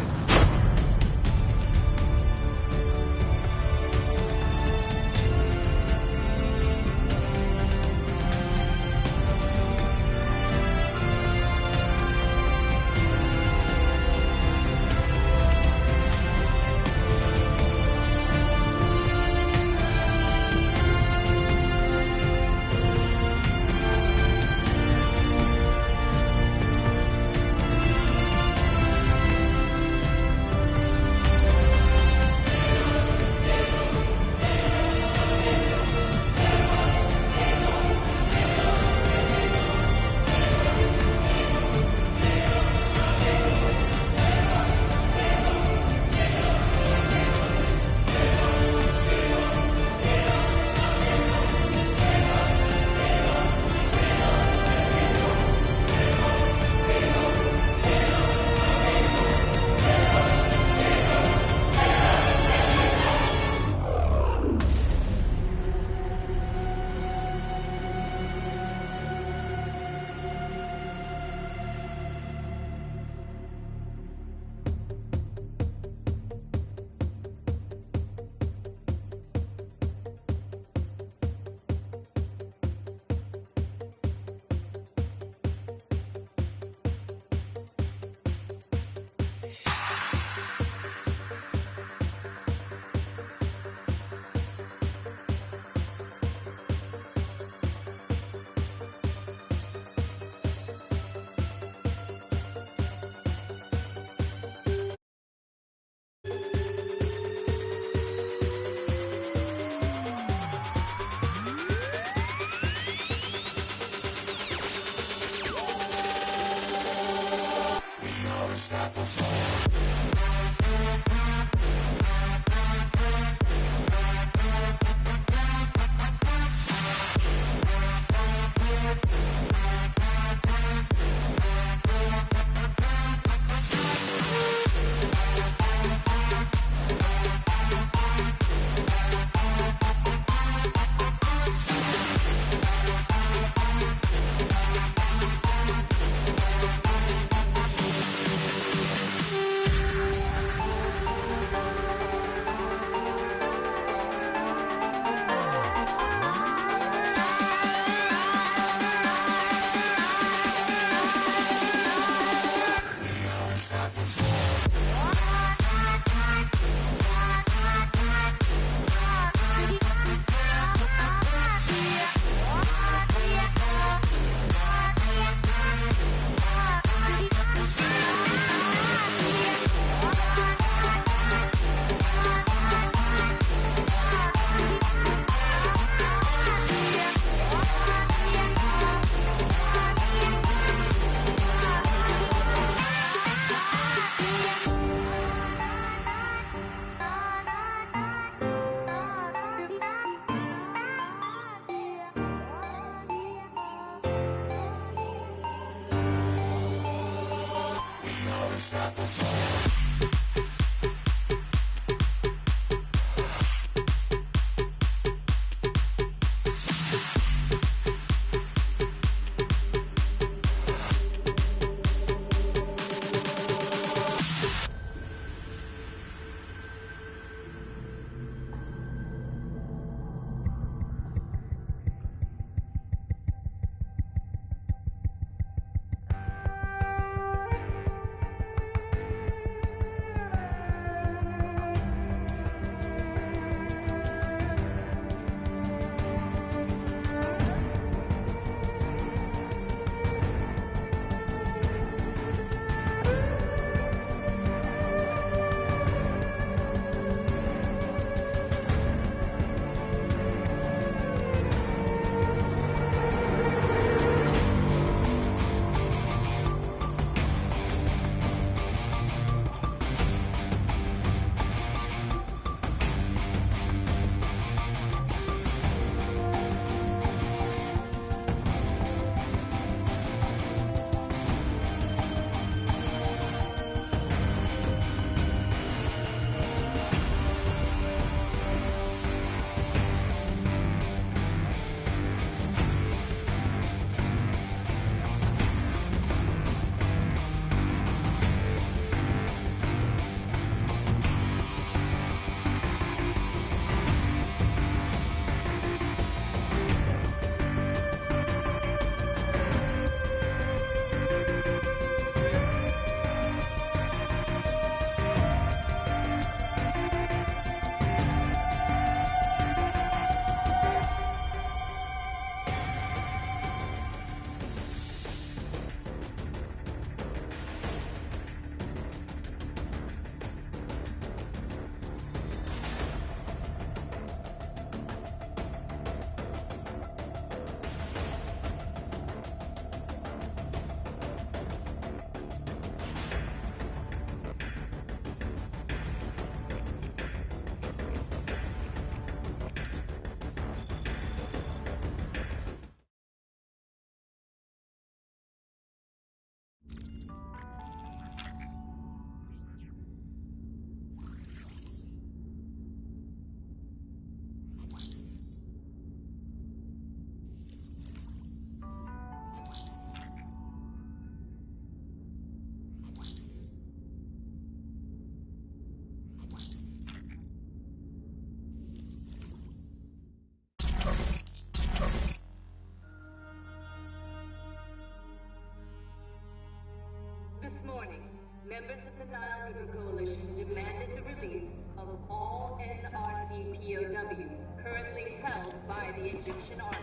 S8: members of the Nile River Coalition demanded the release of all NRC POWs currently held by the Egyptian army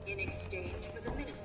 S8: in exchange for the ministry